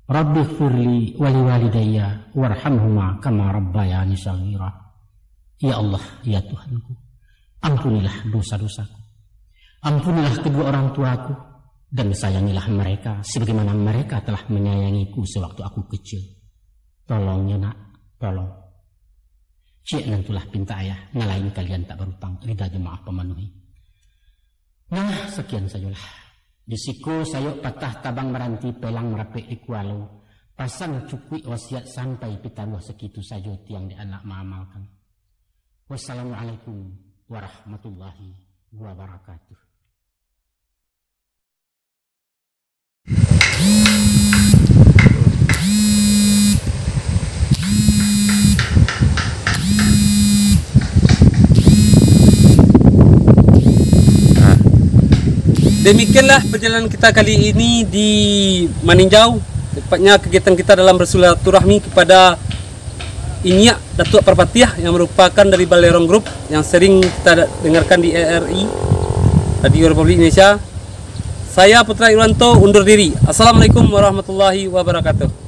Rabbi firli wali walidayya warhamhuma kama rabbayani saghira. Ya Allah, ya Tuhanku, ampunilah dosa-dosaku. Ampunilah kedua orang tuaku dan sayangilah mereka sebagaimana mereka telah menyayangiku sewaktu aku kecil. Tolongnya nak, tolong. Cik nantulah pinta ayah, ngalahin kalian tak berutang, rida jemaah pemenuhi. Nah, sekian sajalah. Di siku sayok patah tabang meranti pelang merapik ikualu. Pasang cukui wasiat sampai pitaruh sekitu saja tiang di anak mengamalkan. Wassalamualaikum warahmatullahi wabarakatuh. Demikianlah perjalanan kita kali ini di Maninjau. Tepatnya kegiatan kita dalam bersilaturahmi kepada Inyak Datuk Perpatiah yang merupakan dari Balerong Group yang sering kita dengarkan di RRI Radio Republik Indonesia. Saya Putra Irwanto undur diri. Assalamualaikum warahmatullahi wabarakatuh.